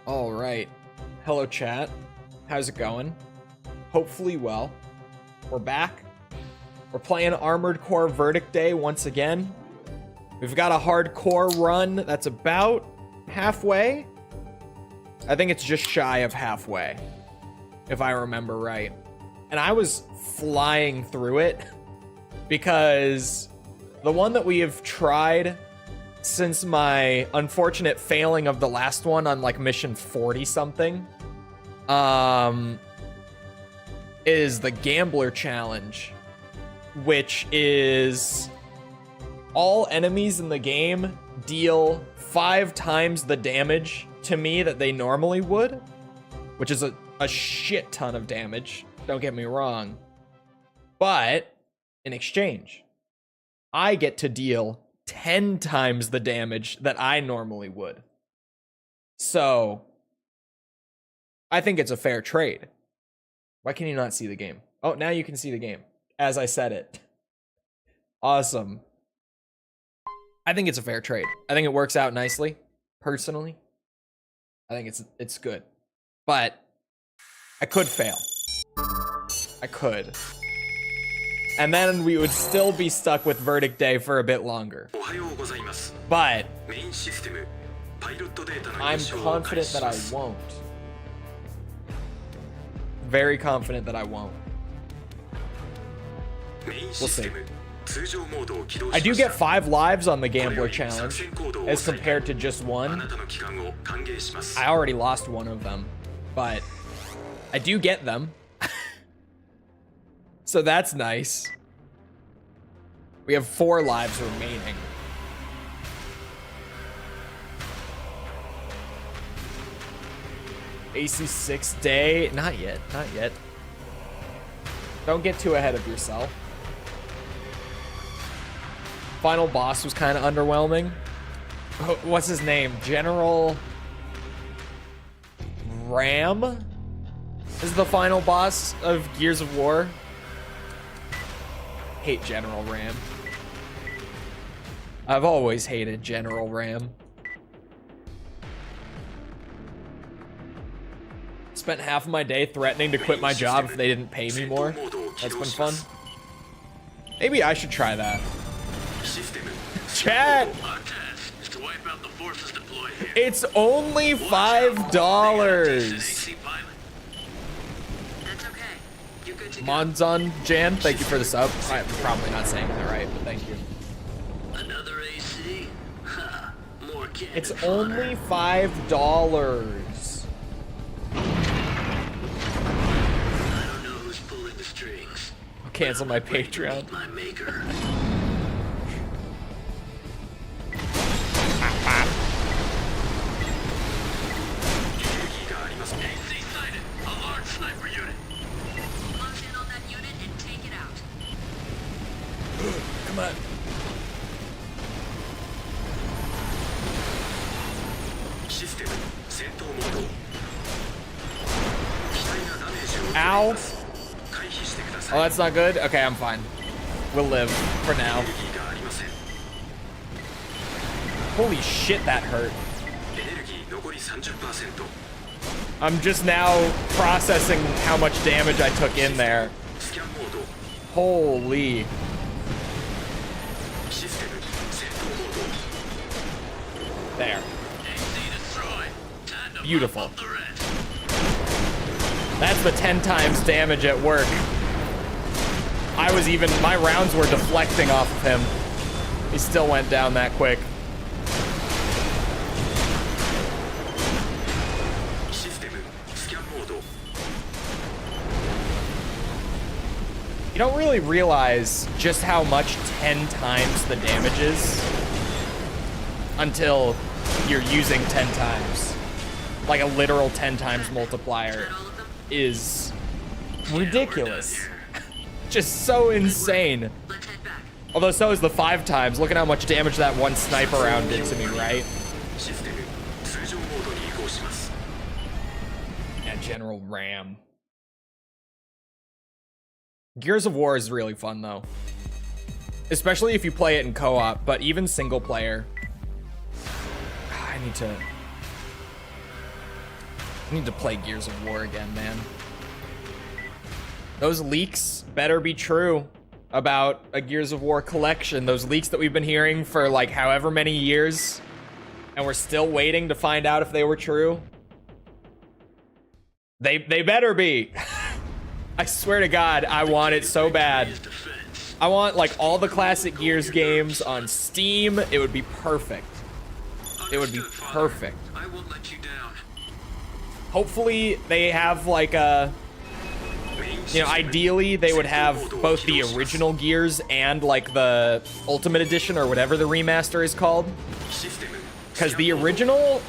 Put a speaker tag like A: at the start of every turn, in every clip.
A: All right. Hello, chat. How's it going? Hopefully well. We're back. We're playing Armored Core Verdict Day once again. We've got a hardcore run that's about halfway. I think it's just shy of halfway, if I remember right. And I was flying through it because the one that we have tried since my unfortunate failing of the last one on like mission 40 something is the Gambler Challenge, which is all enemies in the game deal 5 times the damage to me that they normally would, which is a shit ton of damage, don't get me wrong. But in exchange, I get to deal 10 times the damage that I normally would. So I think it's a fair trade. Why can you not see the game? Oh, now you can see the game as I said it. Awesome. I think it's a fair trade. I think it works out nicely, personally. I think it's good. But I could fail. I could. And then we would still be stuck with Verdict Day for a bit longer. But I'm confident that I won't. Very confident that I won't. We'll see. I do get 5 lives on the Gambler Challenge as compared to just 1. I already lost one of them, but I do get them. So that's nice. We have 4 lives remaining. AC6 day? Not yet, not yet. Don't get too ahead of yourself. Final boss was kind of underwhelming. What's his name? General Ram is the final boss of Gears of War. Hate General Ram. I've always hated General Ram. Spent half of my day threatening to quit my job if they didn't pay me more. That's been fun. Maybe I should try that. Chat! It's only $5. Monzon Jan, thank you for the sub. I'm probably not saying that right, but thank you. Another AC? More it's only $5. I don't know who's pulling the strings. I'll cancel my Patreon. My maker. Come on. Ow. Oh, that's not good? Okay, I'm fine. We'll live for now. Holy shit, that hurt. I'm just now processing how much damage I took in there. Holy. There. Beautiful. That's the 10 times damage at work. My rounds were deflecting off of him. He still went down that quick. You don't really realize just how much 10 times the damage is until you're using 10 times. Like a literal 10 times multiplier is ridiculous. Just so insane. Although so is the 5 times. Look at how much damage that one sniper round did to me, right? Yeah, General Ram. Gears of War is really fun though. Especially if you play it in co-op, but even single player. I need to I need to play Gears of War again, man. Those leaks better be true about a Gears of War collection. Those leaks that we've been hearing for like however many years, and we're still waiting to find out if they were true. They better be. I swear to God, I want it so bad. I want like all the classic Gears games on Steam. It would be perfect. It would be perfect.
B: I won't let you down.
A: Hopefully they have like a, you know, ideally they would have both the original Gears and like the Ultimate Edition or whatever the remaster is called. Because the original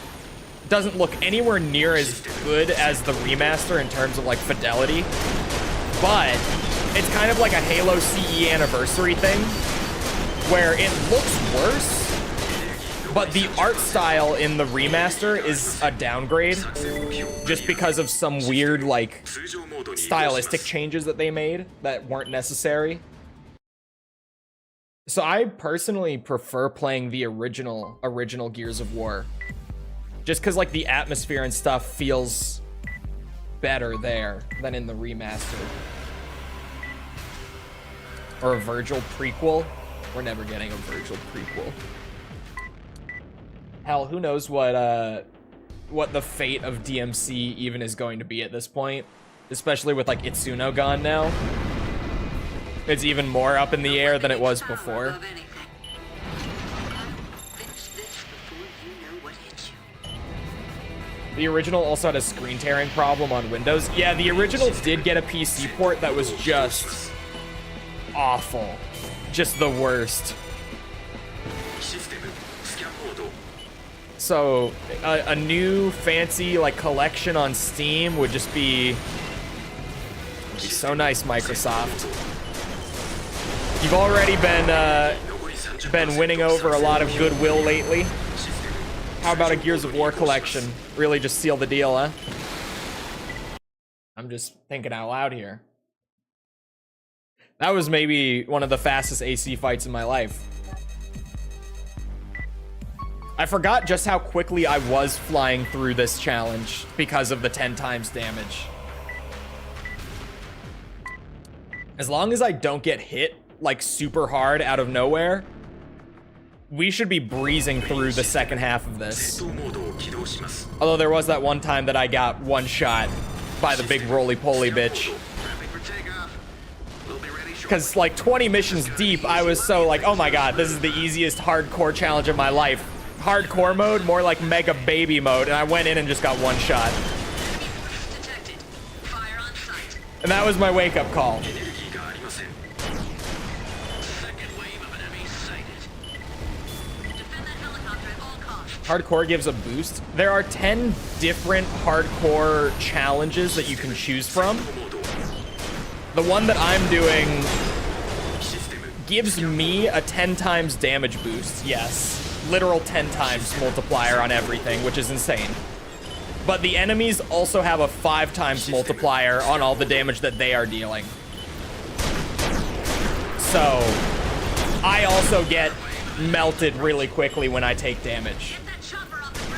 A: doesn't look anywhere near as good as the remaster in terms of like fidelity. But it's kind of like a Halo CE anniversary thing where it looks worse, but the art style in the remaster is a downgrade just because of some weird like stylistic changes that they made that weren't necessary. So I personally prefer playing the original Gears of War, just because like the atmosphere and stuff feels better there than in the remaster. Or a Virgil prequel. We're never getting a Virgil prequel. Hell, who knows what the fate of DMC even is going to be at this point, especially with like Itsuno gone now. It's even more up in the air than it was before. The original also had a screen tearing problem on Windows. Yeah, the original did get a PC port that was just awful. Just the worst. So, a new fancy like collection on Steam would just be so nice, Microsoft. You've already been winning over a lot of goodwill lately. How about a Gears of War collection? Really just seal the deal, huh? I'm just thinking out loud here. That was maybe one of the fastest AC fights in my life. I forgot just how quickly I was flying through this challenge because of the 10 times damage. As long as I don't get hit like super hard out of nowhere, we should be breezing through the second half of this. Although there was that one time that I got one shot by the big roly-poly bitch. Because like 20 missions deep, I was so like, oh my god, this is the easiest hardcore challenge of my life. Hardcore mode, more like mega baby mode, and I went in and just got one shot. And that was my wake-up call. Hardcore gives a boost. There are 10 different hardcore challenges that you can choose from. The one that I'm doing gives me a 10 times damage boost. Yes, literal 10 times multiplier on everything, which is insane. But the enemies also have a 5 times multiplier on all the damage that they are dealing. So I also get melted really quickly when I take damage.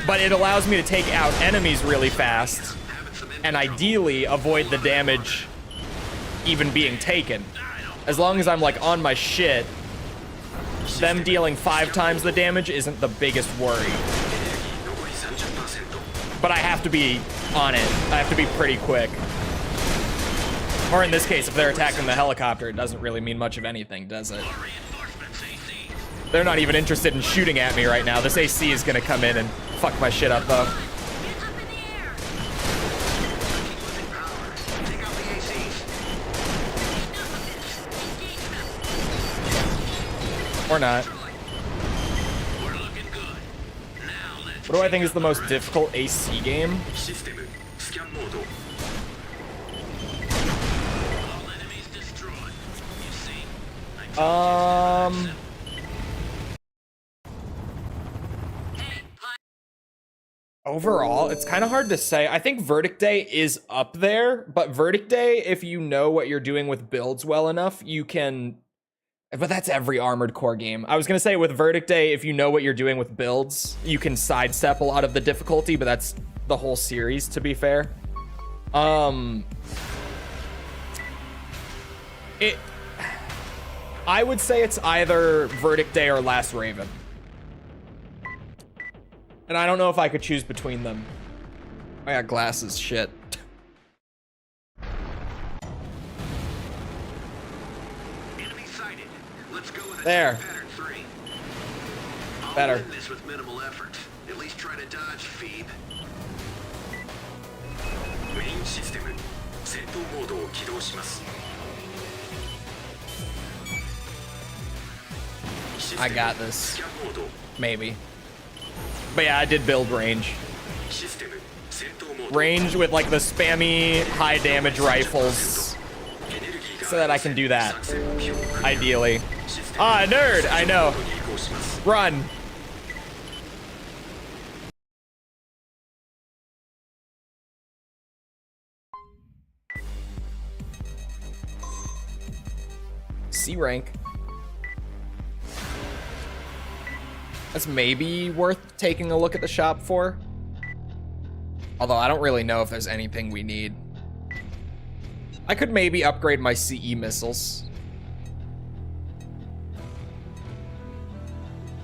A: But it allows me to take out enemies really fast and ideally avoid the damage even being taken. As long as I'm like on my shit, them dealing 5 times the damage isn't the biggest worry. But I have to be on it. I have to be pretty quick. Or in this case, if they're attacking the helicopter, it doesn't really mean much of anything, does it? They're not even interested in shooting at me right now. This AC is gonna come in and fuck my shit up, though. Or not. What do I think is the most difficult AC game? Overall, it's kind of hard to say. I think Verdict Day is up there, but Verdict Day, if you know what you're doing with builds well enough, you can... But that's every Armored Core game. I was going to say with Verdict Day, if you know what you're doing with builds, you can sidestep a lot of the difficulty, but that's the whole series, to be fair. I would say it's either Verdict Day or Last Raven. And I don't know if I could choose between them. I got glasses, shit.
B: Enemy sighted. Let's go with
A: There.
B: pattern 3.
A: Better.
B: I'll win this with minimal effort. At least try to dodge feed. Main system. 戦闘モードを起動します。
A: I got this. Maybe. But yeah, I did build range. Range with like the spammy high damage rifles so that I can do that. Ideally. Ah, nerd! I know. Run. C rank. That's maybe worth taking a look at the shop for. Although I don't really know if there's anything we need. I could maybe upgrade my CE missiles.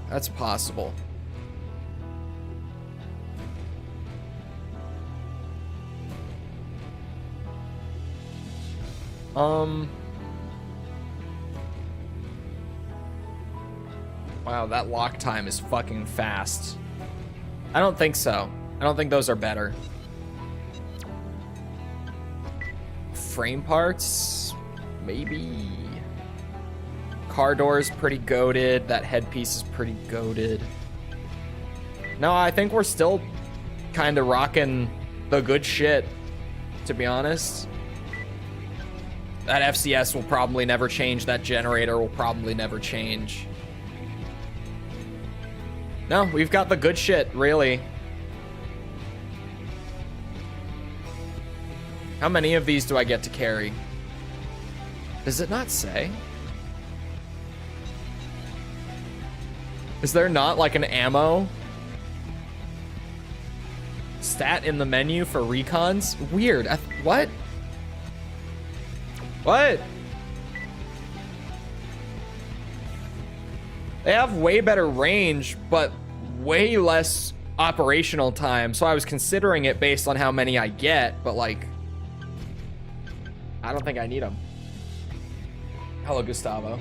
A: That's possible. Wow, that lock time is fucking fast. I don't think so. I don't think those are better. Frame parts? Maybe. Car door is pretty goated. That headpiece is pretty goated. No, I think we're still kind of rocking the good shit, to be honest. That FCS will probably never change. That generator will probably never change. No, we've got the good shit, really. How many of these do I get to carry? Does it not say? Is there not like an ammo stat in the menu for recons? Weird. What? What? They have way better range, but way less operational time. So I was considering it based on how many I get, but like, I don't think I need them. Hello, Gustavo.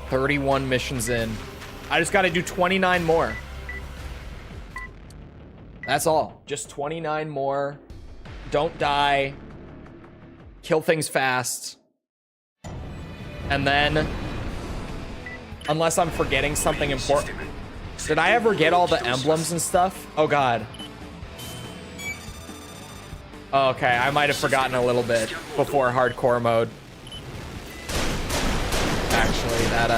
A: "31 missions in. I just got to do 29 more. That's all. Just 29 more. Don't die. Kill things fast. And then, unless I'm forgetting something important. Did I ever get all the emblems and stuff? Oh god. Okay, I might have forgotten a little bit before hardcore mode. Actually, that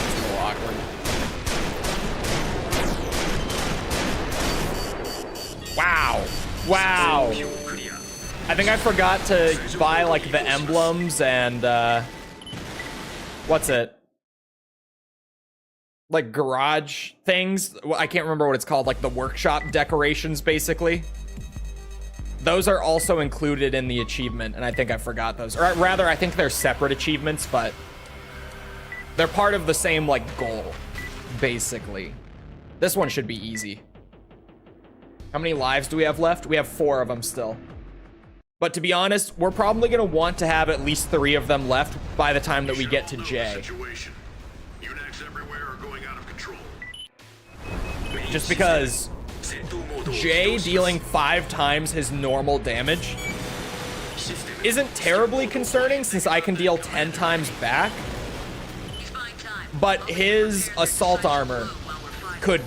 A: it's a little awkward. Wow. Wow. I think I forgot to buy like the emblems and what's it? Like garage things. I can't remember what it's called, like the workshop decorations basically. Those are also included in the achievement, and I think I forgot those. Or rather, I think they're separate achievements, but they're part of the same like goal, basically. This one should be easy. How many lives do we have left? We have 4 of them still. But to be honest, we're probably going to want to have at least 3 of them left by the time that we get to J. Just because J dealing 5 times his normal damage isn't terribly concerning since I can deal 10 times back. But his assault armor could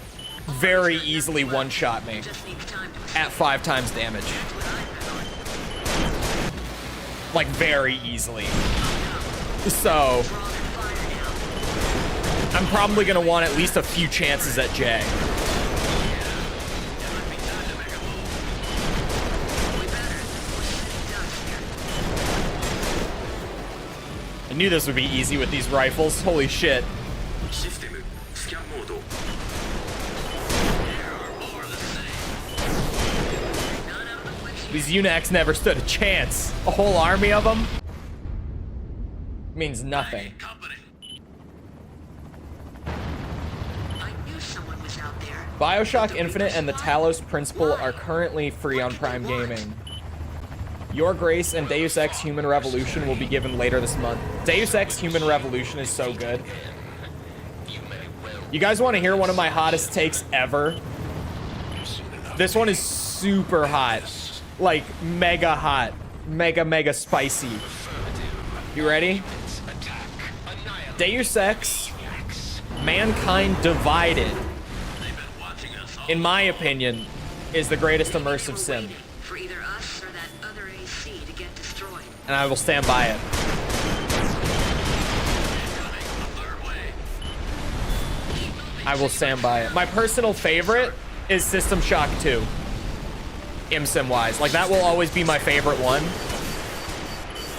A: very easily one-shot me at 5 times damage. Like, very easily. So, I'm probably going to want at least a few chances at J. I knew this would be easy with these rifles. Holy shit. These UNACs never stood a chance. A whole army of them means nothing. BioShock Infinite and the Talos Principle are currently free on Prime Gaming. Your Grace and Deus Ex Human Revolution will be given later this month. Deus Ex Human Revolution is so good. You guys want to hear one of my hottest takes ever? This one is super hot. Like, mega hot. Mega spicy. You ready? Deus Ex, Mankind Divided, in my opinion, is the greatest immersive sim. And I will stand by it. I will stand by it. My personal favorite is System Shock 2. ImSim wise. Like, that will always be my favorite one.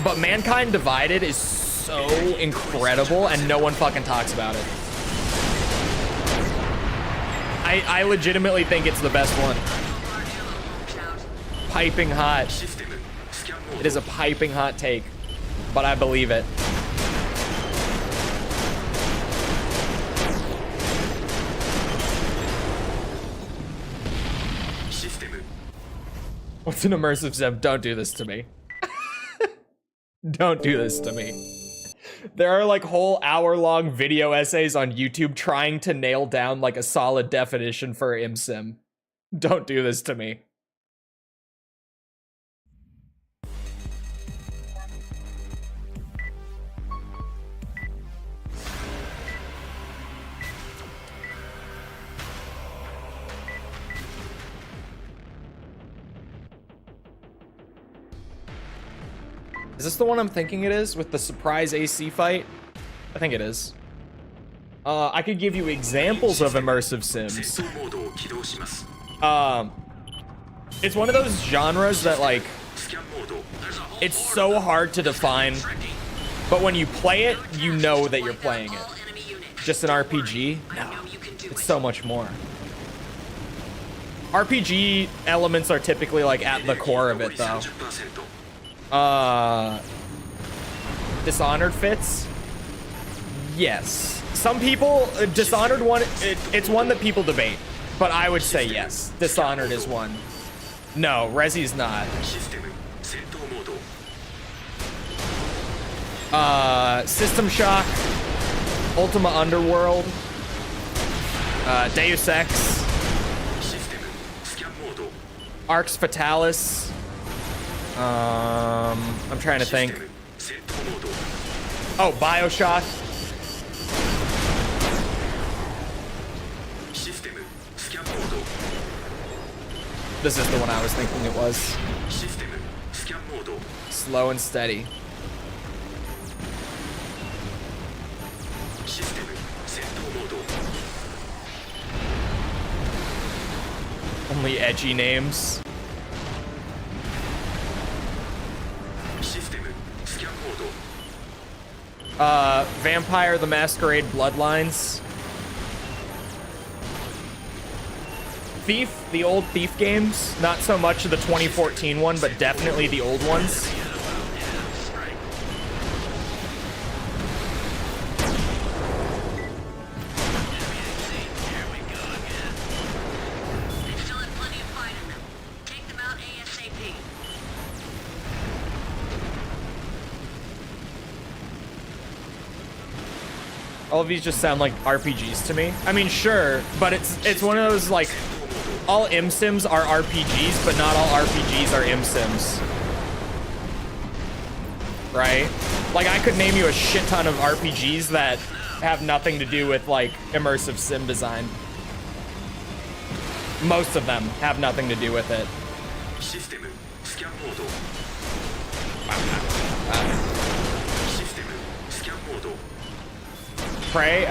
A: But Mankind Divided is so incredible and no one fucking talks about it. I legitimately think it's the best one. Piping hot. It is a piping hot take, but I believe it. What's an immersive sim? Don't do this to me. Don't do this to me. There are like whole hour-long video essays on YouTube trying to nail down like a solid definition for ImSim. Don't do this to me. Is this the one I'm thinking it is, with the surprise AC fight? I think it is. I could give you examples of immersive sims. It's one of those genres that, like, it's so hard to define, but when you play it, you know that you're playing it. Just an RPG? No, it's so much more. RPG elements are typically, like, at the core of it, though. Dishonored fits? Yes. Some people, Dishonored one, it's one that people debate, but I would say yes. Dishonored is one. No, Resi's not. System Shock, Ultima Underworld, Deus Ex, Arx Fatalis. I'm trying to think. Oh, BioShock. This is the one I was thinking it was. Slow and steady. Only edgy names. Vampire the Masquerade Bloodlines. Thief, the old Thief games. Not so much the 2014 one, but definitely the old ones. All of these just sound like RPGs to me. I mean, sure, but it's one of those, like, all ImSims are RPGs, but not all RPGs are ImSims. Right? Like, I could name you a shit ton of RPGs that have nothing to do with, like, immersive sim design. Most of them have nothing to do with it. Prey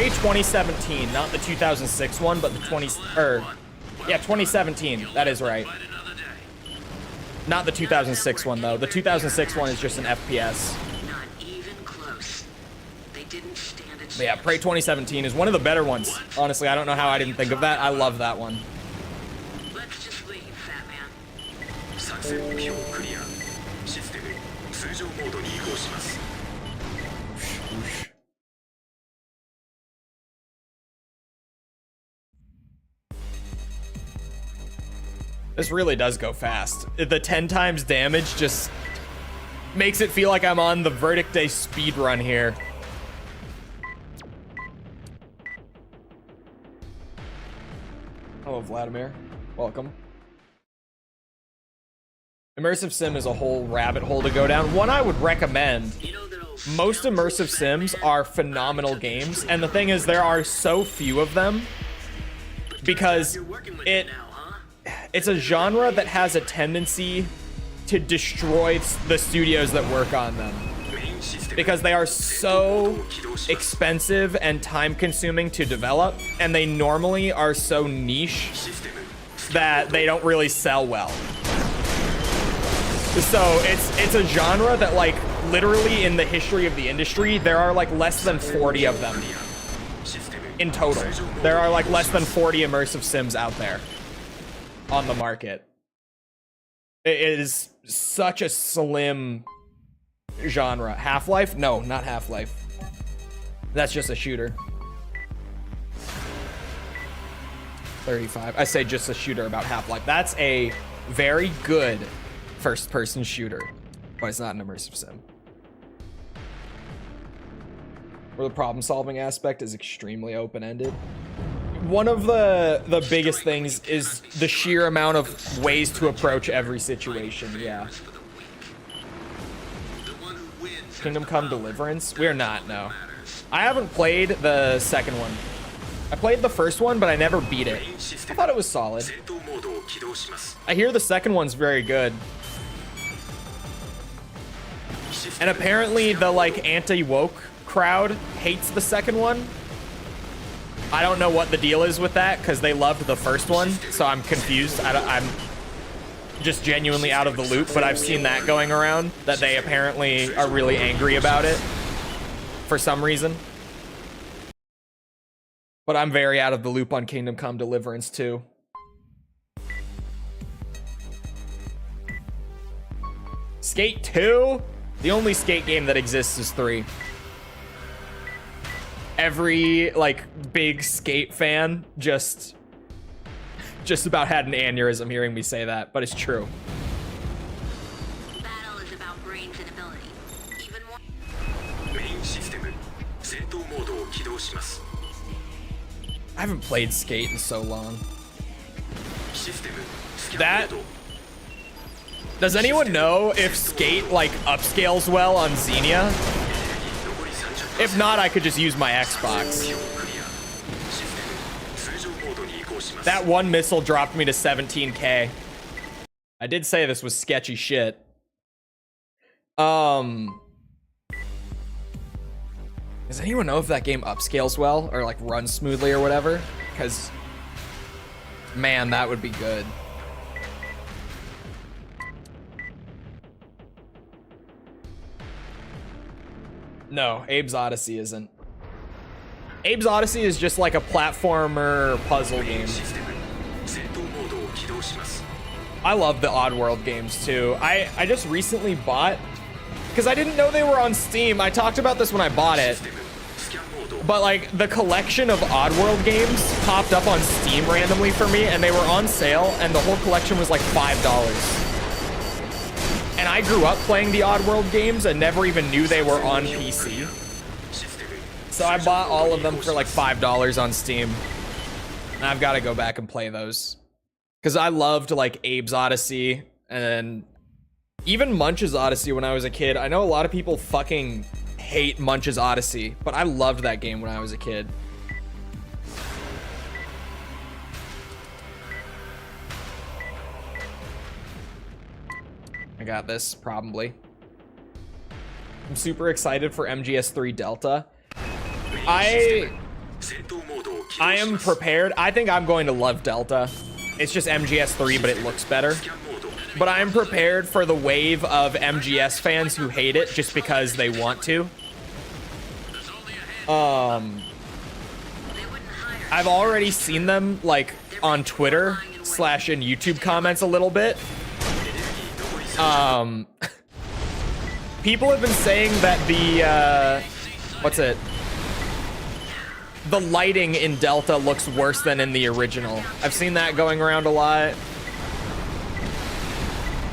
A: 2017, not the 2006 one, but the 2017. That is right. Not the 2006 one though. The 2006 one is just an FPS.
C: Not even close.
A: But yeah, Prey 2017 is one of the better ones. Honestly, I don't know how I didn't think of that. I love that one.
B: Let's just leave, fat man.
A: This really does go fast. The 10 times damage just makes it feel like I'm on the Verdict Day speed run here. Hello, Vladimir. Welcome. Immersive sim is a whole rabbit hole to go down. One I would recommend. Most immersive sims are phenomenal games, and the thing is, there are so few of them because it's a genre that has a tendency to destroy the studios that work on them because they are so expensive and time consuming to develop, and they normally are so niche that they don't really sell well. So it's a genre that, like, literally in the history of the industry, there are like less than 40 of them in total. There are like less than 40 immersive sims out there on the market. It is such a slim genre. Half-Life? No, not Half-Life. That's just a shooter. 35. I say just a shooter about Half-Life. That's a very good first-person shooter, but it's not an immersive sim. Where the problem-solving aspect is extremely open-ended. One of the biggest things is the sheer amount of ways to approach every situation. Yeah. Kingdom Come Deliverance? We're not, no. I haven't played the second one. I played the first one, but I never beat it. I thought it was solid. I hear the second one's very good. And apparently the, like, anti-woke crowd hates the second one. I don't know what the deal is with that, because they loved the first one, so I'm confused. I'm just genuinely out of the loop, but I've seen that going around, that they apparently are really angry about it for some reason. But I'm very out of the loop on Kingdom Come Deliverance too. Skate 2? The only Skate game that exists is 3. Every, like, big Skate fan just about had an aneurysm hearing me say that, but it's true.
C: Battle is about brains and ability. Even more.
A: I haven't played Skate in so long. That... Does anyone know if Skate, like, upscales well on Xenia? If not, I could just use my Xbox. That one missile dropped me to 17K. I did say this was sketchy shit. Does anyone know if that game upscales well or, like, runs smoothly or whatever? Because, man, that would be good. No, Abe's Odyssey isn't. Abe's Odyssey is just like a platformer puzzle game. I love the Oddworld games too. I just recently bought, because I didn't know they were on Steam. I talked about this when I bought it. But like the collection of Oddworld games popped up on Steam randomly for me, and they were on sale, and the whole collection was like $5. And I grew up playing the Oddworld games and never even knew they were on PC. So I bought all of them for like $5 on Steam. And I've got to go back and play those. Because I loved like Abe's Odyssey and even Munch's Odyssey when I was a kid. I know a lot of people fucking hate Munch's Odyssey, but I loved that game when I was a kid. I got this, probably. I'm super excited for MGS3 Delta. I am prepared. I think I'm going to love Delta. It's just MGS3, but it looks better. But I am prepared for the wave of MGS fans who hate it just because they want to. I've already seen them like on Twitter / in YouTube comments a little bit. People have been saying that the the lighting in Delta looks worse than in the original. I've seen that going around a lot.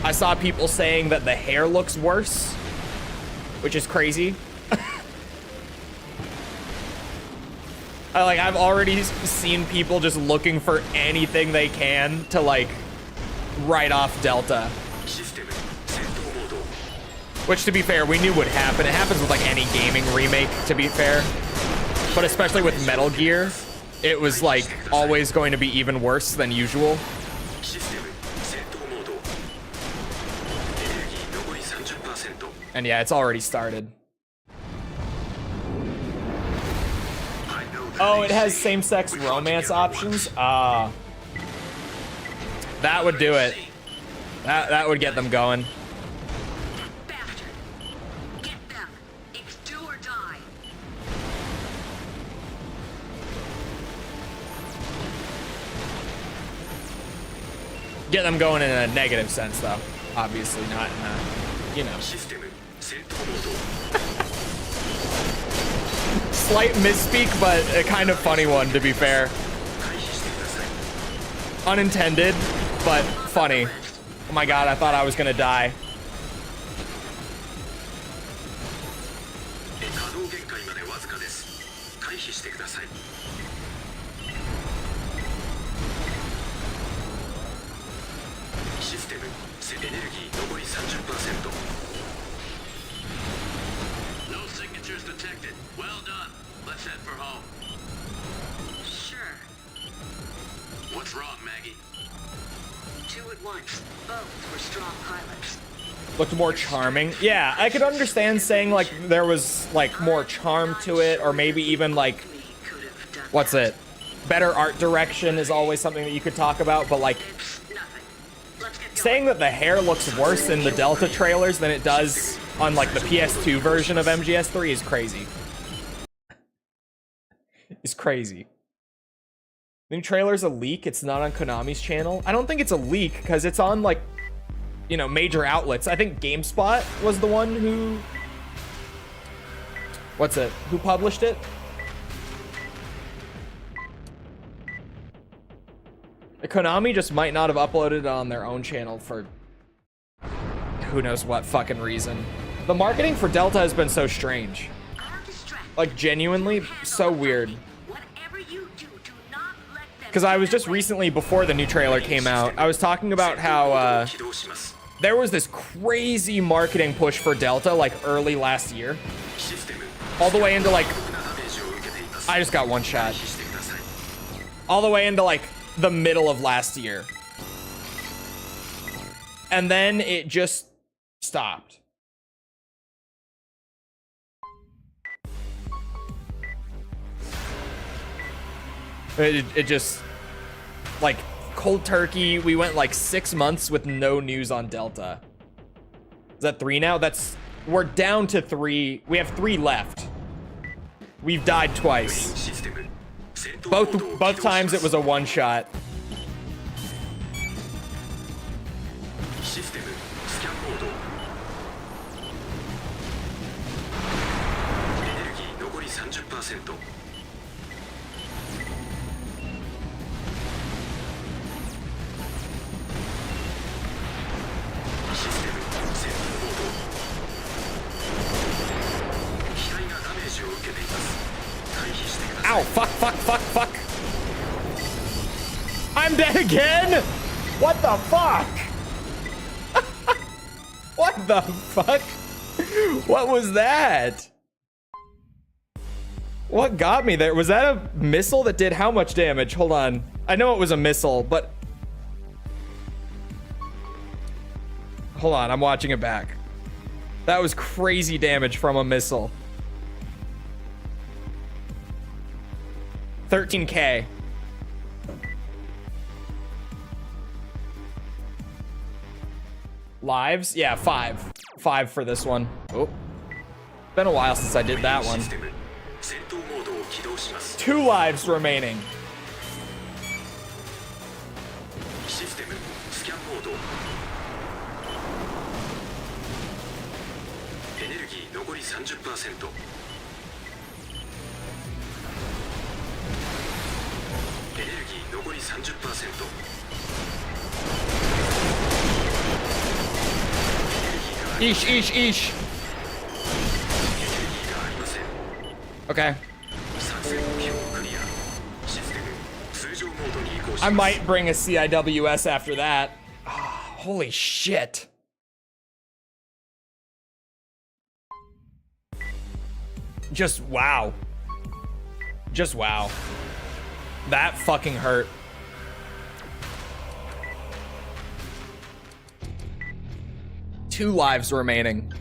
A: I saw people saying that the hair looks worse, which is crazy. I've already seen people just looking for anything they can to like write off Delta. Which, to be fair, we knew would happen. It happens with like any gaming remake, to be fair. But especially with Metal Gear, it was like always going to be even worse than usual. And yeah, it's already started. Oh, it has same-sex romance options? That would do it. That would get them going.
C: Get them. It's do or die.
A: Get them going in a negative sense, though. Obviously, not in a, you know. Slight misspeak, but a kind of funny one, to be fair. Unintended, but funny. Oh my god, I thought I was gonna die.
B: No signatures detected. Well done. Let's head for home.
C: Sure.
B: What's wrong, Maggie?
C: Two at once. Both were strong pilots.
A: Looked more charming. Yeah, I could understand saying like there was like more charm to it, or maybe even like, what's it? Better art direction is always something that you could talk about, but like
C: It's nothing. Let's get going.
A: saying that the hair looks worse in the Delta trailers than it does on like the PS2 version of MGS3 is crazy. It's crazy. The new trailer's a leak. It's not on Konami's channel. I don't think it's a leak because it's on like, you know, major outlets. I think GameSpot was the one who, who published it? Konami just might not have uploaded it on their own channel for who knows what fucking reason. The marketing for Delta has been so strange. Like, genuinely, so weird. Because I was just recently, before the new trailer came out, I was talking about how there was this crazy marketing push for Delta, like, early last year. All the way into, like, I just got one shot. All the way into, like, the middle of last year. And then it just stopped. It just, like, cold turkey. We went like 6 months with no news on Delta. Is that 3 now? We're down to 3. We have 3 left. We've died twice. Both times it was a one shot. Ow, fuck. I'm dead again? What the fuck? What the fuck? What was that? What got me there? Was that a missile that did how much damage? Hold on. I know it was a missile, but... Hold on, I'm watching it back. That was crazy damage from a missile. 13K. Lives? Yeah, 5. 5 for this one. Oh. Been a while since I did that one.
B: 起動します。
A: 2 lives remaining.
B: システムスキャンモード。エネルギー残り 30%。 エネルギー残り 30%。
A: Eesh, eesh, eesh. Okay. I might bring a CIWS after that. Oh, holy shit. Just wow. Just wow. That fucking hurt. Two lives remaining.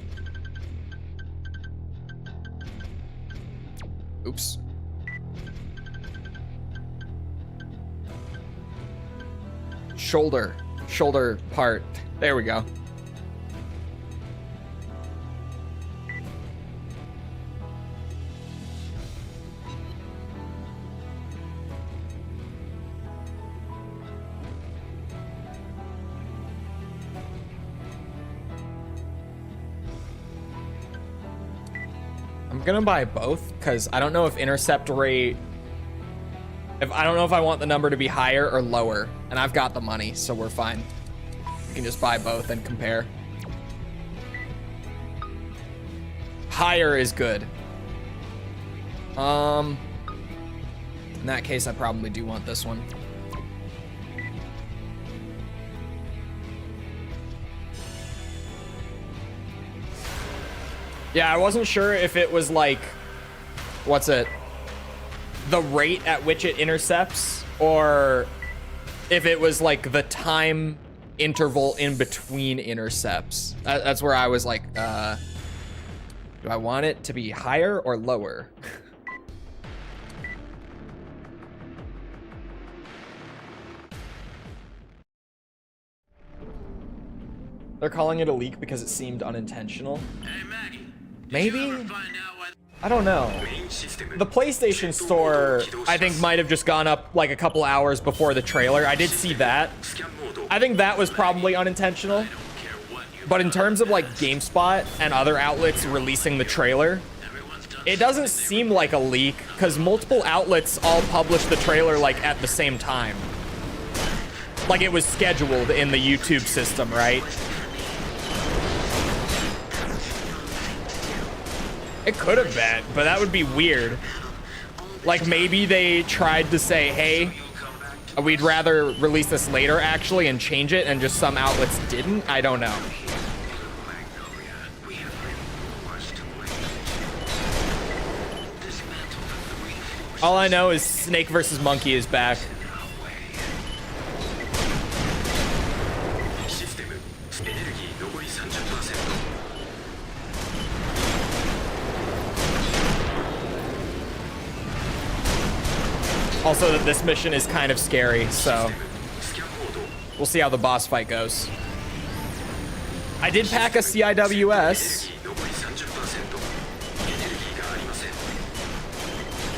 A: Oops. Shoulder part. There we go. I'm gonna buy both because I don't know if intercept rate, I don't know if I want the number to be higher or lower, and I've got the money, so we're fine. We can just buy both and compare. Higher is good. In that case, I probably do want this one. Yeah, I wasn't sure if it was like, what's it? The rate at which it intercepts, or if it was like the time interval in between intercepts. That's where I was like, do I want it to be higher or lower? They're calling it a leak because it seemed unintentional.
B: Hey, Maggie.
A: Maybe? I don't know. The PlayStation Store, I think, might have just gone up like a couple hours before the trailer. I did see that. I think that was probably unintentional. But in terms of like GameSpot and other outlets releasing the trailer, it doesn't seem like a leak because multiple outlets all published the trailer like at the same time. Like it was scheduled in the YouTube system, right? It could have been, but that would be weird. Like maybe they tried to say, hey, we'd rather release this later actually and change it, and just some outlets didn't. I don't know. All I know is Snake versus Monkey is back. Also, that this mission is kind of scary, so we'll see how the boss fight goes. I did pack a CIWS,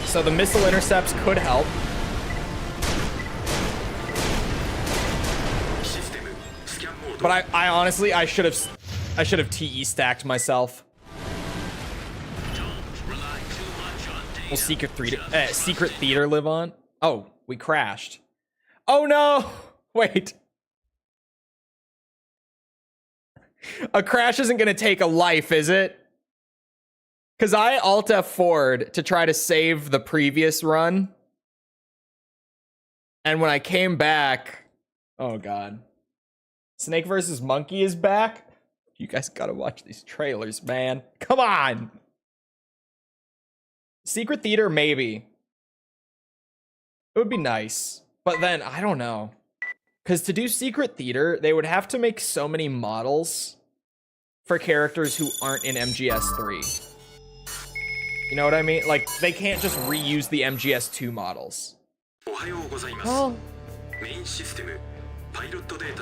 A: so the missile intercepts could help. But I honestly, I should have TE stacked myself. Will Secret Theater live on? Oh, we crashed. Oh no! Wait. A crash isn't gonna take a life, is it? Because I Alt F4'd to try to save the previous run. And when I came back, oh god. Snake versus Monkey is back? You guys gotta watch these trailers, man. Come on! Secret Theater, maybe. It would be nice. But then, I don't know. Because to do Secret Theater, they would have to make so many models for characters who aren't in MGS3. You know what I mean? Like, they can't just reuse the MGS2 models. Well,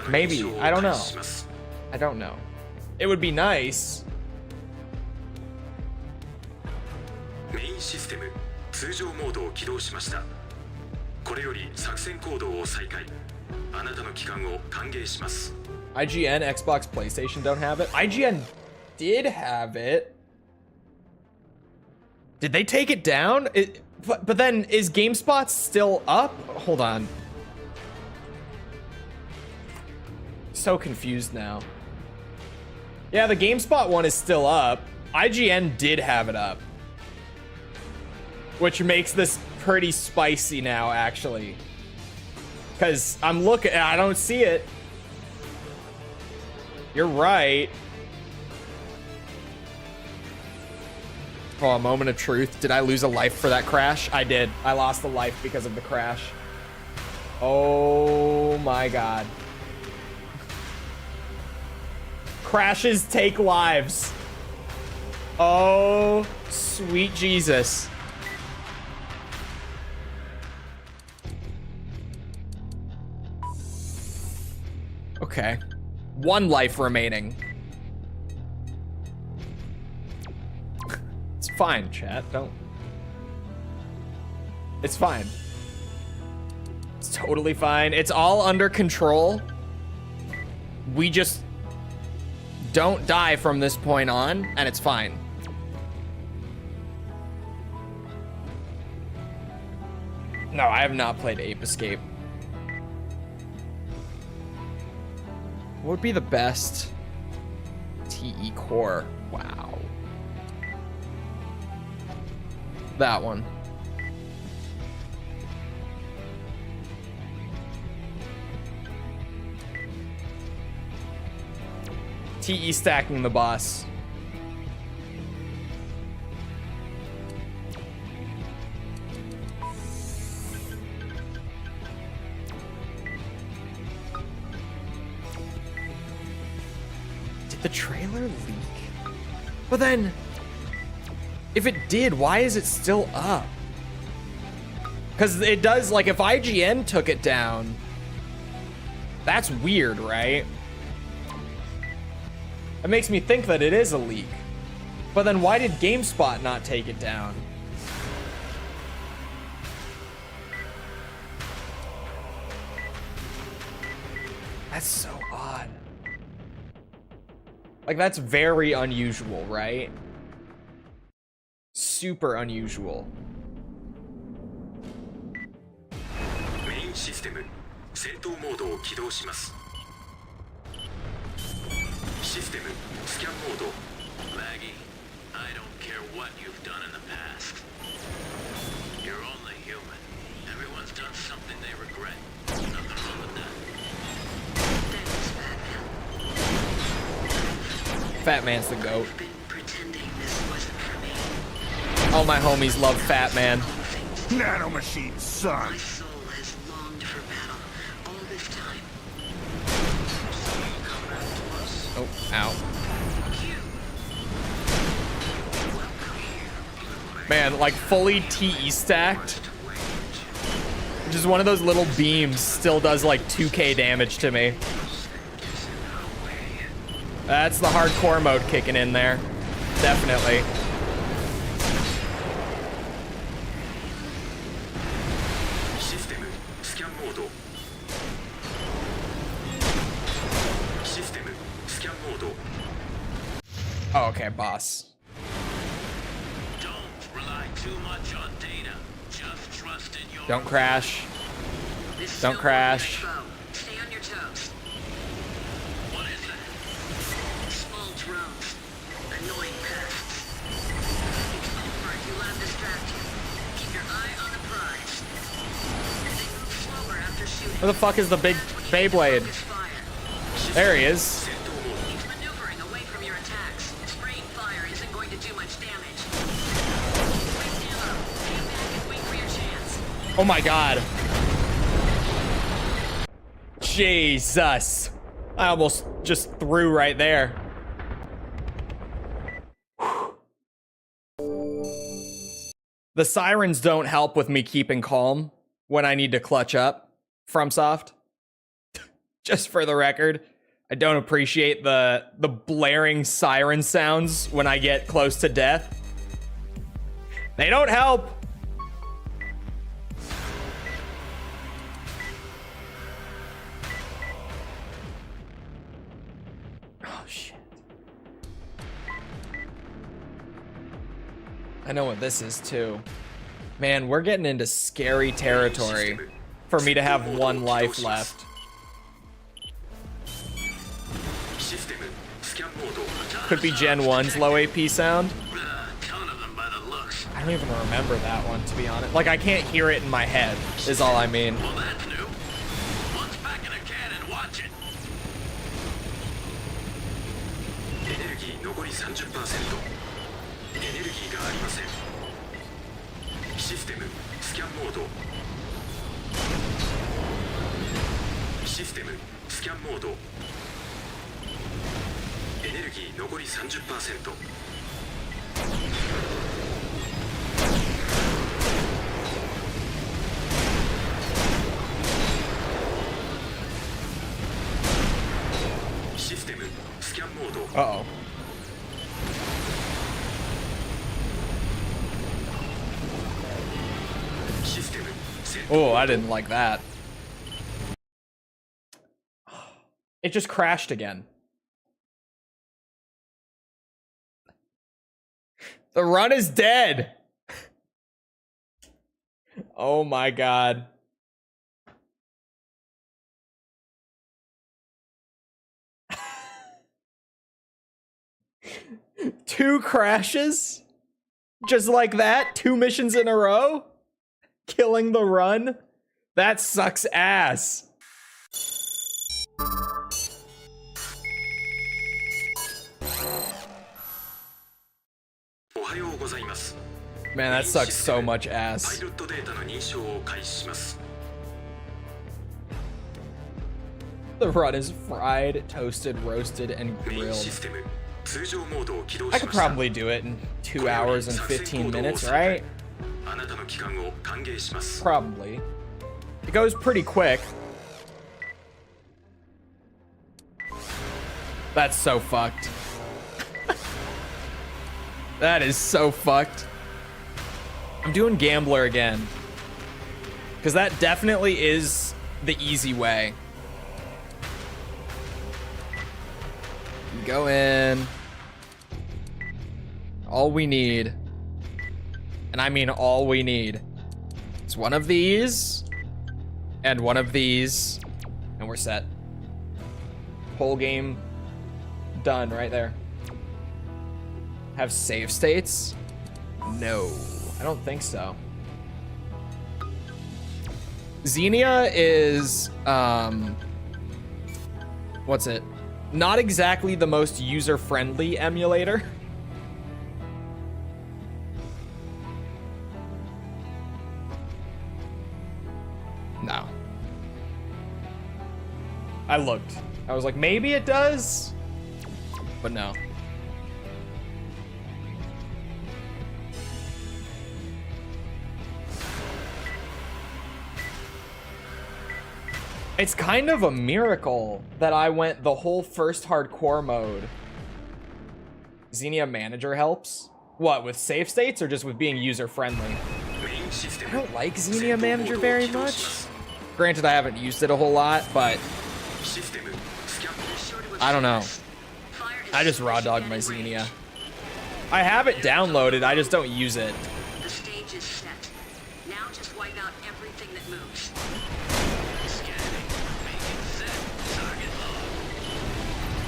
A: maybe. I don't know. I don't know. It would be nice.
D: 通常モードを起動しました。これより作戦行動を再開。あなたの帰還を歓迎します。
A: IGN, Xbox, PlayStation don't have it. IGN did have it. Did they take it down? But then is GameSpot still up? Hold on. So confused now. Yeah, the GameSpot one is still up. IGN did have it up, which makes this pretty spicy now, actually. Because I'm looking, I don't see it. You're right. Oh, a moment of truth. Did I lose a life for that crash? I did. I lost a life because of the crash. Oh my god. Crashes take lives. Oh, sweet Jesus. Okay. One life remaining. It's fine, chat. Don't. It's fine. It's totally fine. It's all under control. We just don't die from this point on, and it's fine. No, I have not played Ape Escape. What would be the best TE core? Wow. That one. TE stacking the boss. Did the trailer leak? But then, if it did, why is it still up? Because it does, like, if IGN took it down, that's weird, right? It makes me think that it is a leak. But then why did GameSpot not take it down? That's so odd. Like, that's very unusual, right? Super unusual.
D: メインシステム戦闘モードを起動します。システムスキャンモード。
B: Maggie, I don't care what you've done in the past. You're only human. Everyone's done something they regret. Nothing wrong with that.
A: Fat Man's the GOAT.
C: I've been pretending this wasn't for me.
A: All my homies love Fat Man.
E: Nanomachine, son.
C: My soul has longed for battle all this time.
A: Oh, ow. Man, like fully TE stacked. Which is one of those little beams, still does like 2k damage to me. That's the hardcore mode kicking in there. Definitely.
D: System scan mode. System scan mode.
A: Oh, okay, boss.
B: Don't rely too much on data. Just trust in your...
A: Don't crash.
C: This
A: Don't
C: is no
A: crash.
C: ordinary foe. Stay on your toes.
B: What is that?
C: Small drones. Annoying pests. It's over if you let them distract you. Keep your eye on the prize. They move slower after shooting.
A: Where the fuck is the big
C: That's when you
A: Beyblade?
C: focus fire.
A: There he is.
C: Keep maneuvering away from your attacks. Spraying fire isn't going to do much damage. Waste ammo. Stand back and wait for your chance.
A: Oh my god. Jesus. I almost just threw right there. The sirens don't help with me keeping calm when I need to clutch up. FromSoft. Just for the record, I don't appreciate the blaring siren sounds when I get close to death. They don't help. I know what this is too. Man, we're getting into scary territory for me to have 1 life left.
D: システムスキャンモード
A: Could be Gen 1's low AP sound.
B: Ton of them by the looks.
A: I don't even remember that one, to be honest. Like, I can't hear it in my head, is all I mean.
B: Well, that's new. One's back in a can and watch it.
D: エネルギー残り 30% エネルギーがありませんシステムスキャンモードシステムスキャンモードエネルギー残り 30% システムスキャンモード
A: Uh-oh. Oh, I didn't like that. It just crashed again. The run is dead. Oh my god. Two crashes? Just like that? 2 missions in a row? Killing the run? That sucks ass. Man, that sucks so much ass. The run is fried, toasted, roasted, and grilled. I could probably do it in 2 hours and 15 minutes, right? Probably. It goes pretty quick. That's so fucked. That is so fucked. I'm doing Gambler again. Because that definitely is the easy way. Go in. All we need, and I mean all we need, is one of these, and one of these, and we're set. Whole game done right there. Have save states? No, I don't think so. Xenia is, what's it? Not exactly the most user-friendly emulator. No. I looked. I was like, maybe it does, but no. It's kind of a miracle that I went the whole first hardcore mode. Xenia Manager helps? What, with save states or just with being user-friendly? I don't like Xenia Manager very much. Granted, I haven't used it a whole lot, but I don't know. I just raw dogged my Xenia. I have it downloaded, I just don't use it.
C: The stage is set. Now just wipe out everything that moves.
B: Scanning. Making set. Target log.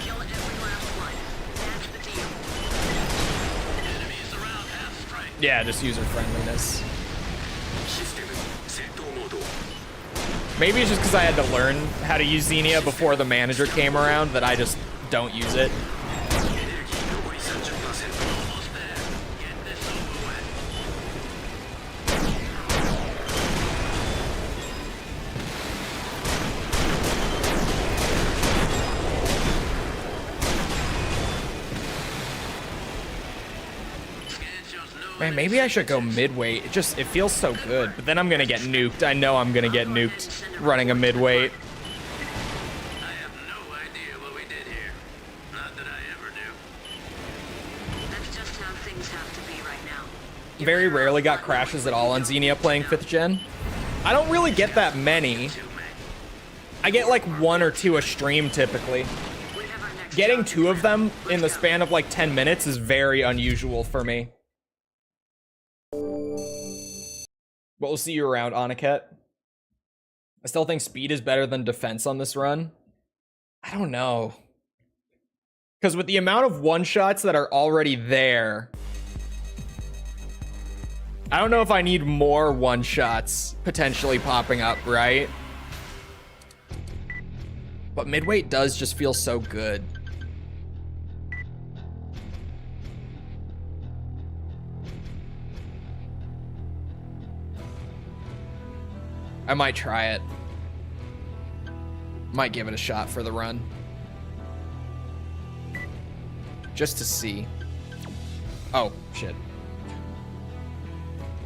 C: Kill every last one. That's the deal.
B: Enemies around half strength.
A: Yeah, just user-friendliness. Maybe it's just because I had to learn how to use Xenia before the manager came around that I just don't use it.
B: Almost there. Get this over with.
A: Man, maybe I should go midweight. It feels so good, but then I'm gonna get nuked. I know I'm gonna get nuked running a midweight.
B: I have no idea what we did here. Not that I ever do.
C: That's just how things have to be right now.
A: Very rarely got crashes at all on Xenia playing 5th gen. I don't really get that many. I get like 1 or 2 a stream typically.
C: We have our next
A: Getting
C: job
A: 2 of them in the
C: Let's go.
A: span of like 10 minutes is very unusual for me. But we'll see you around, Aniket. I still think speed is better than defense on this run. I don't know. Because with the amount of one-shots that are already there, I don't know if I need more one-shots potentially popping up, right? But midweight does just feel so good. I might try it. Might give it a shot for the run. Just to see. Oh, shit.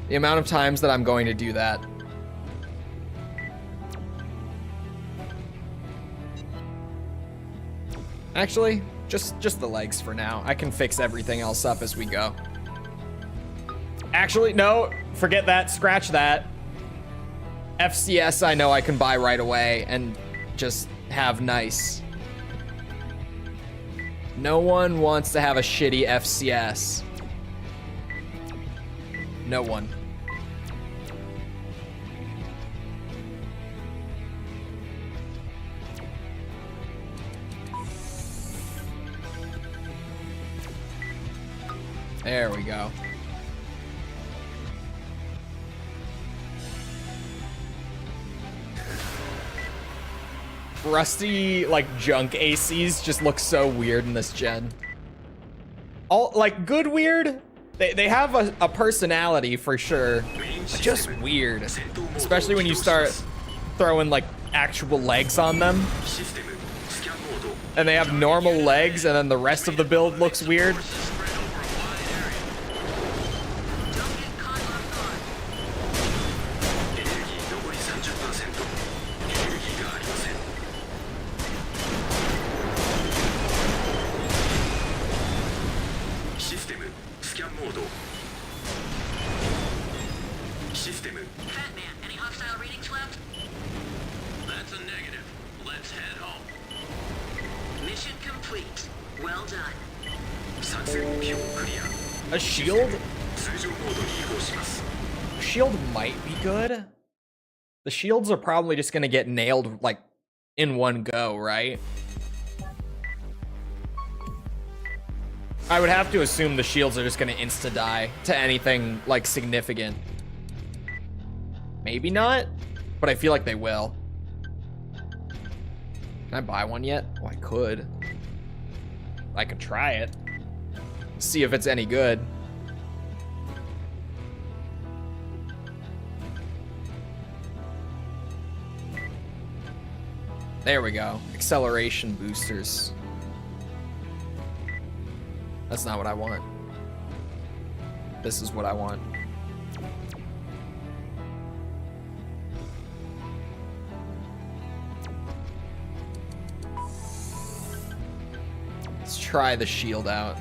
A: The amount of times that I'm going to do that. Actually, just the legs for now. I can fix everything else up as we go. Actually, no, forget that, scratch that. FCS I know I can buy right away and just have nice. No one wants to have a shitty FCS. No one. There we go. Rusty, like, junk ACs just look so weird in this gen. All, like, good weird. They have a personality for sure, but just weird. Especially when you start throwing, like, actual legs on them. And they have normal legs, and then the rest of the build looks weird. A shield? Shield might be good. The shields are probably just gonna get nailed, like, in one go, right? I would have to assume the shields are just gonna insta-die to anything, like, significant. Maybe not, but I feel like they will. Can I buy one yet? Oh, I could. I could try it. See if it's any good. There we go. Acceleration boosters. That's not what I want. This is what I want. Let's try the shield out.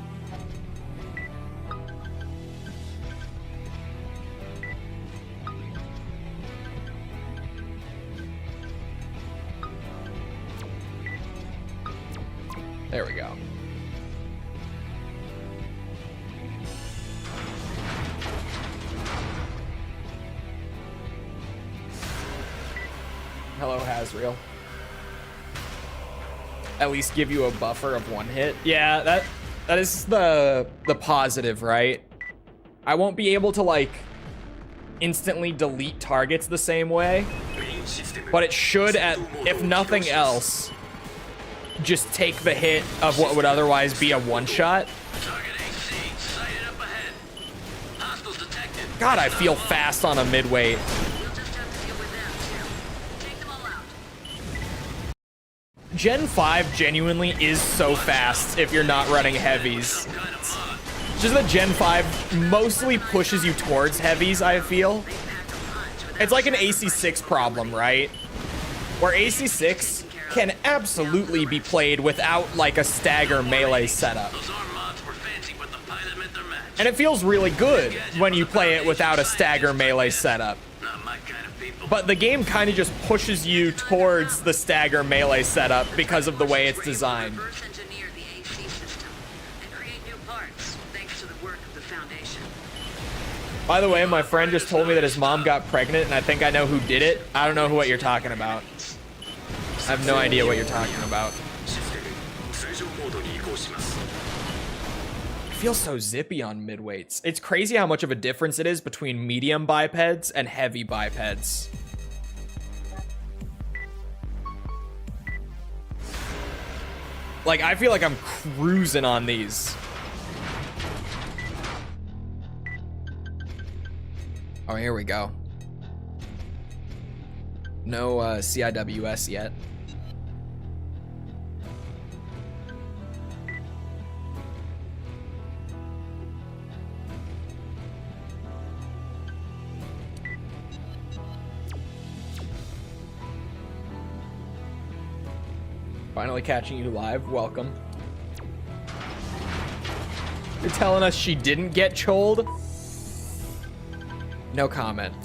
A: There we go. Hello, Hazriel. At least give you a buffer of one hit. Yeah, that is the positive, right? I won't be able to, like, instantly delete targets the same way, but it should, if nothing else, just take the hit of what would otherwise be a one-shot. God, I feel fast on a midweight. Gen 5 genuinely is so fast if you're not running heavies. It's just that Gen 5 mostly pushes you towards heavies, I feel. It's like an AC6 problem, right? Where AC6 can absolutely be played without, like, a stagger melee setup. And it feels really good when you play it without a stagger melee setup. But the game kind of just pushes you towards the stagger melee setup because of the way it's designed. By the way, my friend just told me that his mom got pregnant, and I think I know who did it. I don't know what you're talking about. I have no idea what you're talking about. It feels so zippy on midweights. It's crazy how much of a difference it is between medium bipeds and heavy bipeds. Like, I feel like I'm cruising on these. Oh, here we go. No CIWS yet. Finally catching you live. Welcome. You're telling us she didn't get choled? No comment.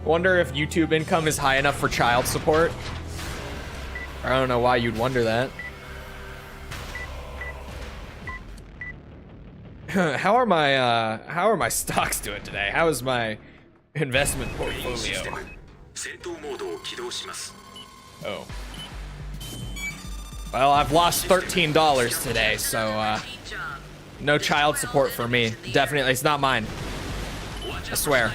A: Wonder if YouTube income is high enough for child support. I don't know why you'd wonder that. How are my stocks doing today? How is my investment portfolio? Oh. Well, I've lost $13 today, so no child support for me. Definitely, it's not mine. I swear.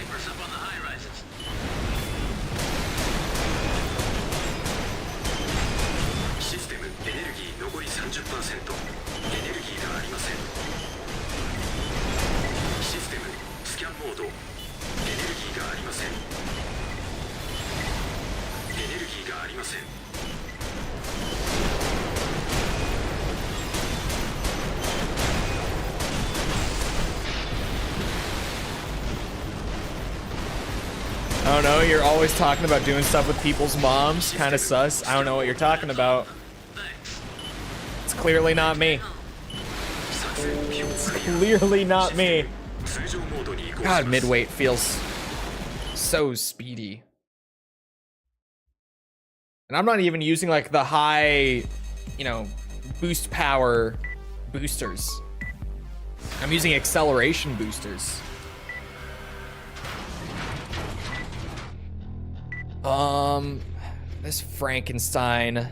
A: I don't know, you're always talking about doing stuff with people's moms. Kind of sus. I don't know what you're talking about. It's clearly not me. It's clearly not me. God, midweight feels so speedy. And I'm not even using like the high, you know, boost power boosters. I'm using acceleration boosters. This Frankenstein.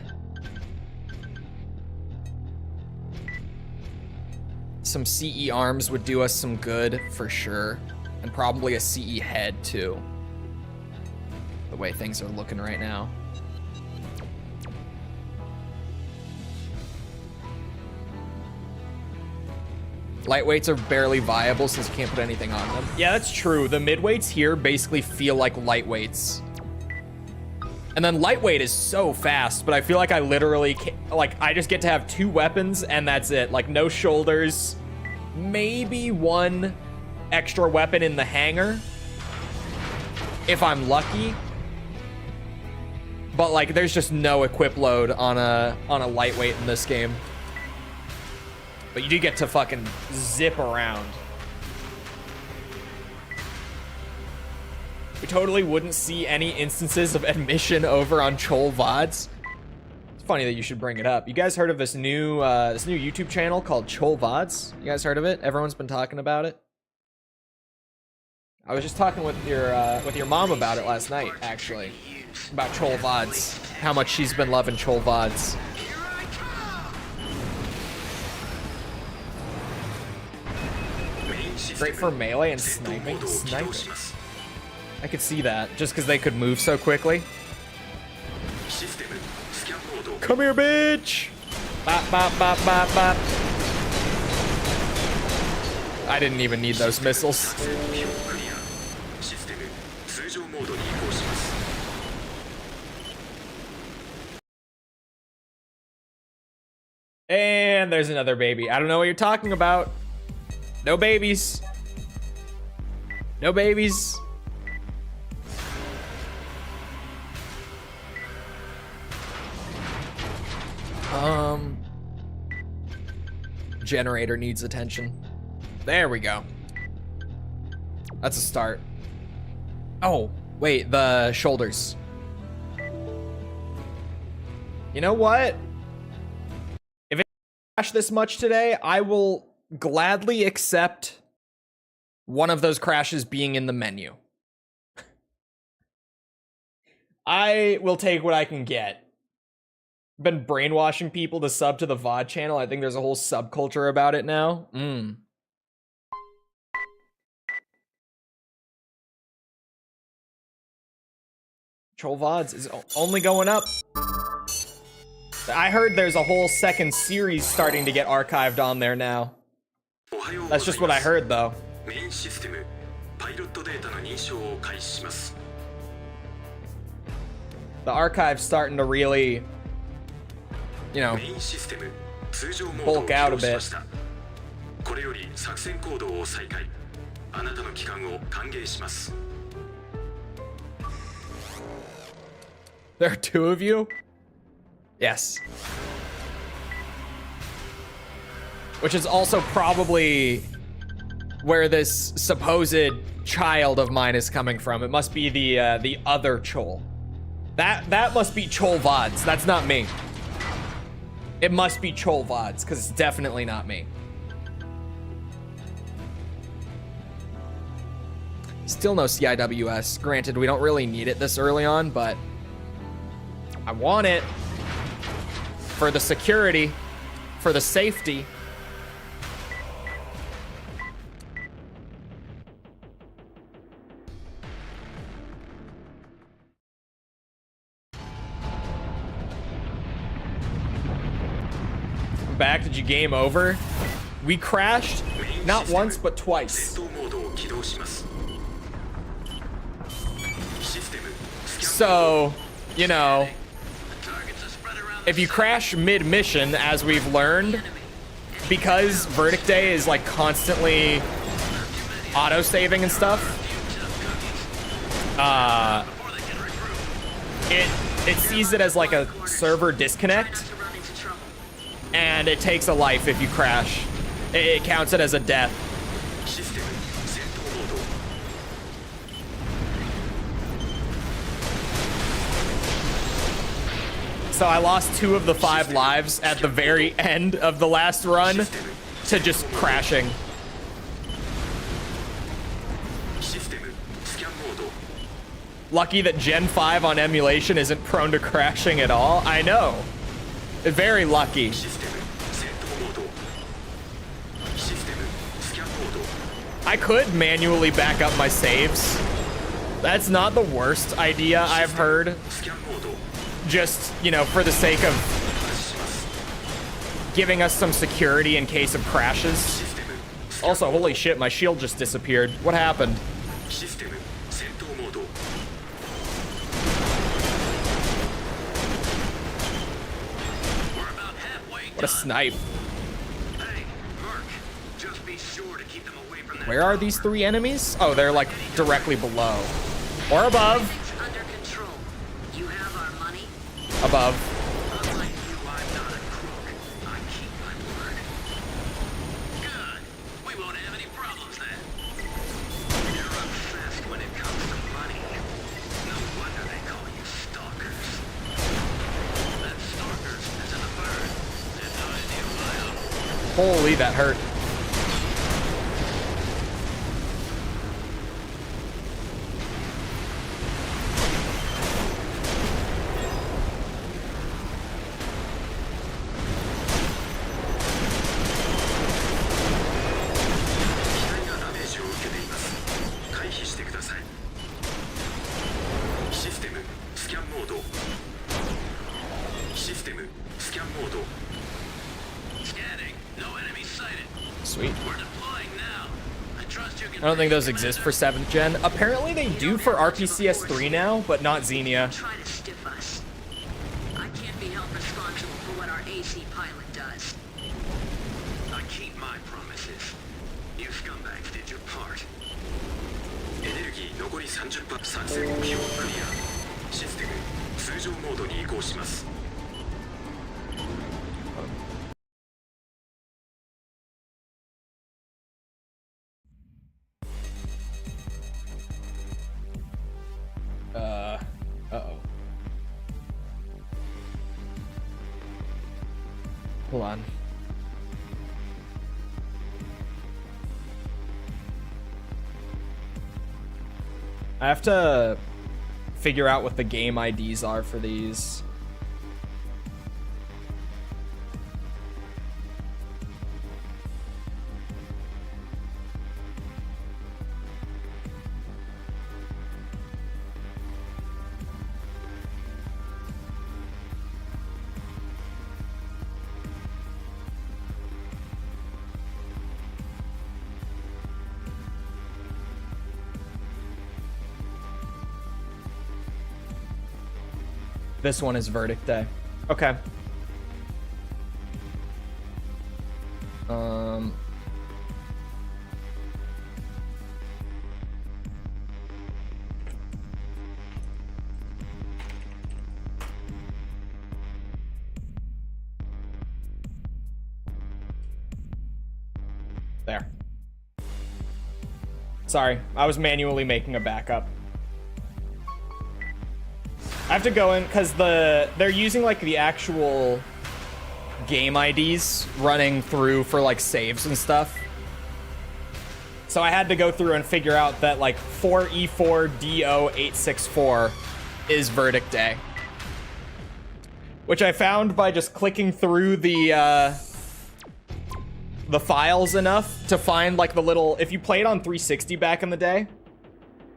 A: Some CE arms would do us some good for sure. And probably a CE head too. The way things are looking right now. Lightweights are barely viable since you can't put anything on them. Yeah, that's true. The midweights here basically feel like lightweights. And then lightweight is so fast, but I feel like I literally can't, like, I just get to have 2 weapons and that's it. Like, no shoulders, maybe 1 extra weapon in the hangar, if I'm lucky. But like, there's just no equip load on a lightweight in this game. But you do get to fucking zip around. We totally wouldn't see any instances of admission over on Chole VODs. It's funny that you should bring it up. You guys heard of this new YouTube channel called Chole VODs? You guys heard of it? Everyone's been talking about it. I was just talking with your mom about it last night, actually, about Chole VODs. How much she's been loving Chole VODs. Great for melee and sniping. I could see that, just because they could move so quickly. Come here, bitch! Bop, bop, bop, bop, bop. I didn't even need those missiles. And there's another baby. I don't know what you're talking about. No babies. No babies. Generator needs attention. There we go. That's a start. Oh, wait, the shoulders. You know what? crash this much today, I will gladly accept one of those crashes being in the menu. I will take what I can get. Been brainwashing people to sub to the VOD channel. I think there's a whole subculture about it now. Chole VODs is only going up. I heard there's a whole second series starting to get archived on there now. That's just what I heard, though. The archive's starting to really, you know, bulk out a bit. There are two of you? Yes. Which is also probably where this supposed child of mine is coming from. It must be the other Chole. That must be Chole VODs. That's not me. It must be Chole VODs, because it's definitely not me. Still no CIWS. Granted, we don't really need it this early on, but I want it. For the security. For the safety. Back, did you game over? We crashed not once but twice. So, you know, if you crash mid-mission, as we've learned, because Verdict Day is like constantly auto-saving and stuff, it sees it as like a server disconnect. And it takes a life if you crash. It counts it as a death. So I lost 2 of the 5 lives at the very end of the last run to just crashing. Lucky that Gen 5 on emulation isn't prone to crashing at all. I know. Very lucky. I could manually back up my saves. That's not the worst idea I've heard. Just, you know, for the sake of giving us some security in case of crashes. Also, holy shit, my shield just disappeared. What happened? What a snipe. Where are these 3 enemies? Oh, they're like directly below. Or above. Above. Holy, that hurt. Sweet. I don't think those exist for 7th gen. Apparently they do for RPCS 3 now, but not Xenia.
C: I can't be held responsible for what our AC pilot does.
B: I keep my promises. You scumbags did your part.
D: エネルギー残り 30% 作戦目標クリア。システム通常モードに移行します。
A: Uh-oh. Hold on. I have to figure out what the game IDs are for these. This one is verdict day. Okay. There. Sorry, I was manually making a backup. I have to go in because they're using like the actual game IDs running through for like saves and stuff. So I had to go through and figure out that like 4E4DO864 is verdict day, which I found by just clicking through the files enough to find like the little, if you played on 360 back in the day,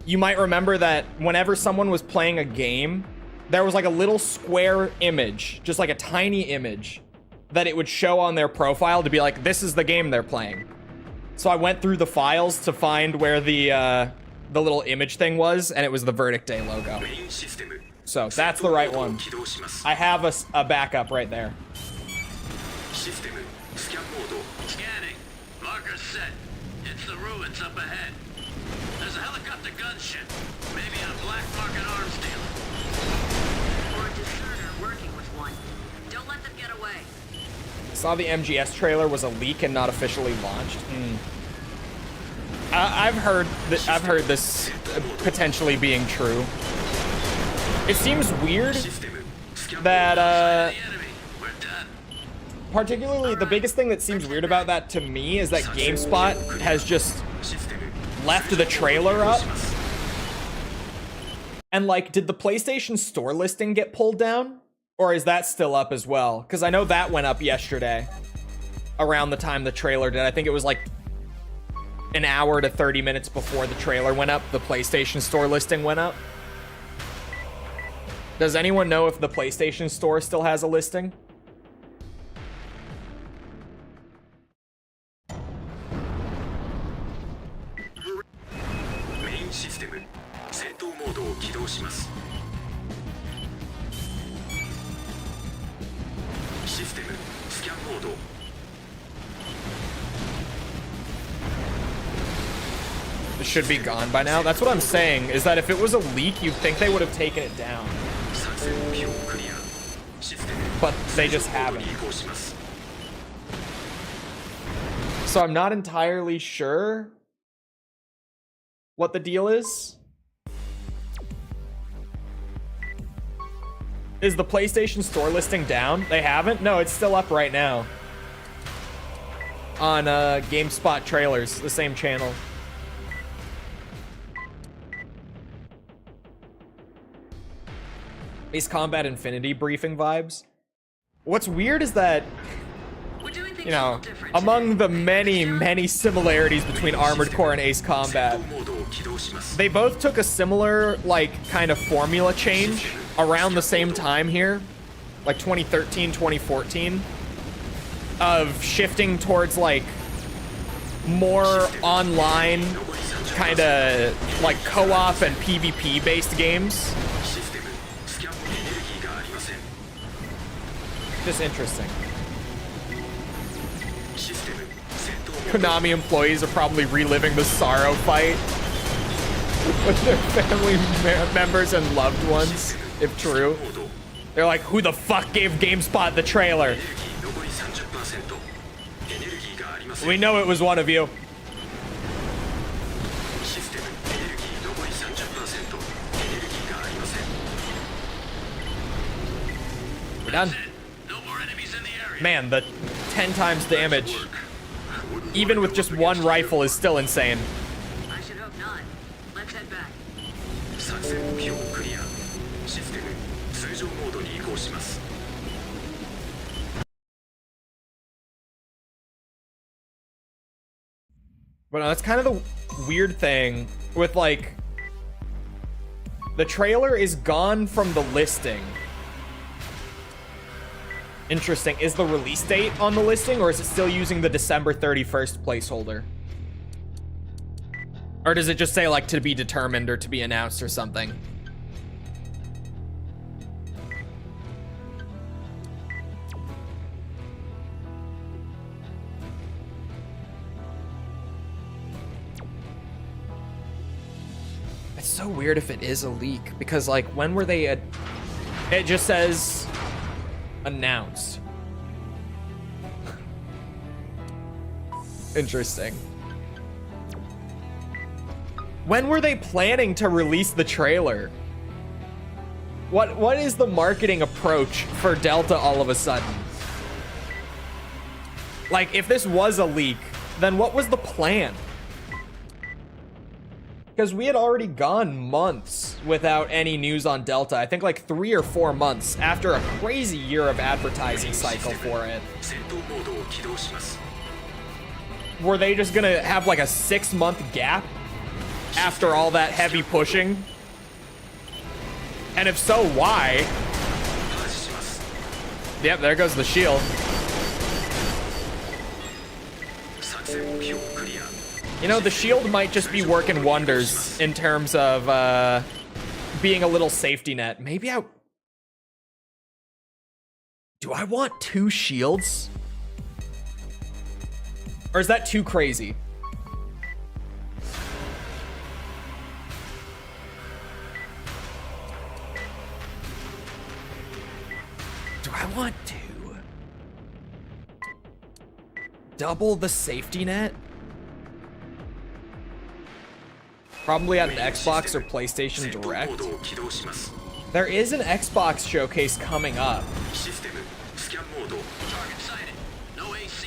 A: you might remember that whenever someone was playing a game, there was like a little square image, just like a tiny image, that it would show on their profile to be like, this is the game they're playing. So I went through the files to find where the little image thing was, and it was the Verdict Day logo. So that's the right one. I have a backup right there.
B: Scanning. Marker set. It's the ruins up ahead. There's a helicopter gunship. Maybe a black market arms dealer.
C: Or a discerner working with one. Don't let them get away.
A: Saw the MGS trailer was a leak and not officially launched. I've heard this potentially being true. It seems weird that particularly the biggest thing that seems weird about that to me is that GameSpot has just left the trailer up. And like, did the PlayStation Store listing get pulled down? Or is that still up as well? Because I know that went up yesterday around the time the trailer did. I think it was like an hour to 30 minutes before the trailer went up, the PlayStation Store listing went up. Does anyone know if the PlayStation Store still has a listing?
D: Main system 戦闘モードを起動します。システムスキャンモード。
A: It should be gone by now. That's what I'm saying, is that if it was a leak, you'd think they would have taken it down. But they just haven't. So I'm not entirely sure what the deal is. Is the PlayStation Store listing down? They haven't? No, it's still up right now. On GameSpot trailers, the same channel. Ace Combat Infinity briefing vibes. What's weird is that, you know, among the many similarities between Armored Core and Ace Combat, they both took a similar, like, kind of formula change around the same time here, like 2013, 2014, of shifting towards, like, more online, kind of, like, co-op and PvP-based games. Just interesting. Konami employees are probably reliving the sorrow fight with their family members and loved ones, if true. They're like, who the fuck gave GameSpot the trailer? We know it was one of you. We're done. Man, the 10 times damage, even with just one rifle, is still insane.
C: I should hope not. Let's head back.
D: 常モードに移行します。
A: But that's kind of the weird thing with, like, the trailer is gone from the listing. Interesting. Is the release date on the listing, or is it still using the December 31st placeholder? Or does it just say, like, to be determined or to be announced or something? It's so weird if it is a leak, because, like, when were they it just says announced. Interesting. When were they planning to release the trailer? What is the marketing approach for Delta all of a sudden? Like, if this was a leak, then what was the plan? Because we had already gone months without any news on Delta. I think like 3 or 4 months after a crazy year of advertising cycle for it. Were they just gonna have like a 6-month gap after all that heavy pushing? And if so, why? Yep, there goes the shield. You know, the shield might just be working wonders in terms of being a little safety net. Maybe do I want 2 shields? Or is that too crazy? Do I want to double the safety net? Probably at an Xbox or PlayStation Direct. There is an Xbox showcase coming up.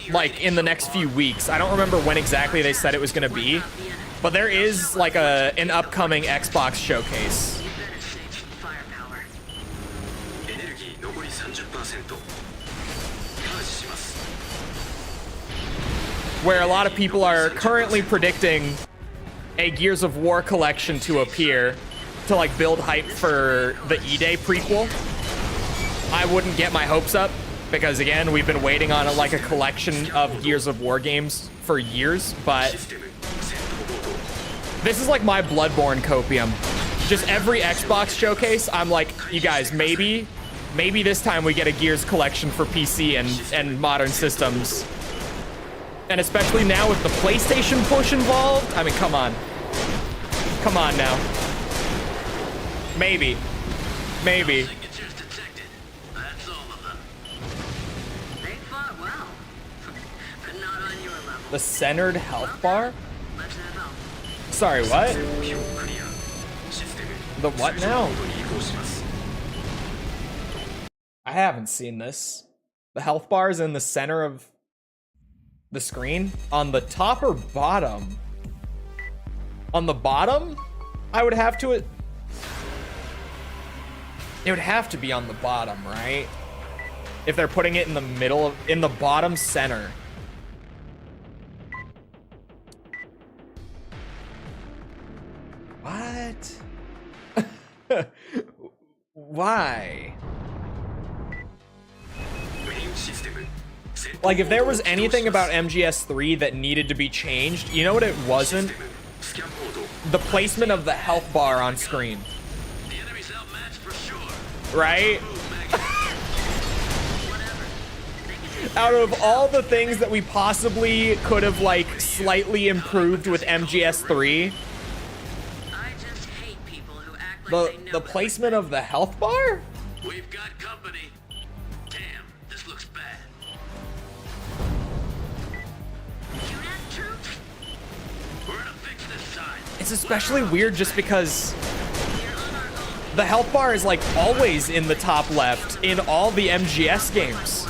A: Like in the next few weeks. I don't remember when exactly they said it was gonna be, but there is like an upcoming Xbox showcase. Where a lot of people are currently predicting a Gears of War collection to appear to like build hype for the E-Day prequel. I wouldn't get my hopes up because again, we've been waiting on like a collection of Gears of War games for years, but this is like my Bloodborne copium. Just every Xbox showcase, I'm like, you guys, maybe this time we get a Gears collection for PC and modern systems. And especially now with the PlayStation push involved. I mean, come on. Come on now. Maybe. Maybe. The centered health bar? Sorry, what? The what now? I haven't seen this. The health bar is in the center of the screen? On the top or bottom? On the bottom? I would have to... It would have to be on the bottom, right? If they're putting it in the middle, in the bottom center. What? Why? Like, if there was anything about MGS3 that needed to be changed, you know what it wasn't? The placement of the health bar on screen. Right? Out of all the things that we possibly could have, like, slightly improved with MGS3, the placement of the health bar?
B: We've got company. Damn, this looks bad. We're gonna fix this side.
A: It's especially weird just because the health bar is like always in the top left in all the MGS games.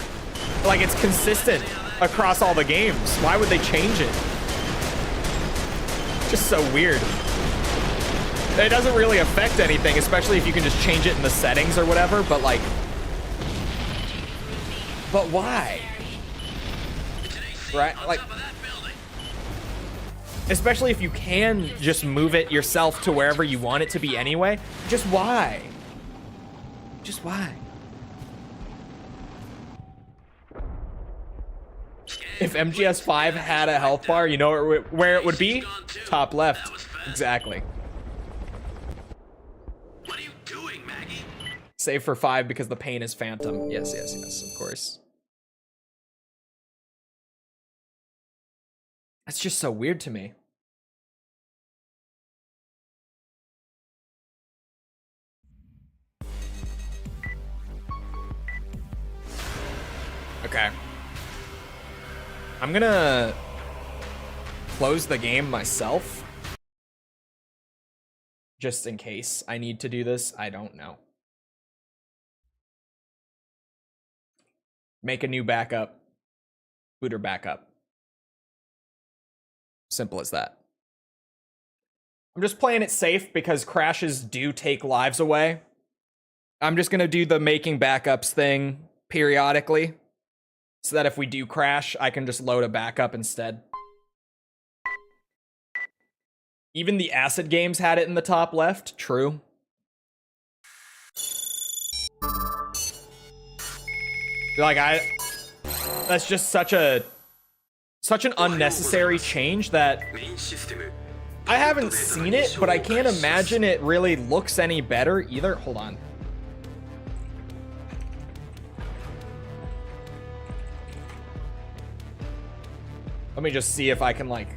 A: Like, it's consistent across all the games. Why would they change it? Just so weird. It doesn't really affect anything, especially if you can just change it in the settings or whatever, but like... But why? Right? Like... Especially if you can just move it yourself to wherever you want it to be anyway. Just why? Just why? If MGS5 had a health bar, you know where it would be? Top left. Exactly.
B: What are you doing, Maggie?
A: Save for 5 because the pain is phantom. Yes, yes, yes, of course. That's just so weird to me. Okay. I'm gonna close the game myself. Just in case I need to do this. I don't know. Make a new backup. Booter backup. Simple as that. I'm just playing it safe because crashes do take lives away. I'm just gonna do the making backups thing periodically, so that if we do crash, I can just load a backup instead. Even the acid games had it in the top left. True. Like, that's just such an unnecessary change that I haven't seen it, but I can't imagine it really looks any better either. Hold on. Let me just see if I can, like...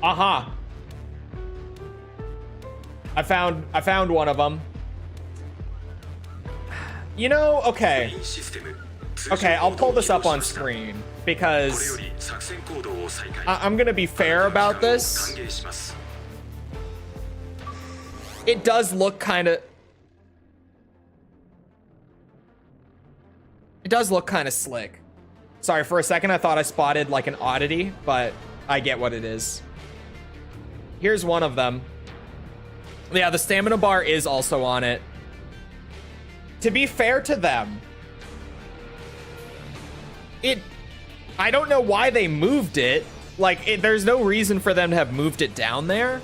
A: Aha! I found one of them. You know, okay. Okay, I'll pull this up on screen because I'm gonna be fair about this. It does look kind of... It does look kind of slick. Sorry, for a second I thought I spotted like an oddity, but I get what it is. Here's one of them. Yeah, the stamina bar is also on it. To be fair to them, I don't know why they moved it. Like, there's no reason for them to have moved it down there.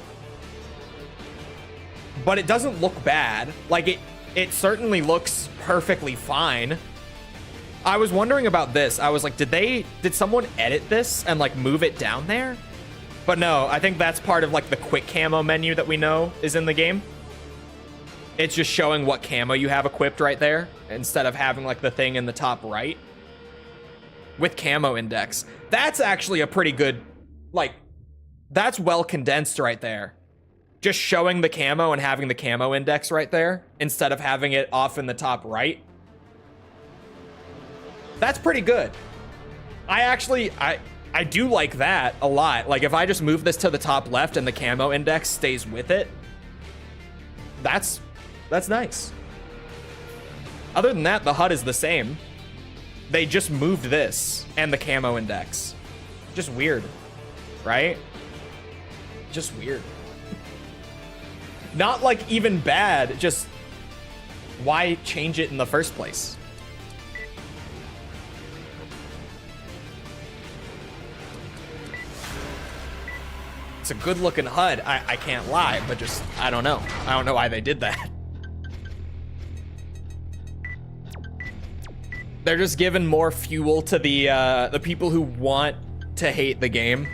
A: But it doesn't look bad. Like, it certainly looks perfectly fine. I was wondering about this. I was like, did someone edit this and like move it down there? But no, I think that's part of like the quick camo menu that we know is in the game. It's just showing what camo you have equipped right there instead of having like the thing in the top right with camo index. That's actually a pretty good, like, that's well condensed right there. Just showing the camo and having the camo index right there instead of having it off in the top right. That's pretty good. I do like that a lot. Like, if I just move this to the top left and the camo index stays with it, that's nice. Other than that, the HUD is the same. They just moved this and the camo index. Just weird, right? Just weird. Not like even bad, just why change it in the first place? It's a good looking HUD, I can't lie, but just, I don't know. I don't know why they did that. They're just giving more fuel to the people who want to hate the game.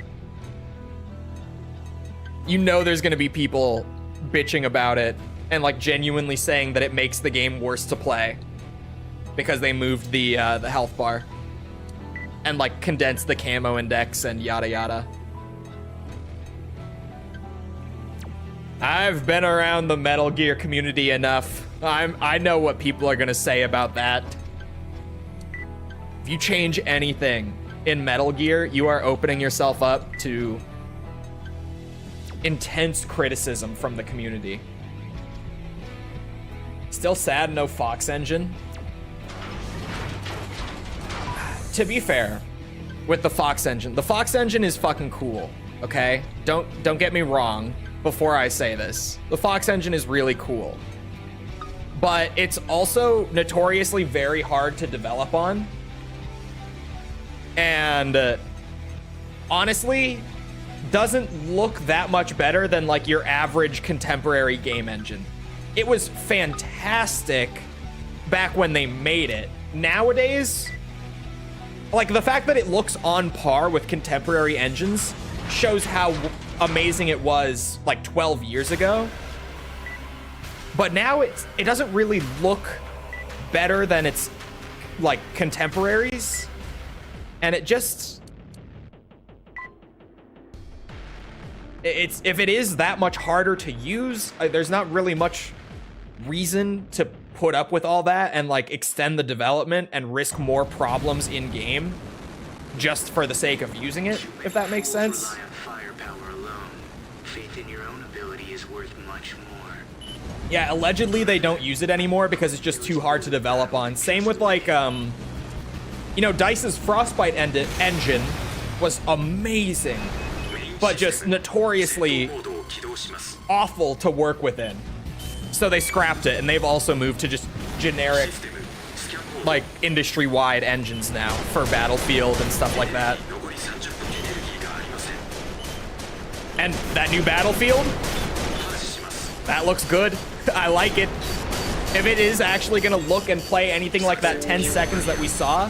A: You know there's gonna be people bitching about it and like genuinely saying that it makes the game worse to play because they moved the health bar and like condensed the camo index and yada yada. I've been around the Metal Gear community enough. I know what people are gonna say about that. If you change anything in Metal Gear, you are opening yourself up to intense criticism from the community. Still sad no Fox engine. To be fair, with the Fox engine is fucking cool, okay? Don't get me wrong. before I say this. The Fox engine is really cool, but it's also notoriously very hard to develop on. And honestly, doesn't look that much better than like your average contemporary game engine. It was fantastic back when they made it. Nowadays, like the fact that it looks on par with contemporary engines shows how amazing it was like 12 years ago. But now it doesn't really look better than its like contemporaries. And it just, if it is that much harder to use, there's not really much reason to put up with all that and like extend the development and risk more problems in game just for the sake of using it, if that makes sense.
B: Rely on firepower alone. Faith in your own ability is worth much more.
A: Yeah, allegedly they don't use it anymore because it's just too hard to develop on. Same with like, you know, DICE's Frostbite engine was amazing, but just notoriously awful to work within. So they scrapped it, and they've also moved to just generic, like, industry-wide engines now for Battlefield and stuff like that. And that new Battlefield, that looks good. I like it. If it is actually gonna look and play anything like that 10 seconds that we saw,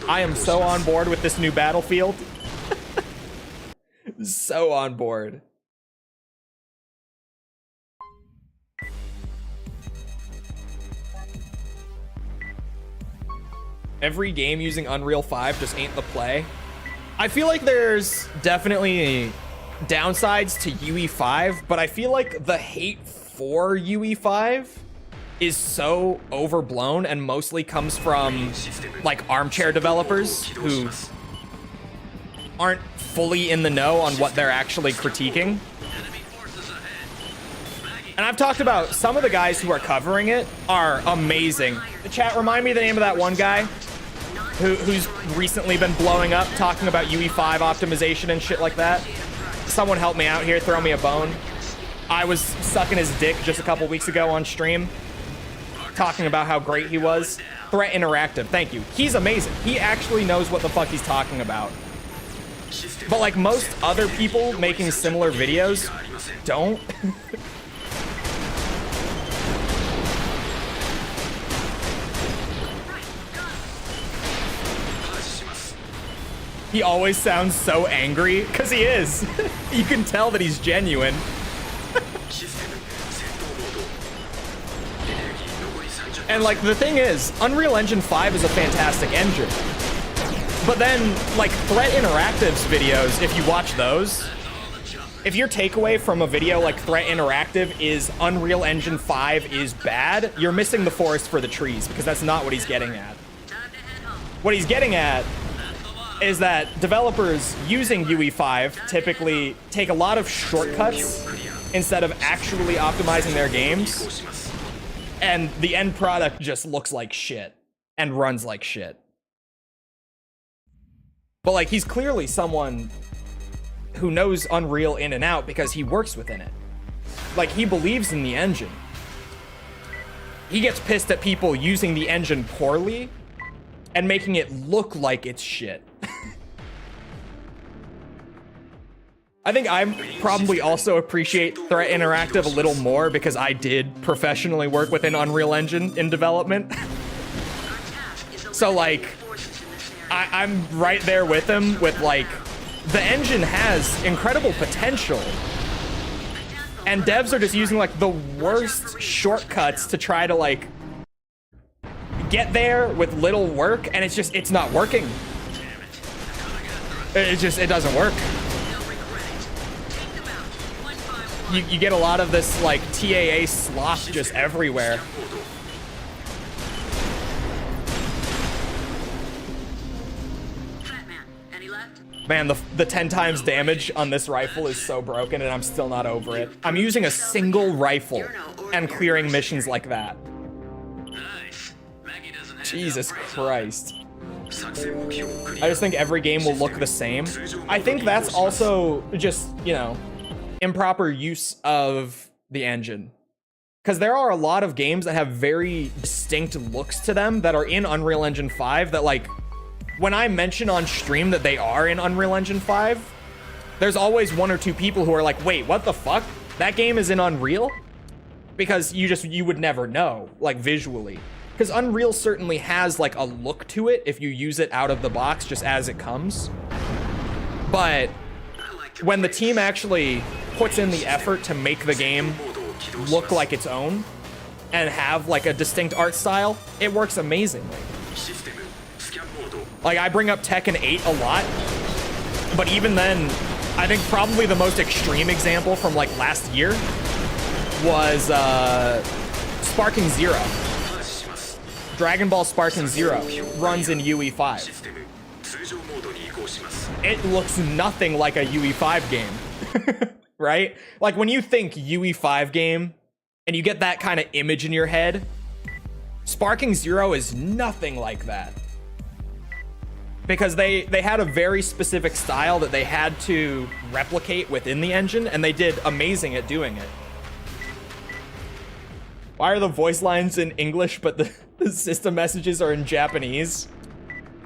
A: I am so on board with this new Battlefield. So on board. Every game using Unreal 5 just ain't the play. I feel like there's definitely downsides to UE5, but I feel like the hate for UE5 is so overblown and mostly comes from like armchair developers who aren't fully in the know on what they're actually critiquing. And I've talked about some of the guys who are covering it are amazing. The chat, remind me the name of that one guy who's recently been blowing up talking about UE5 optimization and shit like that. Someone help me out here, throw me a bone. I was sucking his dick just a couple weeks ago on stream, talking about how great he was. Threat Interactive, thank you. He's amazing. He actually knows what the fuck he's talking about. But like most other people making similar videos don't. He always sounds so angry, because he is. You can tell that he's genuine. And like the thing is, Unreal Engine 5 is a fantastic engine. But then, like, Threat Interactive's videos, if you watch those, if your takeaway from a video like Threat Interactive is Unreal Engine 5 is bad, you're missing the forest for the trees, because that's not what he's getting at. What he's getting at is that developers using UE5 typically take a lot of shortcuts instead of actually optimizing their games, and the end product just looks like shit and runs like shit. But like, he's clearly someone who knows Unreal in and out because he works within it. Like, he believes in the engine. He gets pissed at people using the engine poorly and making it look like it's shit. I think I probably also appreciate Threat Interactive a little more because I did professionally work within Unreal Engine in development. So like, I'm right there with him with like, the engine has incredible potential. And devs are just using like the worst shortcuts to try to like get there with little work, and it's not working. It doesn't work. You get a lot of this like TAA slop just everywhere. Man, the 10 times damage on this rifle is so broken, and I'm still not over it. I'm using a single rifle and clearing missions like that. Jesus Christ. I just think every game will look the same. I think that's also just, you know, improper use of the engine. Because there are a lot of games that have very distinct looks to them that are in Unreal Engine 5 that, like, when I mention on stream that they are in Unreal Engine 5, there's always one or two people who are like, wait, what the fuck? That game is in Unreal? Because you would never know, like, visually. Because Unreal certainly has, like, a look to it if you use it out of the box just as it comes. But when the team actually puts in the effort to make the game look like its own and have like a distinct art style, it works amazingly. Like, I bring up Tekken 8 a lot, but even then, I think probably the most extreme example from like last year was Sparking Zero. Dragon Ball Sparking Zero runs in UE5. It looks nothing like a UE5 game. Right? Like, when you think UE5 game and you get that kind of image in your head, Sparking Zero is nothing like that. Because they had a very specific style that they had to replicate within the engine, and they did amazing at doing it. Why are the voice lines in English but the system messages are in Japanese?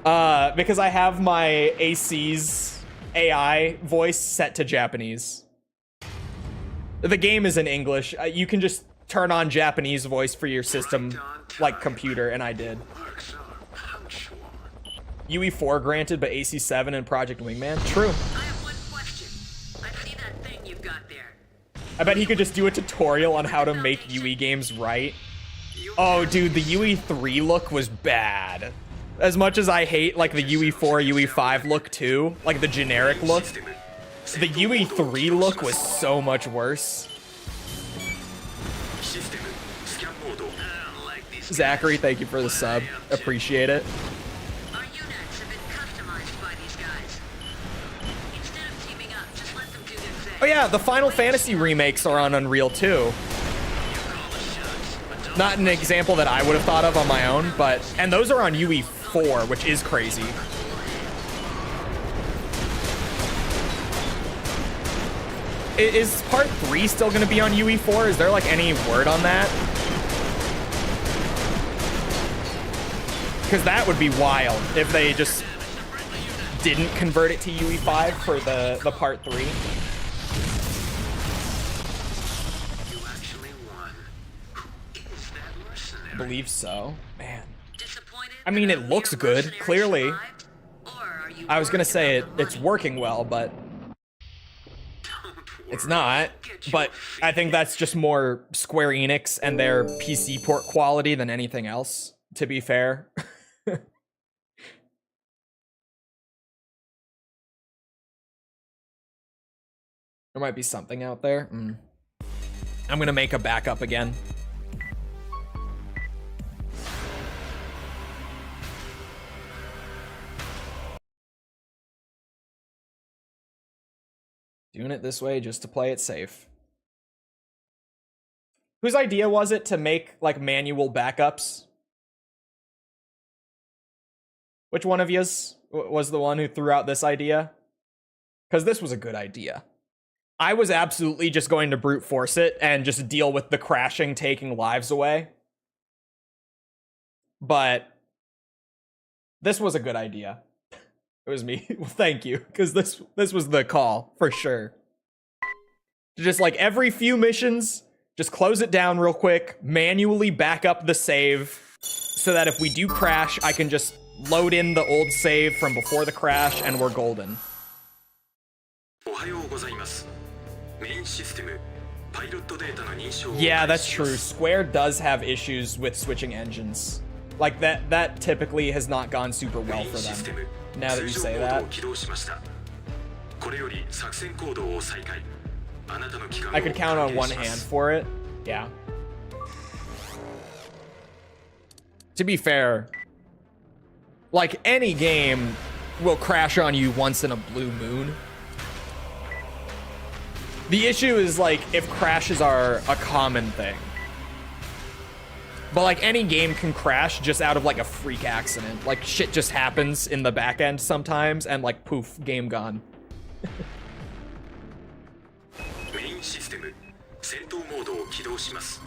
A: Because I have my AC's AI voice set to Japanese. The game is in English. You can just turn on Japanese voice for your system, like computer, and I did. UE4 granted, but AC7 and Project Wingman? True.
C: I have one question. I see that thing you've got there.
A: I bet he could just do a tutorial on how to make UE games right. Oh, dude, the UE3 look was bad. As much as I hate, like, the UE4, UE5 look, too, like, the generic look, the UE3 look was so much worse. Zachary, thank you for the sub. Appreciate it.
C: Our units have been customized by these guys. Instead of teaming up, just let them do their thing.
A: Oh yeah, the Final Fantasy remakes are on Unreal too. Not an example that I would have thought of on my own, but... And those are on UE4, which is crazy. Is part 3 still going to be on UE4? Is there, like, any word on that? Because that would be wild if they just didn't convert it to UE5 for the part 3.
B: You actually won. Who is that mercenary?
A: I believe so. Man.
C: Disappointed
A: I mean,
C: that
A: it
C: our
A: looks
C: mere
A: good,
C: mercenaries
A: clearly.
C: survived? Or are you
A: I was going to
C: worried
A: say
C: about the
A: it's
C: money?
A: working well, but
B: Don't worry.
A: it's not.
B: Get your
A: But I think that's just more Square Enix and their PC port quality than anything else, to be fair. There might be something out there. I'm gonna make a backup again. Doing it this way just to play it safe. Whose idea was it to make, like, manual backups? Which one of yous was the one who threw out this idea? Because this was a good idea. I was absolutely just going to brute force it and just deal with the crashing taking lives away. But this was a good idea. It was me. Well, thank you, because this was the call, for sure. Just, like, every few missions, just close it down real quick, manually back up the save, so that if we do crash, I can just load in the old save from before the crash, and we're golden. Yeah, that's true. Square does have issues with switching engines. Like, that typically has not gone super well for them. Now that you say that. I could count on one hand for it. Yeah. To be fair, like, any game will crash on you once in a blue moon. The issue is, like, if crashes are a common thing. But, like, any game can crash just out of, like, a freak accident. Like, shit just happens in the back end sometimes, and, like, poof, game gone.
D: システム戦闘モードを起動します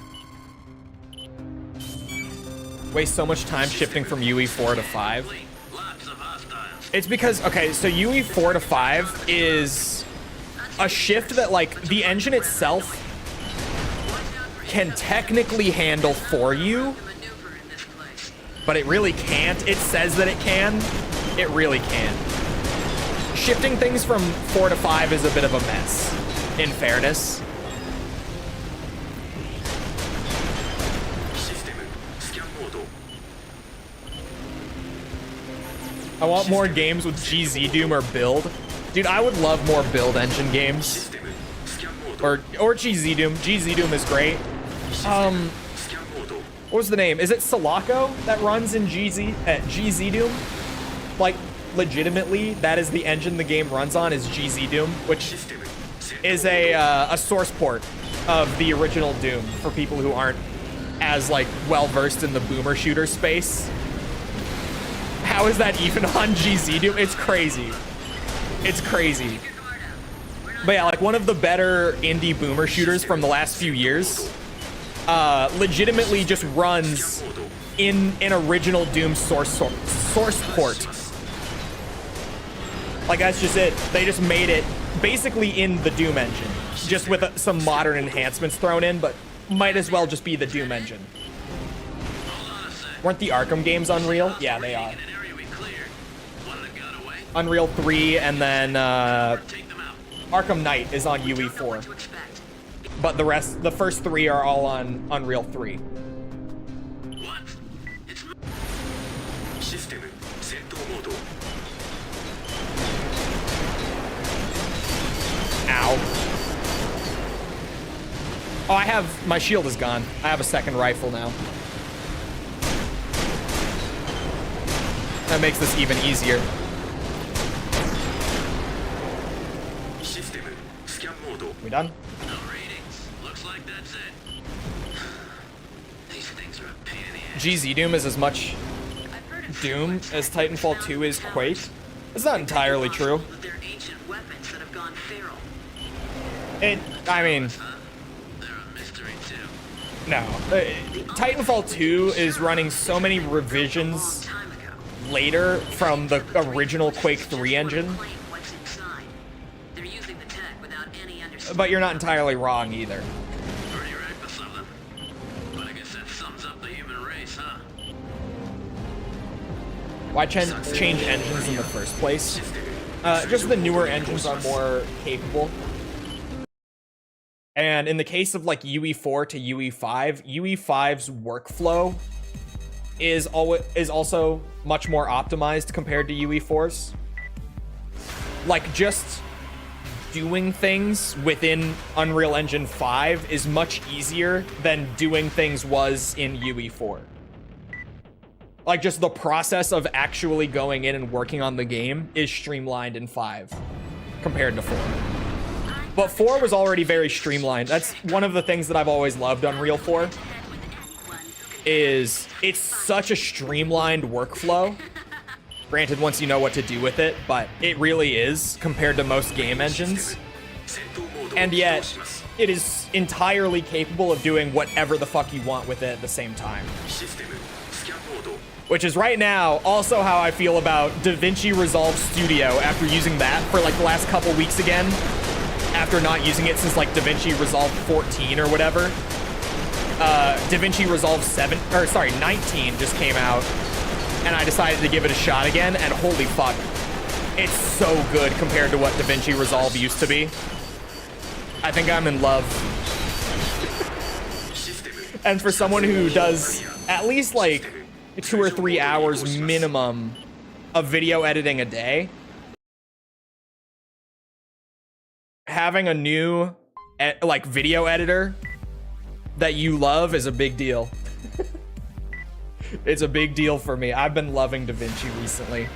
A: Waste so much time shifting from UE4 to 5.
B: Lots of hostiles.
A: It's because, okay, so UE4 to 5 is a shift that, like, the engine itself can technically handle for you,
C: Maneuver in this place.
A: but it really can't. It says that it can. It really can't. Shifting things from 4 to 5 is a bit of a mess, in fairness.
D: システムスキャンモード
A: I want more games with GZ Doom or Build. Dude, I would love more Build engine
D: シ
A: games.
D: ステムスキャンモード
A: Or GZ Doom. GZ Doom is great.
D: スキャンモード
A: What was the name? Is it Sulaco that runs in GZ Doom? Like, legitimately, that is the engine the game runs on, is GZ Doom, which
D: システム戦闘
A: is a source port of the original Doom for people who aren't as, like, well-versed in the boomer shooter space. How is that even on GZ Doom? It's crazy. It's crazy. But yeah, like, one of the better indie boomer shooters from the last few years legitimately just runs in an original Doom source port. Like, that's just it. They just made it basically in the Doom engine, just with some modern enhancements thrown in, but might as well just be the Doom engine.
B: Hold on a sec.
A: Weren't the Arkham games Unreal? Yeah, they are.
B: In an area we cleared. One that got away.
A: Unreal 3, and then
B: Take them out.
A: Arkham Knight is on UE4.
C: What to expect.
A: But the first 3 are all on Unreal 3.
B: What? It's
D: システム戦闘モード
A: Ow. Oh, my shield is gone. I have a second rifle now. That makes this even easier.
D: システムスキャンモード
A: We done?
B: no ratings. Looks like that's it. These things are a pain in the ass.
A: GZ Doom is as much
C: I've heard of
A: Doom
C: Sexism.
A: as Titanfall 2 is Quake. It's not entirely true.
C: That they're ancient weapons that have gone feral.
A: I mean,
B: Huh? They're a mystery too.
A: no. Titanfall 2 is running so many revisions
C: Time ago.
A: later from the original Quake 3 engine,
C: Claim what's inside. They're using the tech without any understanding.
A: but you're not entirely wrong either.
B: Pretty reckless of them. But I guess that sums up the human race, huh?
A: Why change engines in the first place?
D: システム
A: Just the newer engines are more capable. And in the case of like UE4 to UE5, UE5's workflow is also much more optimized compared to UE4's. Like, just doing things within Unreal Engine 5 is much easier than doing things was in UE4. Like, just the process of actually going in and working on the game is streamlined in 5 compared to 4. But 4 was already very streamlined. That's one of the things that I've always loved Unreal 4, is it's such a streamlined workflow. Granted, once you know what to do with it, but it really is compared to most game engines.
D: 戦闘モードを
A: And
D: 起動
A: yet,
D: します
A: it is entirely capable of doing whatever the fuck you want with it at the same time.
D: システムスキャンモード
A: Which is right now also how I feel about DaVinci Resolve Studio after using that for like the last couple weeks again. After not using it since like DaVinci Resolve 14 or whatever. DaVinci Resolve 19 just came out. And I decided to give it a shot again, and holy fuck. It's so good compared to what DaVinci Resolve used to be. I think I'm in love.
D: システム
A: And for someone who does at least like 2 or 3 hours minimum of video editing a day, having a new like video editor that you love is a big deal. It's a big deal for me. I've been loving DaVinci recently.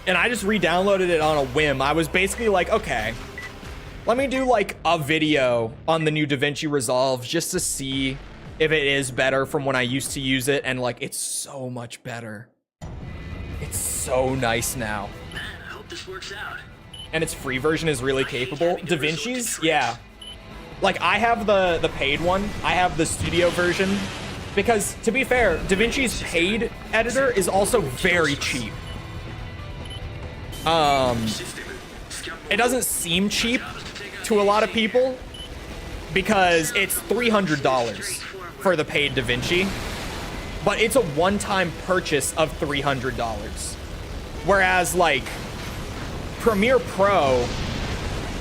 A: And I just re-downloaded it on a whim. I was basically like, okay, let me do like a video on the new DaVinci Resolve just to see if it is better from when I used to use it. And like, it's so much better. It's so nice now.
B: Man, I hope this works out.
A: And its free version is really capable. DaVinci's, yeah. Like, I have the paid one. I have the studio version. Because, to be fair, DaVinci's paid editor is also very cheap. It doesn't seem cheap to a lot of people because it's $300 for the paid DaVinci, but it's a one-time purchase of $300. Whereas, like, Premiere Pro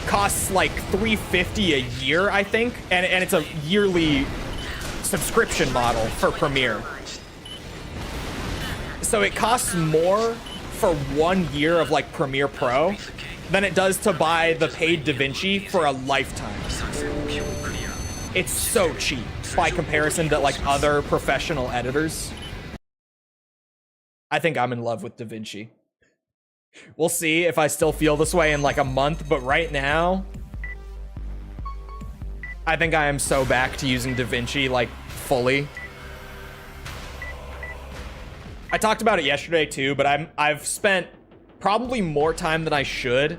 A: costs like $350 a year, I think, and it's a yearly subscription model for Premiere. So it costs more for 1 year of like Premiere Pro than it does to buy the paid DaVinci for a lifetime. It's so cheap by comparison to like other professional editors. I think I'm in love with DaVinci. We'll see if I still feel this way in like a month, but right now, I think I am so back to using DaVinci like fully. I talked about it yesterday too, but I've spent probably more time than I should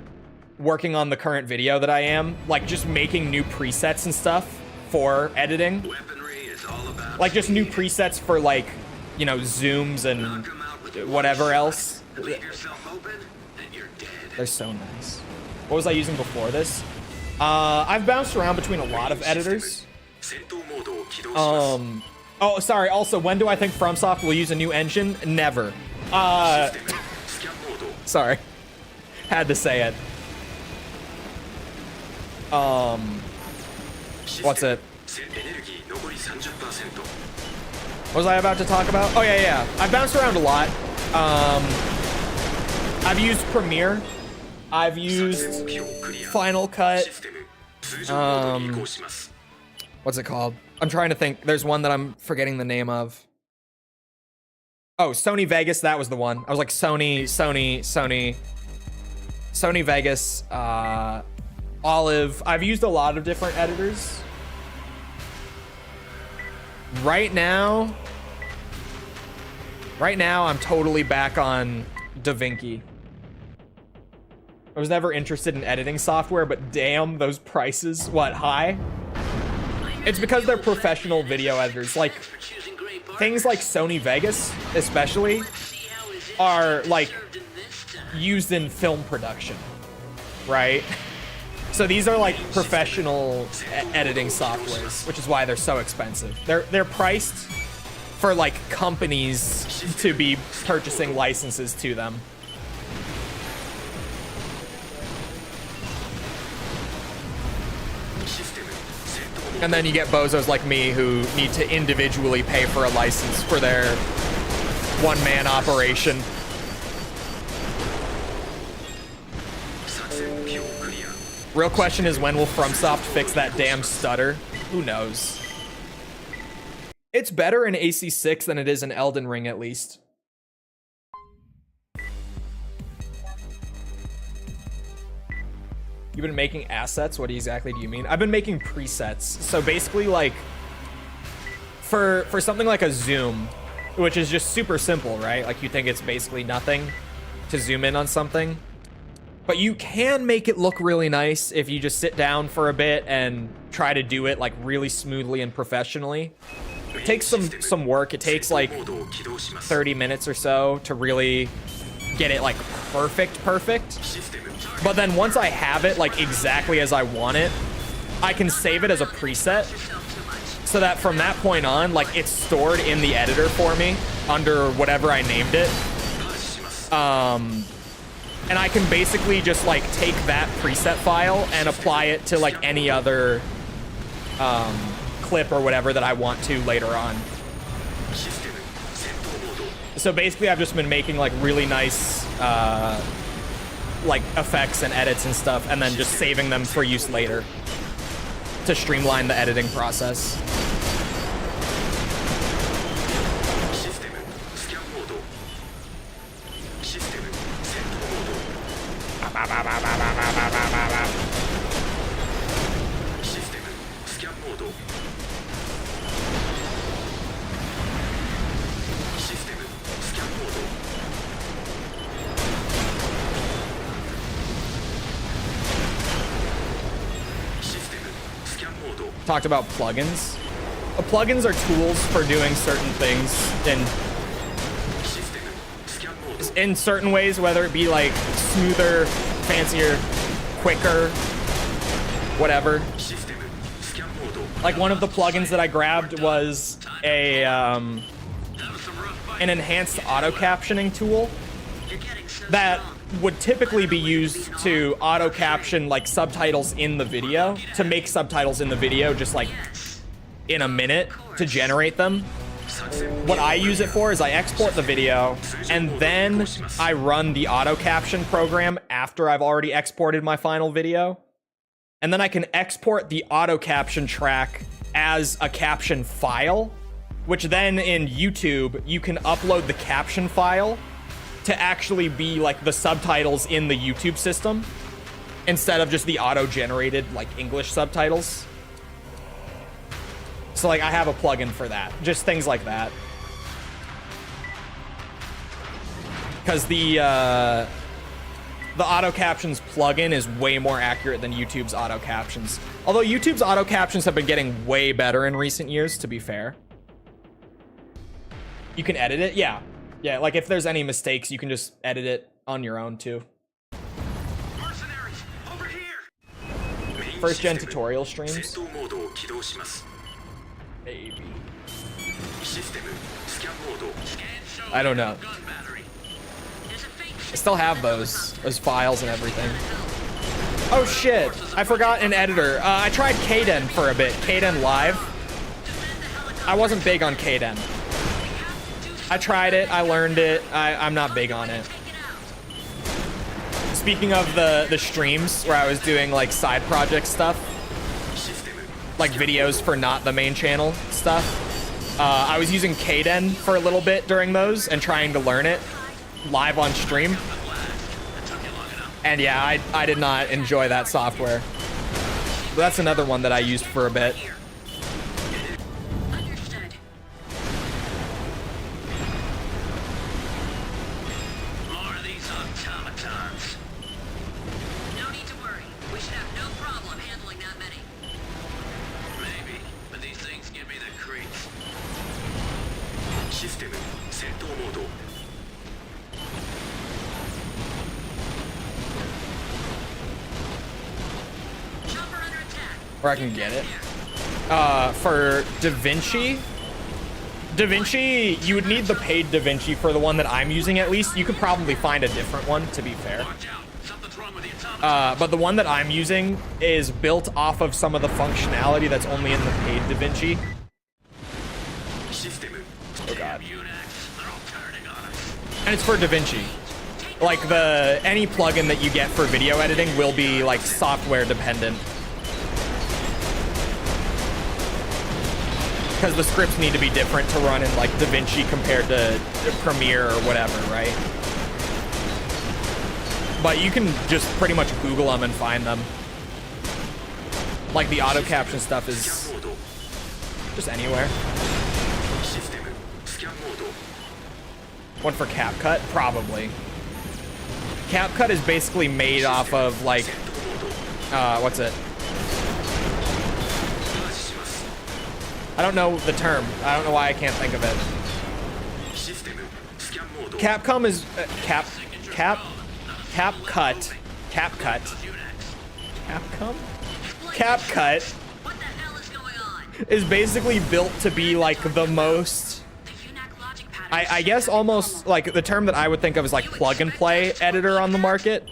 A: working on the current video that I am, like just making new presets and stuff for editing. Like just new presets for like, you know, zooms and whatever else. They're so nice. What was I using before this? I've bounced around between a lot of editors. Oh, sorry. Also, when do I think FromSoft will use a new engine? Never. Sorry. Had to say it. What's it? What was I about to talk about? Oh, yeah. I've bounced around a lot. I've used Premiere. I've used Final Cut. What's it called? I'm trying to think. There's one that I'm forgetting the name of. Oh, Sony Vegas. That was the one. I was like Sony Vegas, Olive. I've used a lot of different editors. Right now, I'm totally back on DaVinci. I was never interested in editing software, but damn, those prices. What, high? It's because they're professional video editors. Like, things like Sony Vegas, especially, are, like, used in film production, right? So these are, like, professional editing softwares, which is why they're so expensive. They're priced for, like, companies to be purchasing licenses to them. And then you get bozos like me who need to individually pay for a license for their one-man operation. Real question is, when will FromSoft fix that damn stutter? Who knows? It's better in AC6 than it is in Elden Ring, at least. You've been making assets? What exactly do you mean? I've been making presets. So basically, like, for something like a zoom, which is just super simple, right? Like, you think it's basically nothing to zoom in on something. But you can make it look really nice if you just sit down for a bit and try to do it, like, really smoothly and professionally. It takes some work. It takes, like, 30 minutes or so to really get it, like, perfect. But then once I have it, like, exactly as I want it, I can save it as a preset so that from that point on, like, it's stored in the editor for me under whatever I named it. And I can basically just, like, take that preset file and apply it to, like, any other clip or whatever that I want to later on. So basically, I've just been making, like, really nice like effects and edits and stuff, and then just saving them for use later to streamline the editing process. talked about plugins. Plugins are tools for doing certain things in certain ways, whether it be like smoother, fancier, quicker, whatever. Like one of the plugins that I grabbed was a an enhanced auto captioning tool that would typically be used to auto caption like subtitles in the video, to make subtitles in the video just like in a minute to generate them. What I use it for is I export the video and then I run the auto caption program after I've already exported my final video. And then I can export the auto caption track as a caption file, which then in YouTube, you can upload the caption file to actually be like the subtitles in the YouTube system instead of just the auto-generated like English subtitles. So like I have a plugin for that, just things like that. Because the auto captions plugin is way more accurate than YouTube's auto captions. Although YouTube's auto captions have been getting way better in recent years, to be fair. You can edit it, yeah. Yeah, like if there's any mistakes, you can just edit it on your own too.
D: Mercenaries, over here!
A: First gen tutorial streams. Maybe. I don't know. I still have those files and everything. Oh shit, I forgot an editor. I tried Kden for a bit, Kden Live. I wasn't big on Kden. I tried it, I learned it, I'm not big on it. Speaking of the streams where I was doing like side project stuff, like videos for not the main channel stuff, I was using Kden for a little bit during those and trying to learn it live on stream. And yeah, I did not enjoy that software. But that's another one that I used for a bit.
C: Understood.
B: More of these automatons.
C: No need to worry. We should have no problem handling that many.
B: Maybe, but these things give me the creeps.
D: システム戦闘モード
C: Chopper under attack.
A: Where I can get it. For DaVinci, you would need the paid DaVinci for the one that I'm using at least. You could probably find a different one, to be fair.
B: Watch out, something's wrong with the automaton.
A: But the one that I'm using is built off of some of the functionality that's only in the paid DaVinci.
D: システム
A: Oh god.
B: Unix, they're all turning on us.
A: And it's for DaVinci. Like any plugin that you get for video editing will be like software dependent. Because the scripts need to be different to run in like DaVinci compared to Premiere or whatever, right? But you can just pretty much Google them and find them. Like the auto caption stuff
D: ス
A: is
D: キャンモード
A: just anywhere.
D: システムスキャンモード
A: One for CapCut? Probably. CapCut is basically made off of like,
D: 戦闘モード
A: what's it?
D: マージします
A: I don't know the term. I don't know why I can't think of it.
D: システムスキャンモード
A: Capcom is CapCut. CapCut. Capcom? CapCut
C: What the hell is going on?
A: is basically built to be like the most,
C: The UNAC logic pattern.
A: I guess almost like the term that I would think of is like plug and play editor on the market,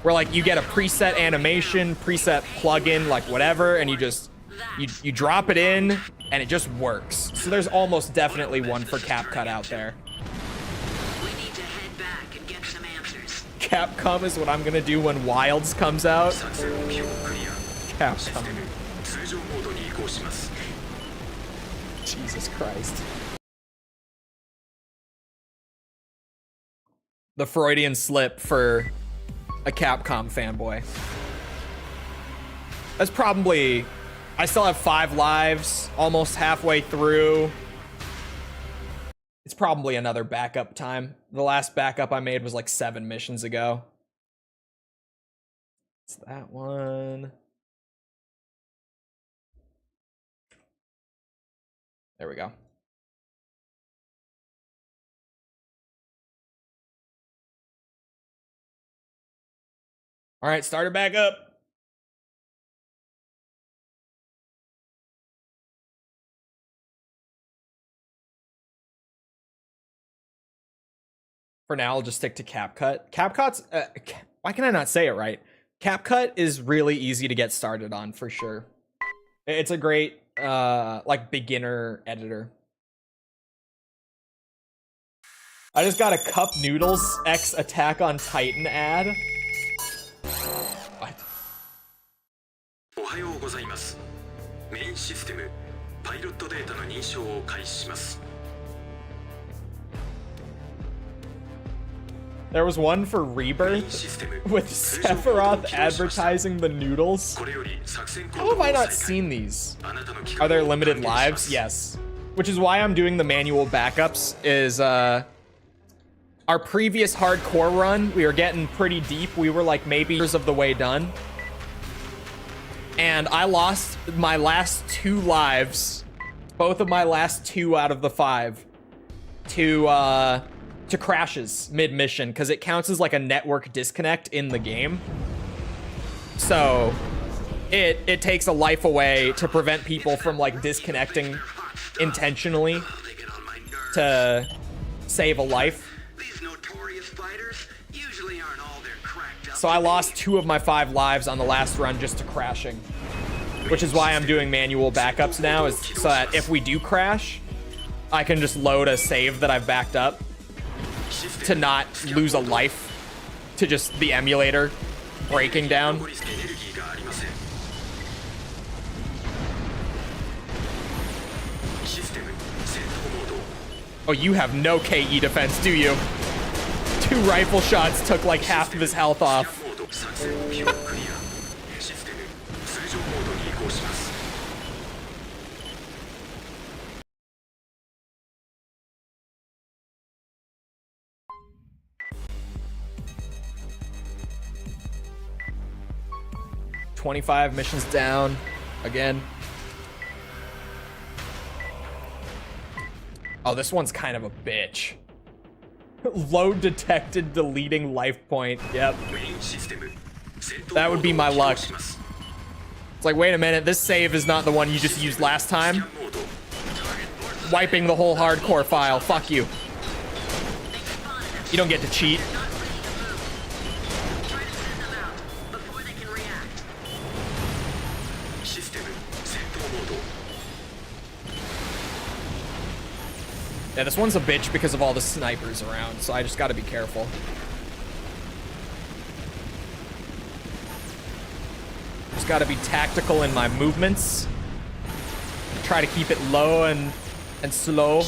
A: where like you get a preset animation, preset plugin, like whatever, and you just you drop it in and it just works. So there's almost definitely one for CapCut out there.
C: We need to head back and get some answers.
A: Capcom is what I'm gonna do when Wilds comes out.
D: 作戦目標クリアシス
A: Capcom.
D: テム通常モードに移行します
A: Jesus Christ. The Freudian slip for a Capcom fanboy. That's probably... I still have 5 lives, almost halfway through. It's probably another backup time. The last backup I made was like 7 missions ago. It's that one. There we go. All right, start it back up. For now, I'll just stick to CapCut. CapCut's, why can I not say it right? CapCut is really easy to get started on, for sure. It's a great, like, beginner editor. I just got a Cup Noodles X Attack on Titan ad. What?
D: おはようございます。メインシステム、パイロットデータの認証を開始します。
A: There was one for Rebirth with Sephiroth advertising the noodles. How have I not seen these? Are there limited lives? Yes. Which is why I'm doing the manual backups, is our previous hardcore run, we were getting pretty deep. We were like maybe of the way done. And I lost my last 2 lives, both of my last 2 out of the 5, to crashes mid-mission, because it counts as like a network disconnect in the game. So it takes a life away to prevent people from like disconnecting intentionally to save a life. So I lost 2 of my 5 lives on the last run just to crashing, which is why I'm doing manual backups now, is so that if we do crash, I can just load a save that I've backed up to not lose a life to just the emulator breaking down. Oh, you have no KE defense, do you? 2 rifle shots took like half of his health off. $25 missions down again. Oh, this one's kind of a bitch. Load detected, deleting life point. Yep. That would be my luck. It's like, wait a minute, this save is not the one you just used last time. Wiping the whole hardcore file. Fuck you. You don't get to cheat. Yeah, this one's a bitch because of all the snipers around, so I just gotta be careful. Just gotta be tactical in my movements. Try to keep it low and slow.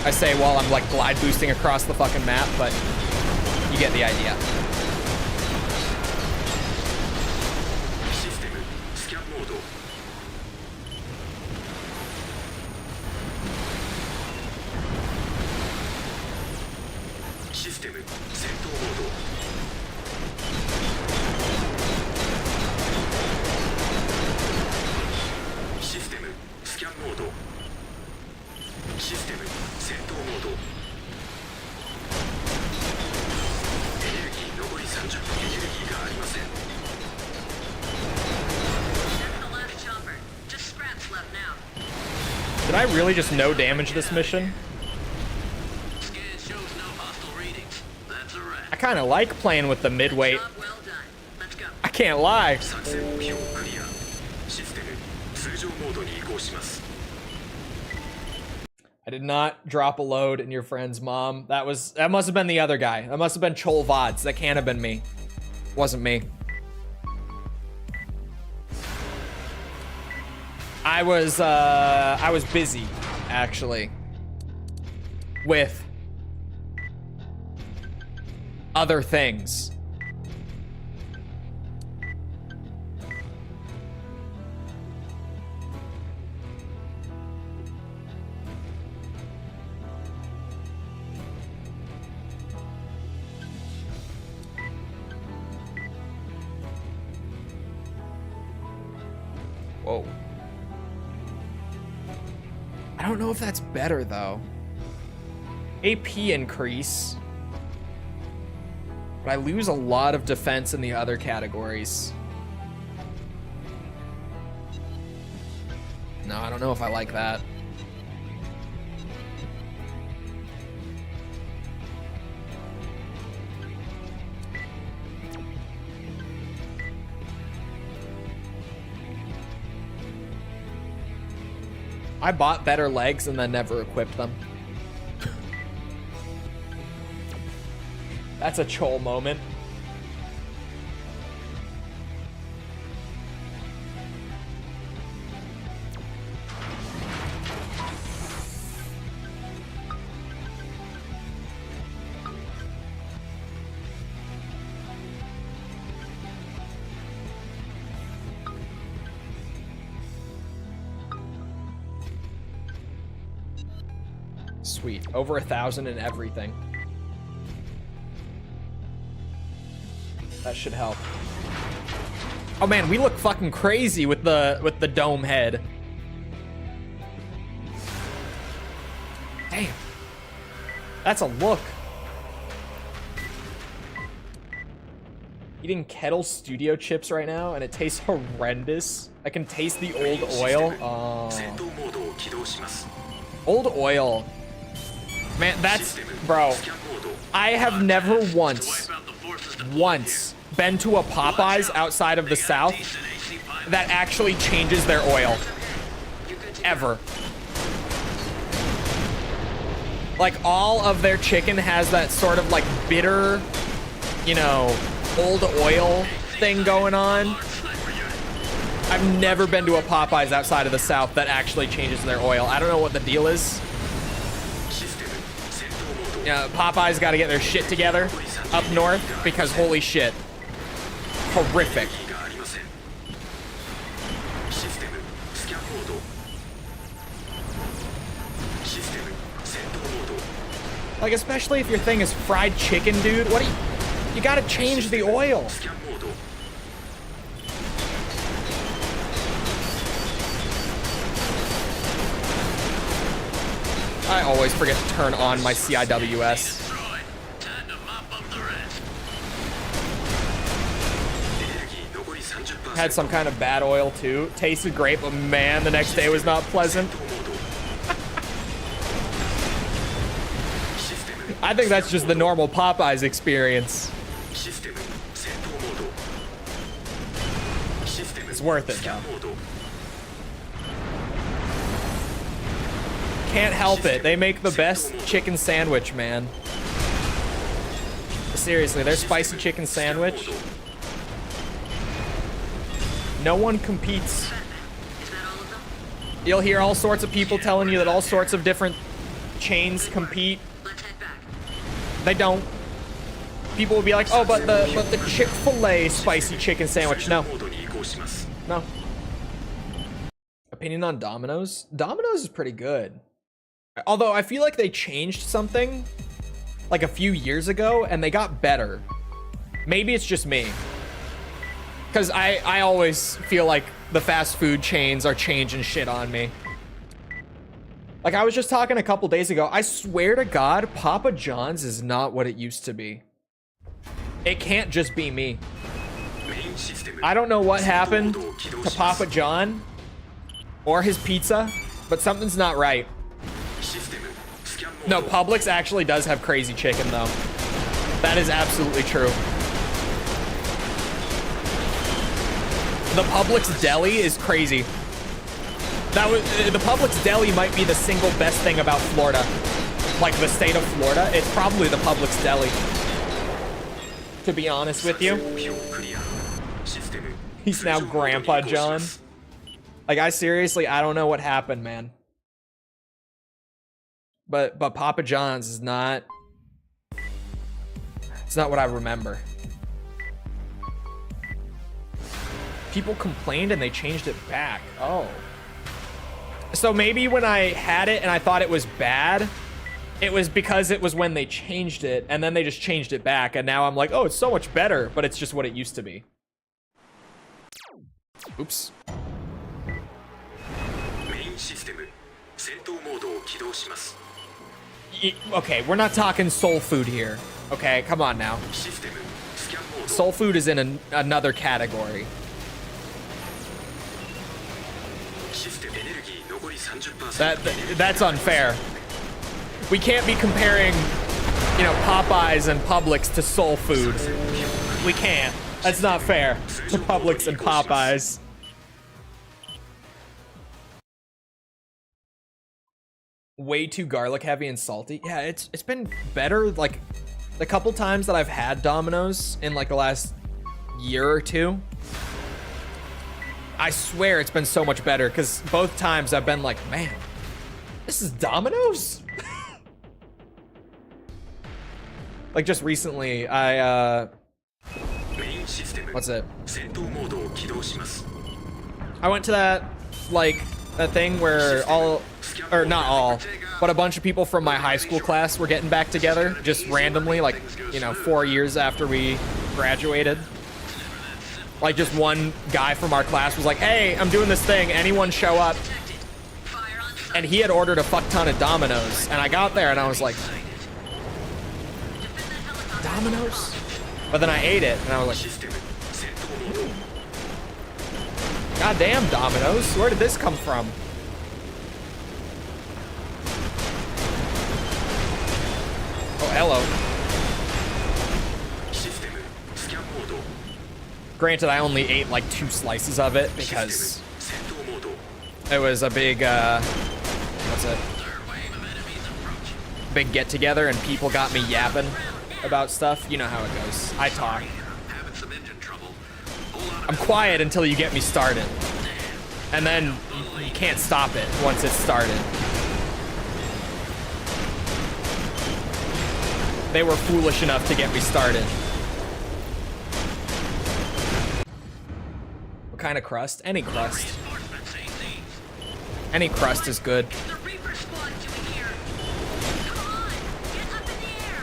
A: I say while I'm like glide boosting across the fucking map, but you get the idea. Did I really just no damage this mission? I kind of like playing with the midweight. I can't lie. I did not drop a load in your friend's mom. That must have been the other guy. That must have been Chole VODs. That can't have been me. Wasn't me. I was busy, actually, with other things. Whoa. don't know if that's better though. AP increase. But I lose a lot of defense in the other categories. No, I don't know if I like that. I bought better legs and then never equipped them. That's a Chole moment. Sweet. Over 1,000 in everything. That should help. Oh man, we look fucking crazy with the dome head. Damn. That's a look. Eating Kettle Studio chips right now and it tastes horrendous. I can taste the old oil. Old oil. Man, that's, bro, I have never once been to a Popeyes outside of the South that actually changes their oil. Ever. Like, all of their chicken has that sort of, like, bitter, you know, old oil thing going on. I've never been to a Popeyes outside of the South that actually changes their oil. I don't know what the deal is. Yeah, Popeyes got to get their shit together up north because holy shit. Horrific. Like, especially if your thing is fried chicken, dude. What do you gotta change the oil. I always forget to turn on my CIWS. Had some kind of bad oil too. Tasted great, but man, the next day was not pleasant. I think that's just the normal Popeyes experience. It's worth it though. Can't help it. They make the best chicken sandwich, man. Seriously, their spicy chicken sandwich. No one competes. You'll hear all sorts of people telling you that all sorts of different chains compete. They don't. People will be like, oh, but the Chick-fil-A spicy chicken sandwich. No. No. Opinion on Domino's? Domino's is pretty good. Although I feel like they changed something like a few years ago and they got better. Maybe it's just me. Because I always feel like the fast food chains are changing shit on me. Like I was just talking a couple days ago. I swear to God, Papa John's is not what it used to be. It can't just be me. I don't know what happened to Papa John or his pizza, but something's not right. No, Publix actually does have crazy chicken though. That is absolutely true. The Publix deli is crazy. The Publix deli might be the single best thing about Florida. Like the state of Florida, it's probably the Publix deli. To be honest with you. He's now Grandpa John. Like I don't know what happened, man. But Papa John's is not. It's not what I remember. People complained and they changed it back. Oh. So maybe when I had it and I thought it was bad, it was because it was when they changed it and then they just changed it back and now I'm like, oh, it's so much better, but it's just what it used to be. Oops.
D: 戦闘モードを起動します
A: Okay, we're not talking soul food here. Okay, come on now.
D: システムスキャンモード
A: Soul food is in another category.
D: システムエネルギー残り 30%
A: That's unfair. We can't be comparing, you know, Popeyes and Publix to soul food. We can't. That's not fair to Publix and Popeyes. Way too garlic heavy and salty. Yeah, it's been better like the couple times that I've had Domino's in like the last year or two. I swear it's been so much better because both times I've been like, man, this is Domino's? Like just recently, what's it?
D: 戦闘モードを起動します
A: I went to that thing where or not all, but a bunch of people from my high school class were getting back together just randomly, like, you know, 4 years after we graduated. Like just one guy from our class was like, hey, I'm doing this thing, anyone show up? And he had ordered a fuck ton of Domino's, and I got there and I was like, Domino's? But then I ate it and I was like,
D: システム戦闘モード
A: goddamn Domino's, where did this come from? Oh, hello.
D: システムスキャンモード
A: Granted, I only ate like 2 slices of it
D: システム
A: because
D: 戦闘モード
A: it was a big, what's it? Big get together and people got me yapping about stuff. You know how it goes. I talk.
B: Having some engine trouble.
A: I'm quiet until you get me started. And then you can't stop it once it's started. They were foolish enough to get me started. What kind of crust? Any crust.
B: Reinforcements ain't these.
A: Any crust is good.
C: The Reaper squad doing here? Come on, get up in the air.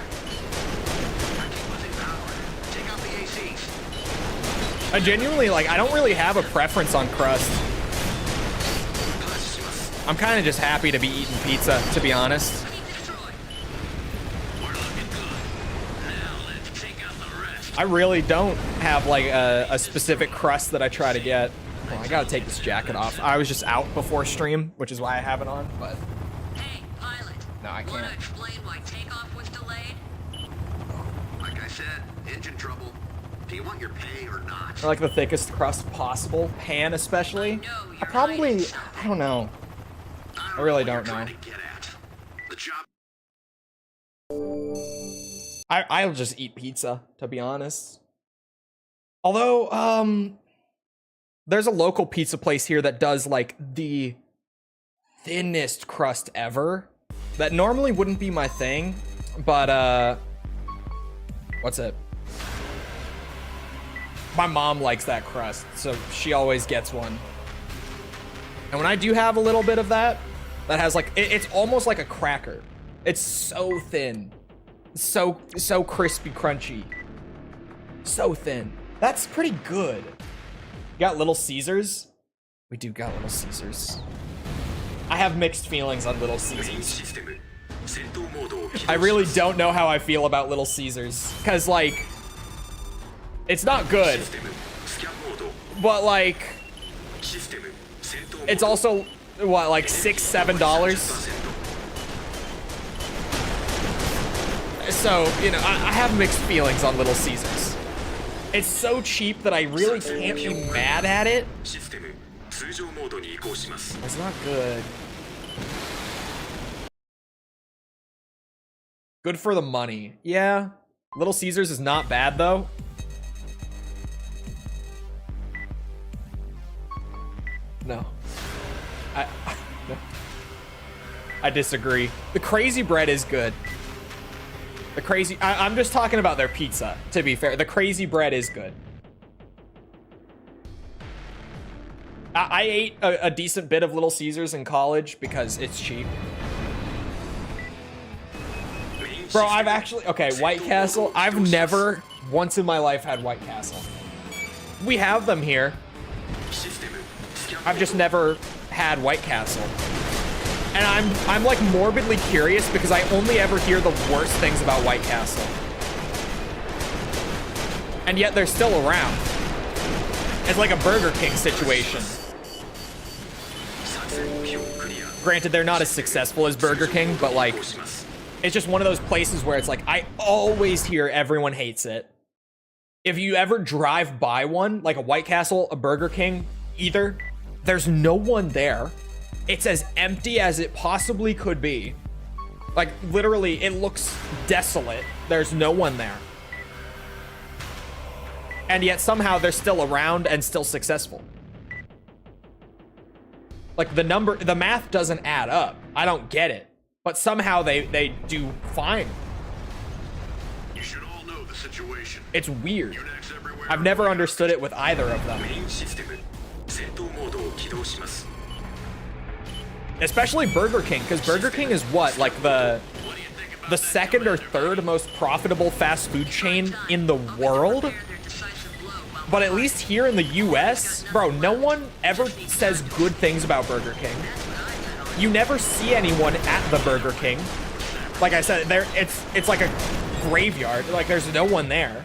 B: I keep losing power. Take out the ACs.
A: I genuinely, like, I don't really have a preference on crust. I'm kind of just happy to be eating pizza, to be honest.
C: Enemy destroyed.
B: We're looking good. Now let's take out the rest.
A: I really don't have, like, a specific crust that I try to get. Well, I gotta take this jacket off. I was just out before stream, which is why I have it on, but
C: Hey, pilot.
A: no, I
C: Wanna
A: can't.
C: explain why takeoff was delayed?
B: Like I said, engine trouble. Do you want your pay or not?
A: I like the thickest crust possible, pan especially.
C: I know,
A: I
C: Your
A: probably,
C: Highness.
A: I don't know. I really don't know.
B: Trying to get at. The job
A: I'll just eat pizza, to be honest. Although, there's a local pizza place here that does like the thinnest crust ever. That normally wouldn't be my thing, but what's it? My mom likes that crust, so she always gets one. And when I do have a little bit of that, that has like, it's almost like a cracker. It's so thin. So crispy, crunchy. So thin. That's pretty good. You got Little Caesars? We do got Little Caesars. I have mixed feelings on Little
D: メイン
A: Caesars.
D: システム戦闘モードを起動し
A: I
D: ます
A: really don't know how I feel about Little Caesars. Cause like, it's not good,
D: システムスキャンモード
A: but like,
D: システム戦闘モード
A: it's also, what, like $6, $7?
D: 30%
A: So, you know, I have mixed feelings on Little Caesars. It's so cheap that I really can't be mad at it.
D: システム通常モードに移行します
A: It's not good. Good for the money. Yeah. Little Caesars is not bad, though. No. No. I disagree. The crazy bread is good. The crazy... I'm just talking about their pizza, to be fair. The crazy bread is good. I ate a decent bit of Little Caesars in college because it's cheap.
D: メインシステ
A: Bro,
D: ム
A: I've actually... Okay, White Castle. I've never once in my life had White Castle. We have them here.
D: システムスキャンモー
A: I've
D: ド
A: just never had White Castle. And I'm like morbidly curious because I only ever hear the worst things about White Castle. And yet they're still around. It's like a Burger King situation. Granted, they're not as successful as Burger King, but like, it's just one of those places where it's like, I always hear everyone hates it. If you ever drive by one, like a White Castle, a Burger King, either, there's no one there. It's as empty as it possibly could be. Like, literally, it looks desolate. There's no one there. And yet somehow they're still around and still successful. Like, the math doesn't add up. I don't get it. But somehow they do fine.
B: You should all know the situation.
A: It's weird.
B: Units everywhere.
A: I've never understood it with either of them. Especially Burger King, because Burger King is what? Like the second or third most profitable fast food chain in the world? But at least here in the US, bro, no one ever says good things about Burger King. You never see anyone at the Burger King. Like I said, it's like a graveyard. Like there's no one there.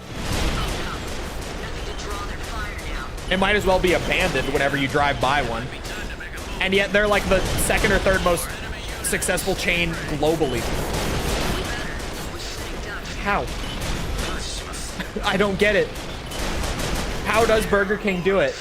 A: It might as well be abandoned whenever you drive by one. And yet they're like the second or third most successful chain globally. How? I don't get it. How does Burger King do it?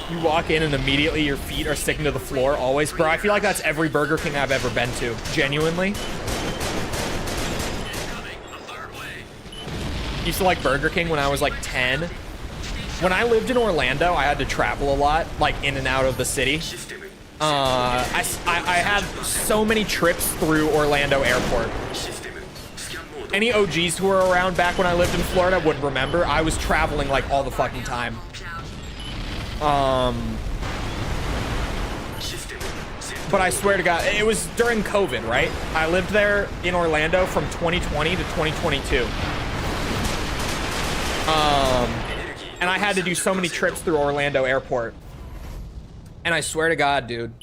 A: You walk in and immediately your feet are sticking to the floor always. Bro, I feel like that's every Burger King I've ever been to. Genuinely. Used to like Burger King when I was like 10. When I lived in Orlando, I had to travel a lot, like in and out of the city. I had so many trips through Orlando Airport. Any OGs who were around back when I lived in Florida would remember I was traveling like all the fucking time. But I swear to God, it was during COVID, right? I lived there in Orlando from 2020 to 2022. And I had to do so many trips through Orlando Airport. And I swear to God, dude,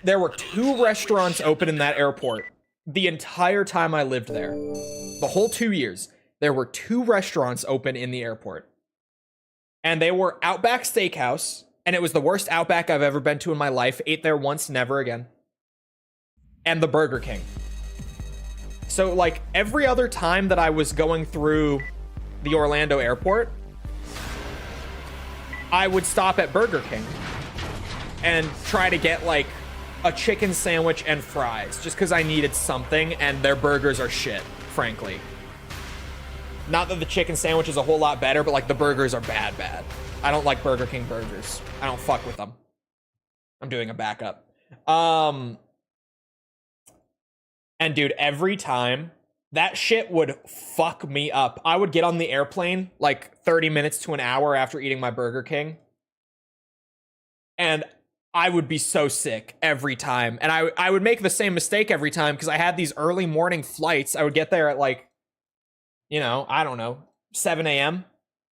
A: there were 2 restaurants open in that airport the entire time I lived there. The whole 2 years, there were 2 restaurants open in the airport. And they were Outback Steakhouse, and it was the worst Outback I've ever been to in my life. Ate there once, never again. And the Burger King. So, like, every other time that I was going through the Orlando airport, I would stop at Burger King and try to get, like, a chicken sandwich and fries, just because I needed something, and their burgers are shit, frankly. Not that the chicken sandwich is a whole lot better, but, like, the burgers are bad. I don't like Burger King burgers. I don't fuck with them. I'm doing a backup. And, dude, every time, that shit would fuck me up. I would get on the airplane, like, 30 minutes to an hour after eating my Burger King. And I would be so sick every time. And I would make the same mistake every time because I had these early morning flights. I would get there at, like, you know, I don't know, 7 a.m.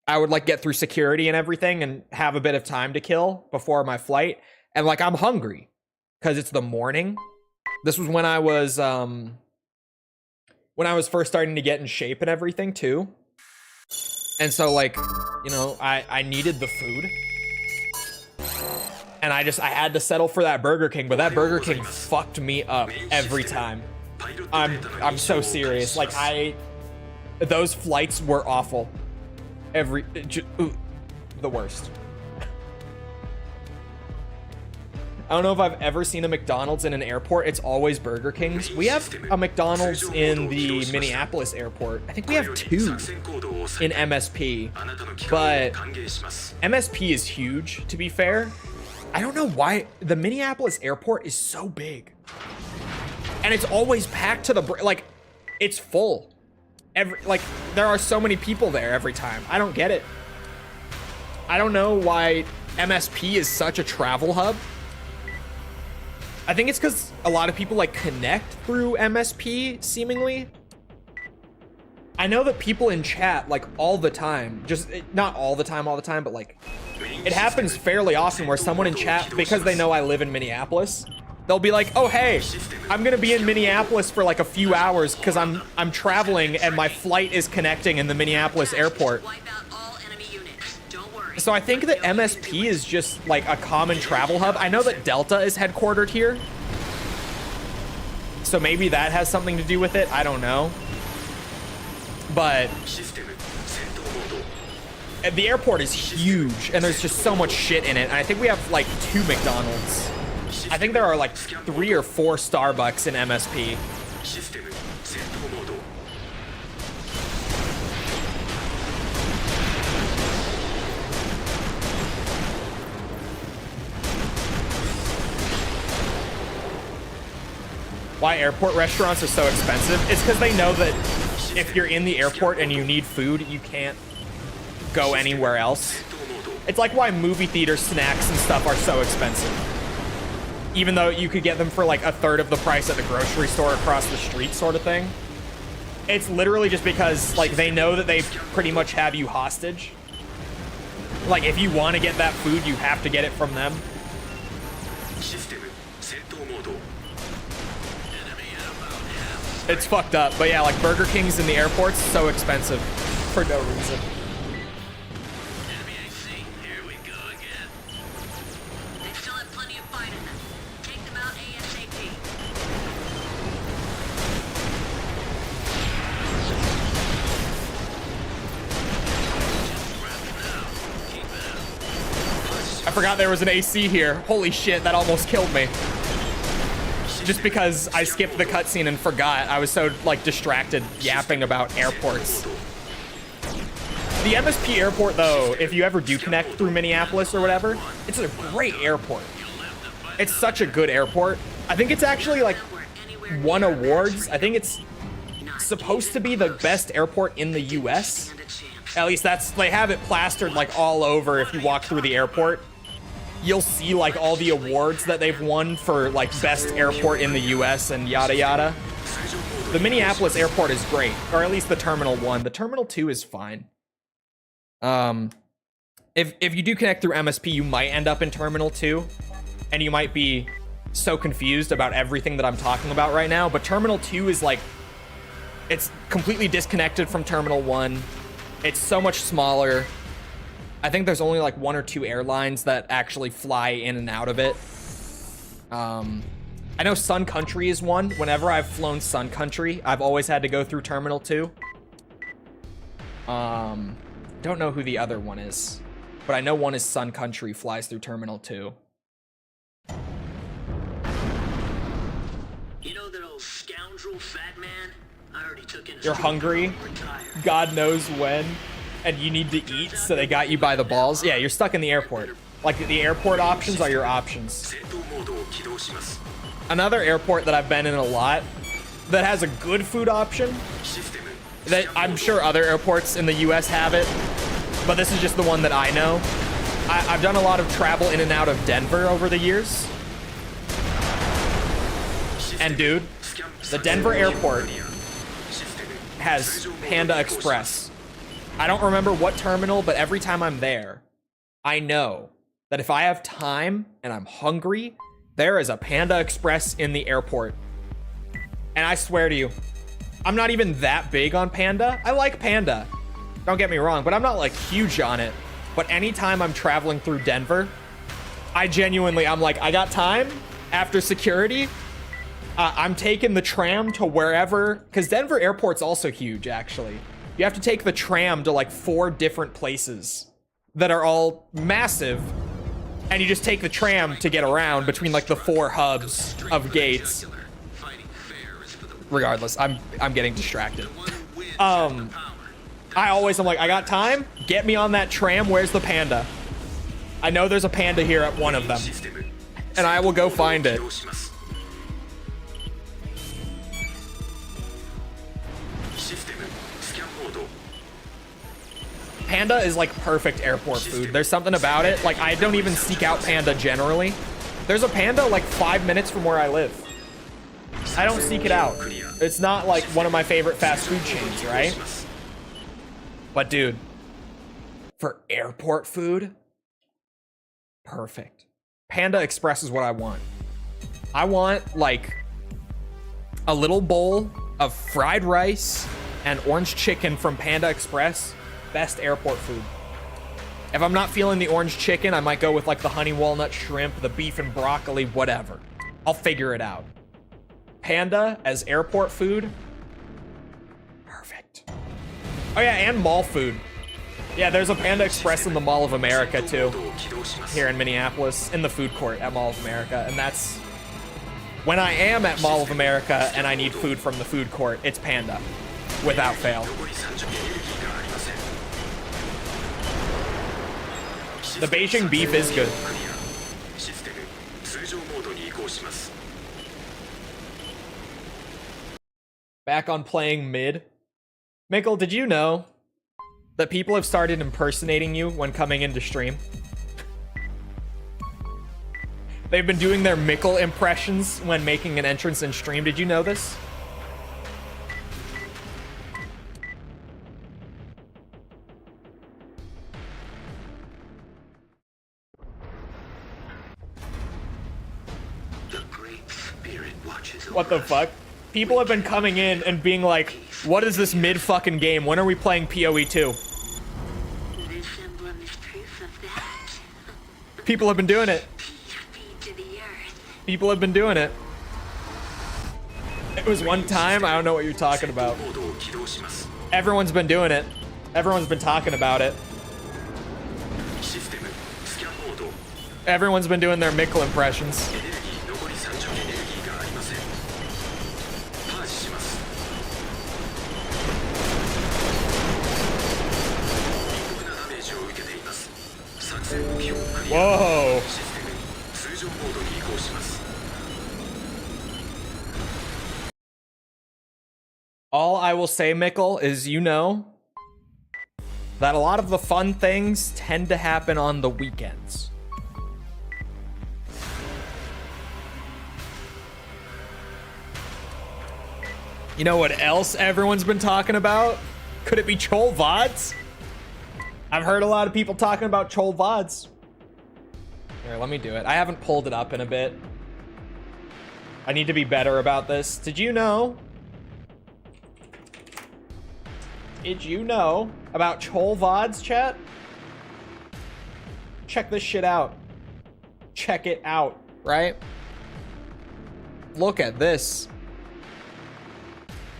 A: I would, like, get through security and everything and have a bit of time to kill before my flight. And, like, I'm hungry because it's the morning. This was when I was first starting to get in shape and everything too. And so, like, you know, I needed the food. And I had to settle for that Burger King, but that Burger King fucked me up every time. I'm so serious. Like, those flights were awful. The worst. I don't know if I've ever seen a McDonald's in an airport. It's always Burger King's. We have a McDonald's in the Minneapolis airport. I think we have 2 in MSP. But MSP is huge, to be fair. I don't know why the Minneapolis airport is so big. And it's always packed to the like, it's full. There are so many people there every time. I don't get it. I don't know why MSP is such a travel hub. I think it's because a lot of people like connect through MSP, seemingly. I know that people in chat like all the time, just not all the time, but like it happens fairly often where someone in chat, because they know I live in Minneapolis, they'll be like, oh hey, I'm gonna be in Minneapolis for like a few hours because I'm traveling and my flight is connecting in the Minneapolis airport. So I think that MSP is just like a common travel hub. I know that Delta is headquartered here, so maybe that has something to do with it. I don't know. But the airport is huge and there's just so much shit in it. And I think we have like 2 McDonald's. I think there are like 3 or 4 Starbucks in MSP. Why airport restaurants are so expensive? It's because they know that if you're in the airport and you need food, you can't go anywhere else. It's like why movie theater snacks and stuff are so expensive. Even though you could get them for like 1/3 of the price at the grocery store across the street sort of thing. It's literally just because like they know that they pretty much have you hostage. Like if you want to get that food, you have to get it from them. It's fucked up, but yeah, like Burger King's in the airports, so expensive for no reason.
B: Enemy AC, here we go again.
C: They still have plenty of fight in them. Take them out ASAP.
A: I forgot there was an AC here. Holy shit, that almost killed me. Just because I skipped the cutscene and forgot. I was so like distracted yapping about airports. The MSP airport though, if you ever do connect through Minneapolis or whatever, it's a great airport. It's such a good airport. I think it's actually like won awards. I think it's supposed to be the best airport in the US. At least that's, they have it plastered like all over. If you walk through the airport, you'll see like all the awards that they've won for like best airport in the US and yada yada. The Minneapolis airport is great, or at least the Terminal 1. The Terminal 2 is fine. If you do connect through MSP, you might end up in Terminal 2, and you might be so confused about everything that I'm talking about right now, but Terminal 2 is like, it's completely disconnected from Terminal 1. It's so much smaller. I think there's only like 1 or 2 airlines that actually fly in and out of it. I know Sun Country is one. Whenever I've flown Sun Country, I've always had to go through Terminal 2. Don't know who the other one is, but I know one is Sun Country, flies through Terminal 2.
B: You know that old scoundrel fat man? I already took in.
A: You're hungry, God knows when, and you need to eat, so they got you by the balls. Yeah, you're stuck in the airport. Like, the airport options are your options. Another airport that I've been in a lot that has a good food option, that I'm sure other airports in the US have it, but this is just the one that I know. I've done a lot of travel in and out of Denver over the years. And dude, the Denver airport has Panda Express. I don't remember what terminal, but every time I'm there, I know that if I have time and I'm hungry, there is a Panda Express in the airport. And I swear to you, I'm not even that big on Panda. I like Panda, don't get me wrong, but I'm not like huge on it. But anytime I'm traveling through Denver, I'm like, I got time after security. I'm taking the tram to wherever, because Denver airport's also huge, actually. You have to take the tram to like 4 different places that are all massive, and you just take the tram to get around between like the 4 hubs of gates. Regardless, I'm getting distracted. I'm like, I got time? Get me on that tram. Where's the Panda? I know there's a Panda here at one of them, and I will go find it. Panda is like perfect airport food. There's something about it. Like, I don't even seek out Panda generally, There's a Panda like 5 minutes from where I live. I don't seek it out. It's not like one of my favorite fast food chains, right? But dude, for airport food, perfect. Panda Express is what I want. I want like a little bowl of fried rice and orange chicken from Panda Express. Best airport food. If I'm not feeling the orange chicken, I might go with like the honey walnut shrimp, the beef and broccoli, whatever. I'll figure it out. Panda as airport food, perfect. Oh yeah, and mall food. Yeah, there's a Panda Express in the Mall of America too, here in Minneapolis, in the food court at Mall of America. And that's when I am at Mall of America and I need food from the food court, it's Panda, without fail. The Beijing beef is good. Back on playing mid. Mikkel, did you know that people have started impersonating you when coming into stream? They've been doing their Mikkel impressions when making an entrance in stream. Did you know this? What the fuck? People have been coming in and being like, what is this mid fucking game? When are we playing PoE 2?
C: This emblem is proof of that.
A: People have been doing it.
C: Peace be to the earth.
A: People have been doing it. It was one time, I don't know what you're talking about. Everyone's been doing it. Everyone's been talking about it. Everyone's been doing their Mikkel impressions. Whoa. All I will say, Mikkel, is you know that a lot of the fun things tend to happen on the weekends. You know what else everyone's been talking about? Could it be Chole VODs? I've heard a lot of people talking about Chole VODs. Here, let me do it. I haven't pulled it up in a bit. I need to be better about this. Did you know? Did you know about Chole VODs, chat? Check this shit out. Check it out, right? Look at this.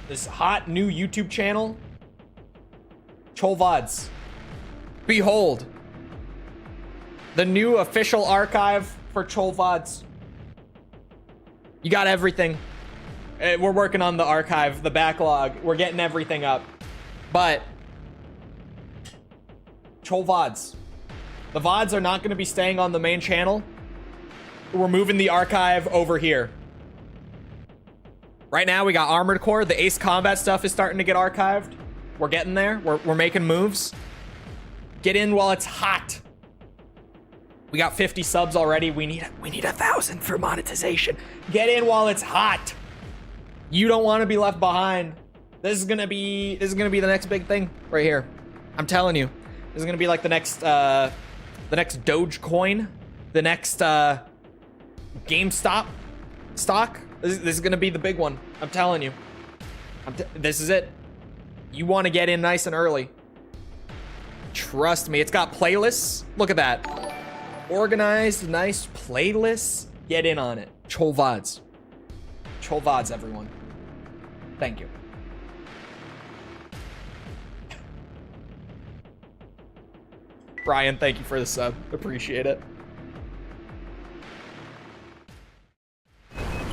A: This hot new YouTube channel. Chole VODs. Behold, the new official archive for Chole VODs. You got everything. We're working on the archive, the backlog. We're getting everything up. But Chole VODs. The VODs are not going to be staying on the main channel. We're moving the archive over here. Right now, we got Armored Core. The Ace Combat stuff is starting to get archived. We're getting there. We're making moves. Get in while it's hot. We got 50 subs already. We need 1,000 for monetization. Get in while it's hot. You don't want to be left behind. This is gonna be the next big thing right here. I'm telling you, this is gonna be like the next Dogecoin, the next GameStop stock. This is gonna be the big one. I'm telling you. This is it. You want to get in nice and early. Trust me, it's got playlists. Look at that. Organized, nice playlists. Get in on it. Chole VODs. Chole VODs, everyone. Thank you. Brian, thank you for the sub. Appreciate it.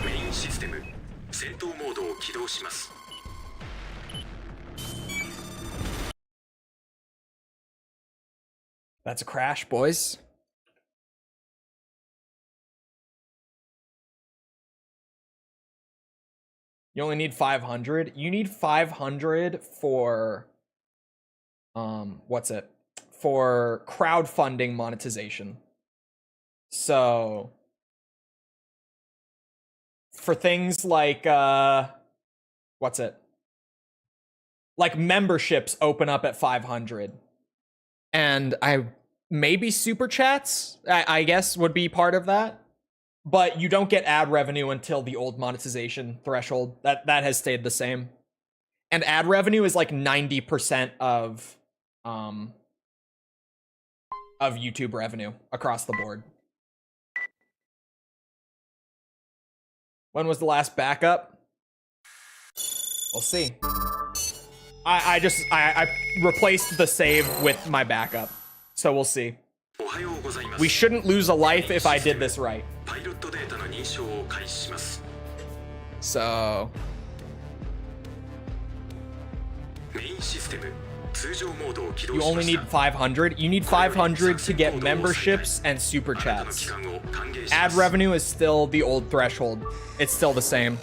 D: Main system 戦闘モードを起動します
A: That's a crash, boys. You only need 500. You need 500 for what's it? For crowdfunding monetization. So for things like what's it? Like memberships open up at 500. And maybe super chats, I guess, would be part of that. But you don't get ad revenue until the old monetization threshold. That has stayed the same. And ad revenue is like 90% of YouTube revenue across the board. When was the last backup? We'll see. I replaced the save with my backup. So we'll see. We shouldn't lose a life if I did this right. So you only need 500. You need 500 to get memberships and super chats. Ad revenue is still the old threshold. It's still the same.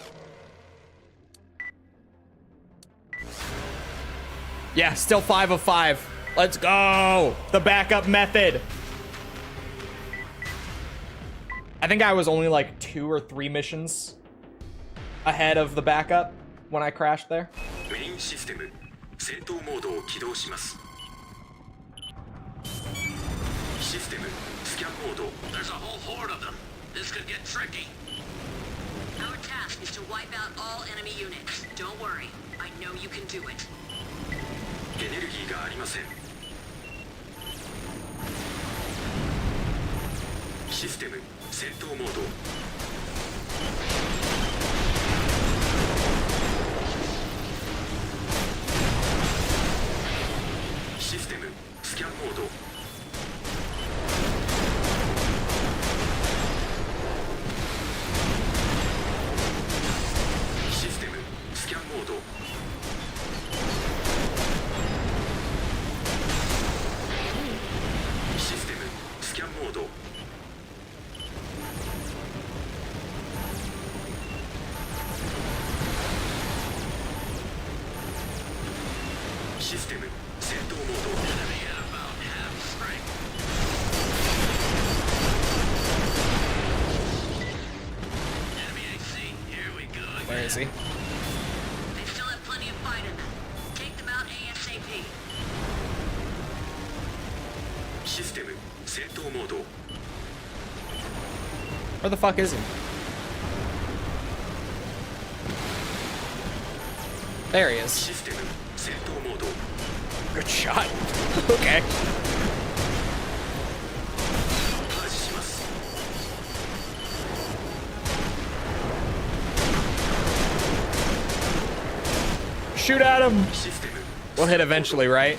A: Yeah, still 5 of 5. Let's go. The backup method. I think I was only like 2 or 3 missions ahead of the backup when I crashed there.
B: There's a whole horde of them. This could get tricky.
C: Our task is to wipe out all enemy units. Don't worry. I know you can do it.
A: Where is he?
C: They still have plenty of fight in them. Take them out ASAP.
A: Where the fuck is he? There he is. Good shot. Okay. Shoot at him. We'll hit eventually, right?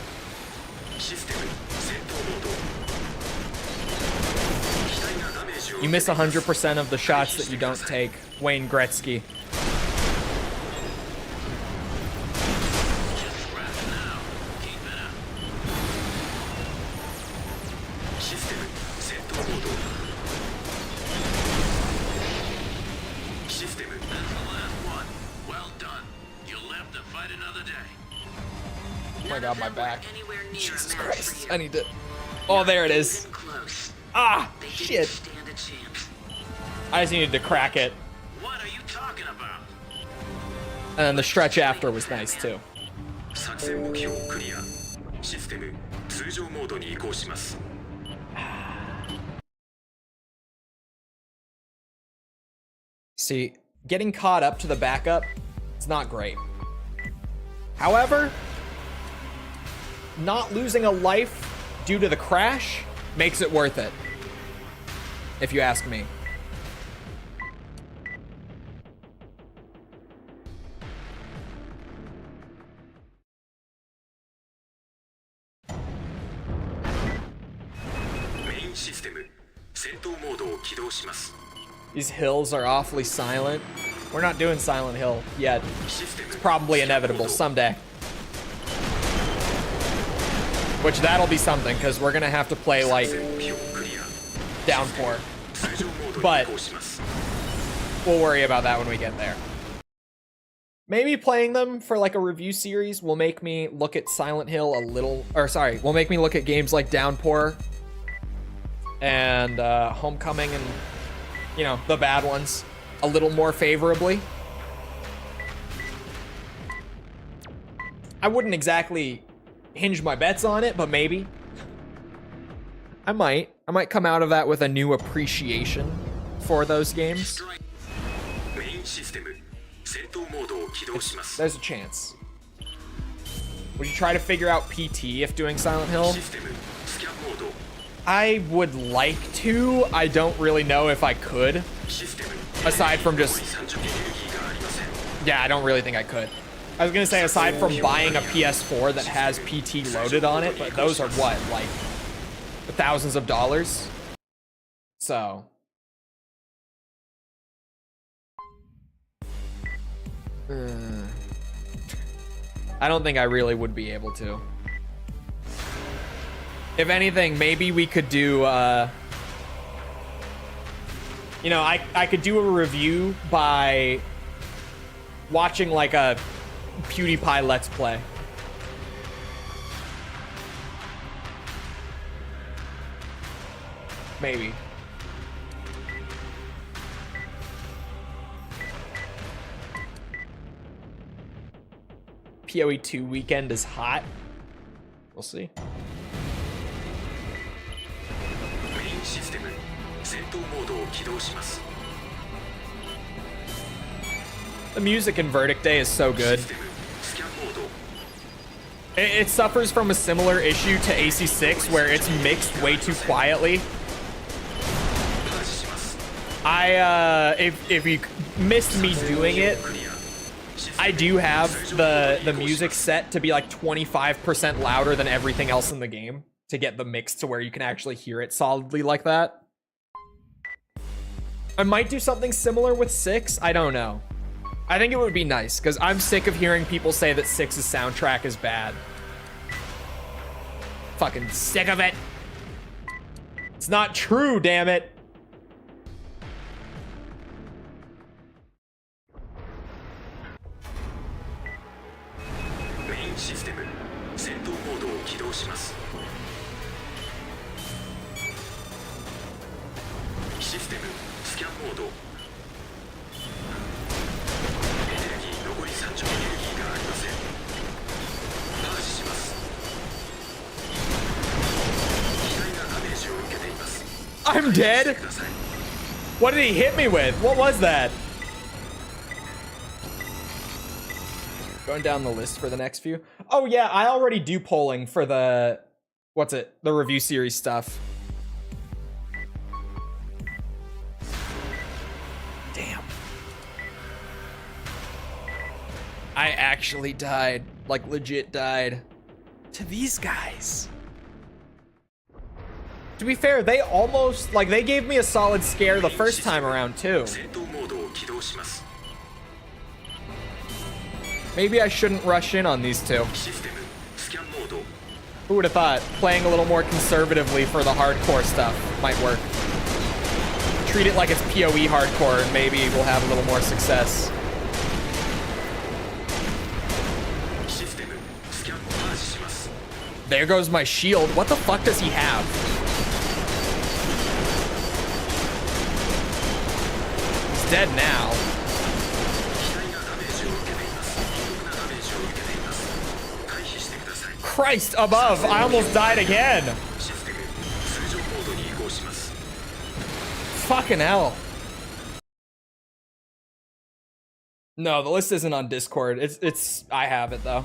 A: You miss 100% of the shots that you don't take. Wayne Gretzky. Oh my god, my back. Jesus Christ. I need to... Oh, there it is. Ah, shit. I just needed to crack it.
B: What are you talking about?
A: And then the stretch after was nice, too. See, getting caught up to the backup, it's not great. However, not losing a life due to the crash makes it worth it, if you ask me. These hills are awfully silent. We're not doing Silent Hill yet. It's probably inevitable someday. Which that'll be something, because we're gonna have to play like Downpour. But we'll worry about that when we get there. Maybe playing them for like a review series will make me look at Silent Hill a little, or sorry, will make me look at games like Downpour and Homecoming and, you know, the bad ones a little more favorably. I wouldn't exactly hinge my bets on it, but maybe. I might come out of that with a new appreciation for those games. There's a chance. Would you try to figure out PT if doing Silent Hill? I would like to. I don't really know if I could. Aside from just... Yeah, I don't really think I could. I was gonna say, aside from buying a PS4 that has PT loaded on it, but those are what, like, thousands of dollars? So... I don't think I really would be able to. If anything, maybe we could do, you know, I could do a review by watching like a PewDiePie Let's Play. Maybe. PoE 2 weekend is hot. We'll see. The music in Verdict Day is so good. It suffers from a similar issue to AC6 where it's mixed way too quietly. If you missed me doing it, I do have the music set to be like 25% louder than everything else in the game to get the mix to where you can actually hear it solidly like that. I might do something similar with 6. I don't know. I think it would be nice because I'm sick of hearing people say that 6's soundtrack is bad. Fucking sick of it. It's not true, damn it. I'm dead? What did he hit me with? What was that? Going down the list for the next few. Oh yeah, I already do polling for the, the review series stuff. Damn. I actually died, like legit died, to these guys. To be fair, they almost, like, they gave me a solid scare the first time around, too. Maybe I shouldn't rush in on these two. Who would have thought playing a little more conservatively for the hardcore stuff might work? Treat it like it's PoE hardcore and maybe we'll have a little more success. There goes my shield. What the fuck does he have? Dead now. Christ above, I almost died again. Fucking hell. No, the list isn't on Discord. It's I have it though.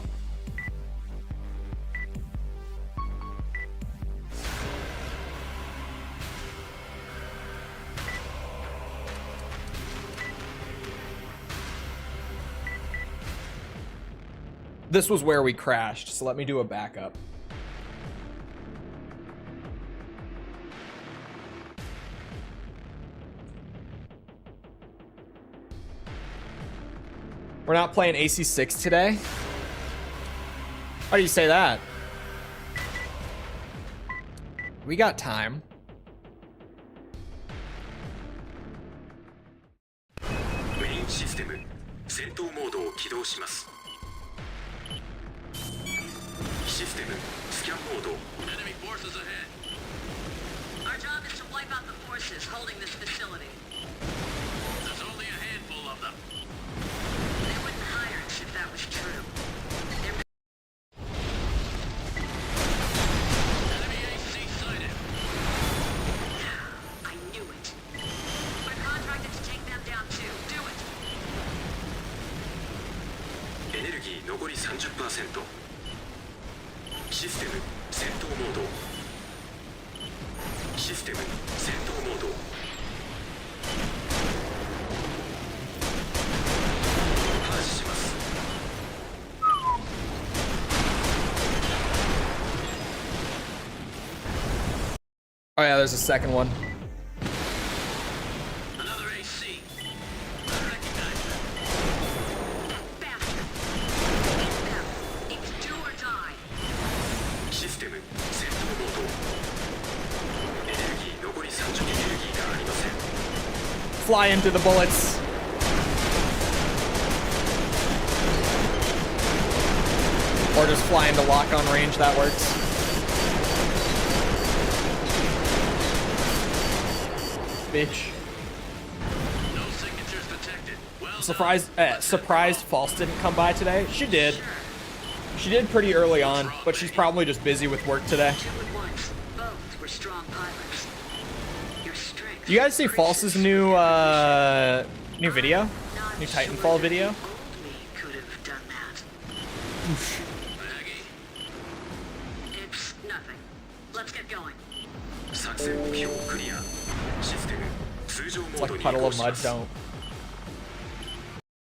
A: This was where we crashed, so let me do a backup. We're not playing AC6 today? Why do you say that? We got time.
D: Main system, 戦闘モードを起動します。 System, scan mode.
B: Enemy forces ahead.
C: Our job is to wipe out the forces holding this facility.
B: There's only a of them.
C: They wouldn't hire us if that was true. They're
B: Enemy AC sighted.
C: I knew it. We're contracted to take them down too. Do it.
D: エネルギー残り 30%。 システム戦闘モード。システム戦闘モード。パージします。
A: Oh yeah, there's a second one.
B: Another AC. I recognize them.
C: Bastard. It's them. It's do or die.
D: システム戦闘モード。エネルギー残り30。エネルギーがありません。
A: Fly into the bullets. Or just fly into lock on range, that works. Bitch.
B: No signatures detected. Well
A: Surprised False didn't come by today. She did. She did pretty early on, but she's probably just busy with work today.
C: Two at once. Both were strong pilots. Your strength.
A: Do you guys see False's new new video? New Titanfall video?
C: Old me could have done that.
B: Maggie.
C: It's nothing. Let's get going.
D: 作戦目標クリア。システム通常モ
A: It's
D: ード
A: like
D: に移
A: puddle
D: 行
A: of
D: しま
A: mud,
D: す。
A: don't.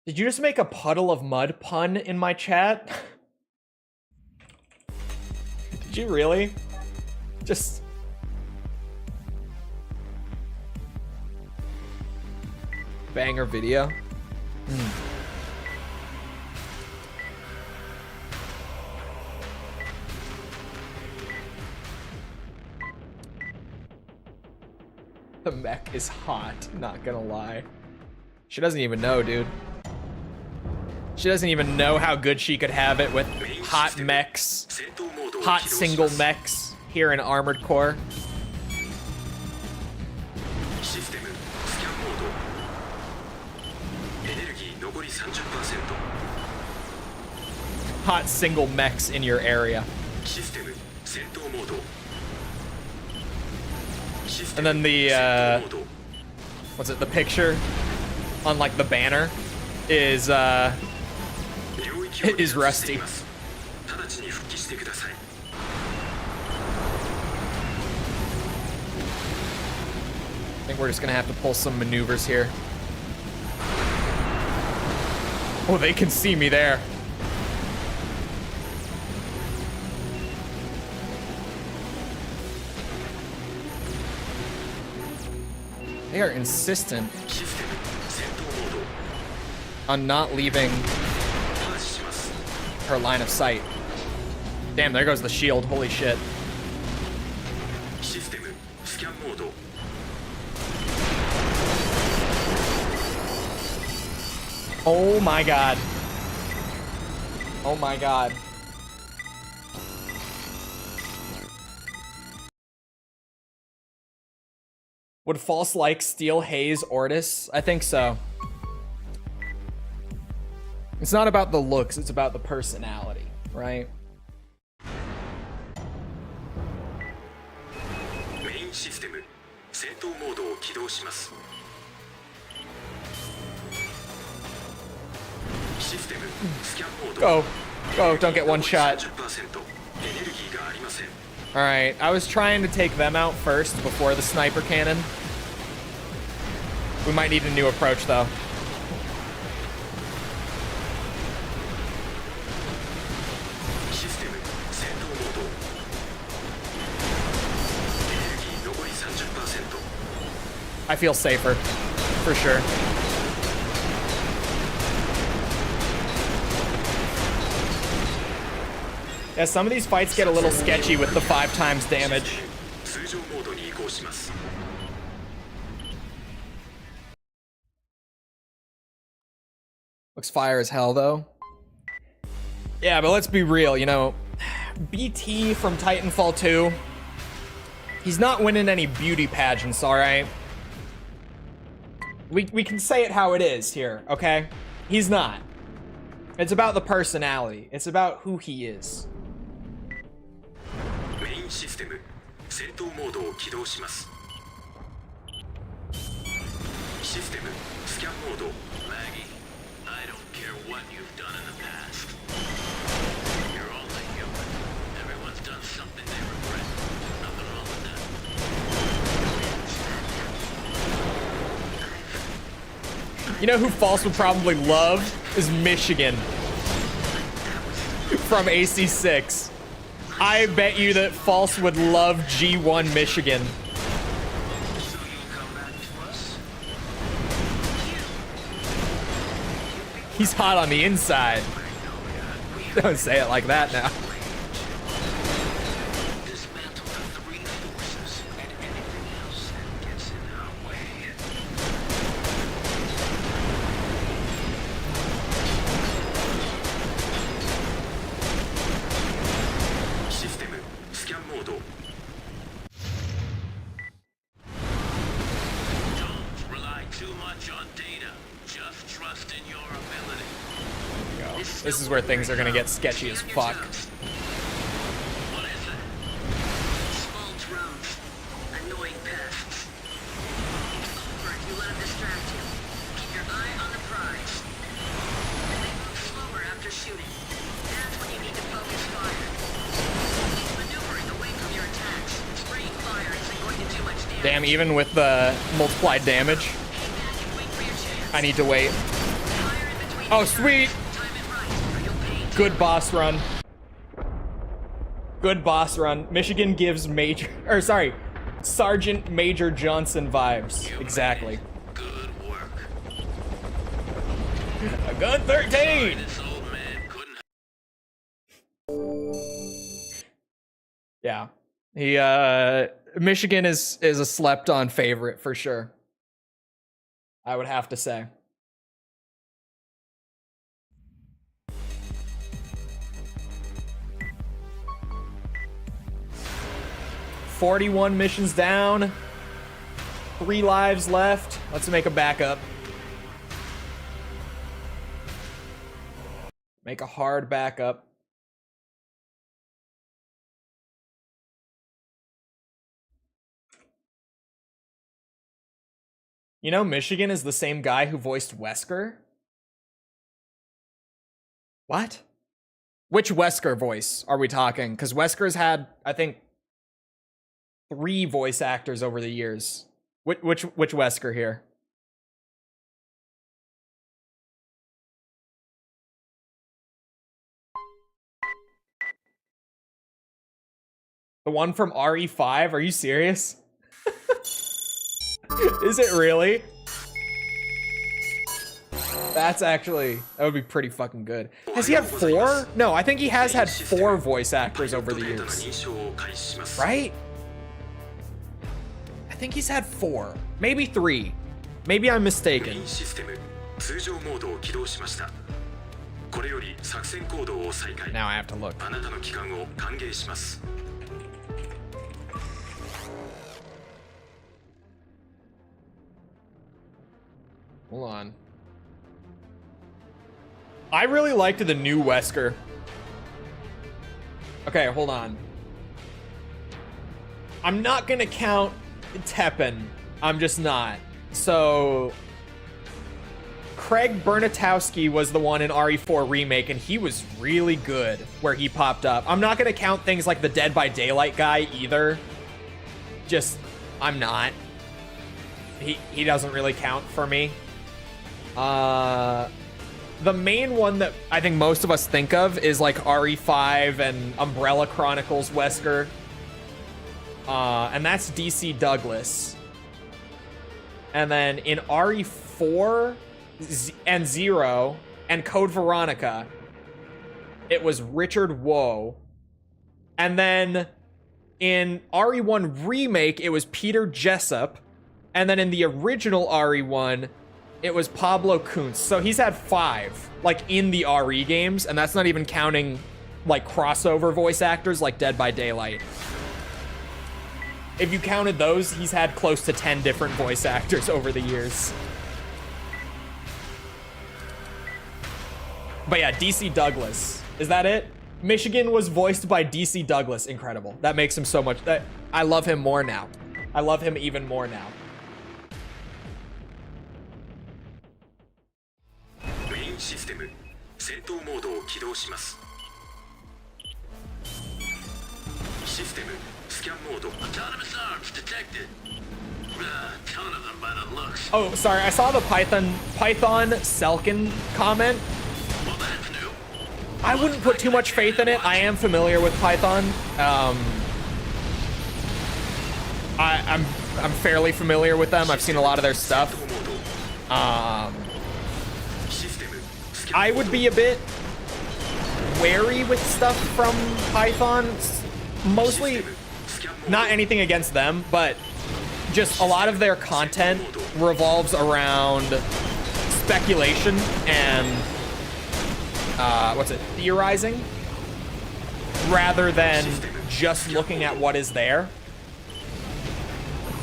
A: Did you just make a puddle of mud pun in my chat? Did you really? Just... Banger video? The mech is hot, not gonna lie. She doesn't even know, dude. She doesn't even know how good she could have it with hot mechs,
D: 戦闘モードを
A: hot
D: 起動し
A: single
D: ます。
A: mechs here in Armored Core.
D: システムスキャンモード。エネルギー残り 30%。
A: Hot single mechs in your area.
D: システム戦闘モード。システ
A: And
D: ム
A: then the,
D: 戦闘モード。
A: what's it, the picture on like the banner is,
D: 領域を
A: is
D: 離脱して
A: rusty.
D: います。直ちに復帰してください。
A: I think we're just gonna have to pull some maneuvers here. Oh, they can see me there. They are insistent
D: システム戦闘モード。
A: on not leaving
D: パージします。
A: her line of sight. Damn, there goes the shield. Holy shit.
D: システムスキャンモード。
A: Oh my god. Oh my god. Would False like Steel Haze Ortis? I think so. It's not about the looks, it's about the personality, right?
D: メインシステム戦闘モードを起動します。システムスキャンモード。
A: Go. Go, don't get one shot.
D: 30%。 エネルギーがありません。
A: Alright, I was trying to take them out first before the sniper cannon. We might need a new approach though.
D: システム戦闘モード。エネルギー残り 30%。
A: I feel safer, for sure. Yeah, some of these fights get a little sketchy with the 5 times damage.
D: 通常モードに移行します。
A: Looks fire as hell, though. Yeah, but let's be real, you know, BT from Titanfall 2, he's not winning any beauty pageants, alright? We can say it how it is here, okay? He's not. It's about the personality. It's about who he is.
D: メインシステム戦闘モードを起動します。システムスキャンモード
B: Maggie, I don't care what you've done in the past. You're only human. Everyone's done something they regret. Nothing wrong with that.
A: You know who False would probably love? Is Michigan. From AC6. I bet you that False would love G1 Michigan.
B: So you'll come back to us?
A: He's hot on the inside. Don't say it like that now.
B: Dismantle the three forces and anything else that gets in our way.
D: システムスキャンモード
B: Don't rely too much on data. Just trust in your ability.
A: This is where things are gonna get sketchy as fuck.
B: What is it?
C: Small drones. Annoying pests. It's over if you let them distract you. Keep your eye on the prize. They move slower after shooting. That's when you need to focus fire. Keep maneuvering away from your attacks. Spraying fire isn't going to do much damage.
A: Damn, even with the multiplied damage,
C: Hang back and wait for your chance.
A: I need to wait.
C: Fire in between
A: Oh,
C: the
A: sweet!
C: Time it right, or you'll pay
A: Good boss run. Good boss run. Michigan gives Sergeant Major Johnson vibes.
B: You
A: Exactly.
B: made it. Good work.
A: A gun 13!
B: This old man couldn't.
A: Yeah. Michigan is a slept on favorite for sure. I would have to say. "41 missions down. 3 lives left. Let's make a backup. Make a hard backup. You know, Michigan is the same guy who voiced Wesker? What? Which Wesker voice are we talking? Because Wesker's had, I think, 3 voice actors over the years. Which Wesker here? The one from RE5? Are you serious? Is it really? That would be pretty fucking good. Has he had 4? No, I think he has had 4 voice actors over the
D: データの
A: years.
D: 認証を開始します
A: Right? I think he's had 4. Maybe 3. Maybe I'm
D: メイ
A: mistaken.
D: ンシステム通常モードを起動しました。これより作戦行動を再開。
A: Now I have to look.
D: あなたの帰還を歓迎します。
A: Hold on. I really liked the new Wesker. Okay, hold on. I'm not gonna count Teppen. I'm just not. So, Craig Bernatowski was the one in RE4 Remake, and he was really good where he popped up. I'm not gonna count things like the Dead by Daylight guy either. Just, I'm not. He doesn't really count for me. The main one that I think most of us think of is like RE5 and Umbrella Chronicles Wesker. And that's DC Douglas. And then in RE4 and 0 and Code Veronica, it was Richard Woe. And then in RE1 Remake, it was Peter Jessup. And then in the original RE1, it was Pablo Kuntz. So he's had 5, like, in the RE games, and that's not even counting, like, crossover voice actors like Dead by Daylight. If you counted those, he's had close to 10 different voice actors over the years. But yeah, DC Douglas. Is that it? Michigan was voiced by DC Douglas. Incredible. That makes him so much. I love him more now. I love him even more now.
D: メインシステム戦闘モードを起動します。システムスキャンモード
B: Autonomous arms detected. Ton of them by the looks.
A: Oh, sorry. I saw the Python Selkin comment.
B: Well, that's new.
A: I wouldn't put too much faith in it. I am familiar with Python. I'm fairly familiar with them. I've seen a lot of their stuff. I would be a bit wary with stuff from Python. Mostly not anything against them, but just a lot of their content revolves around speculation and theorizing rather than just looking at what is there.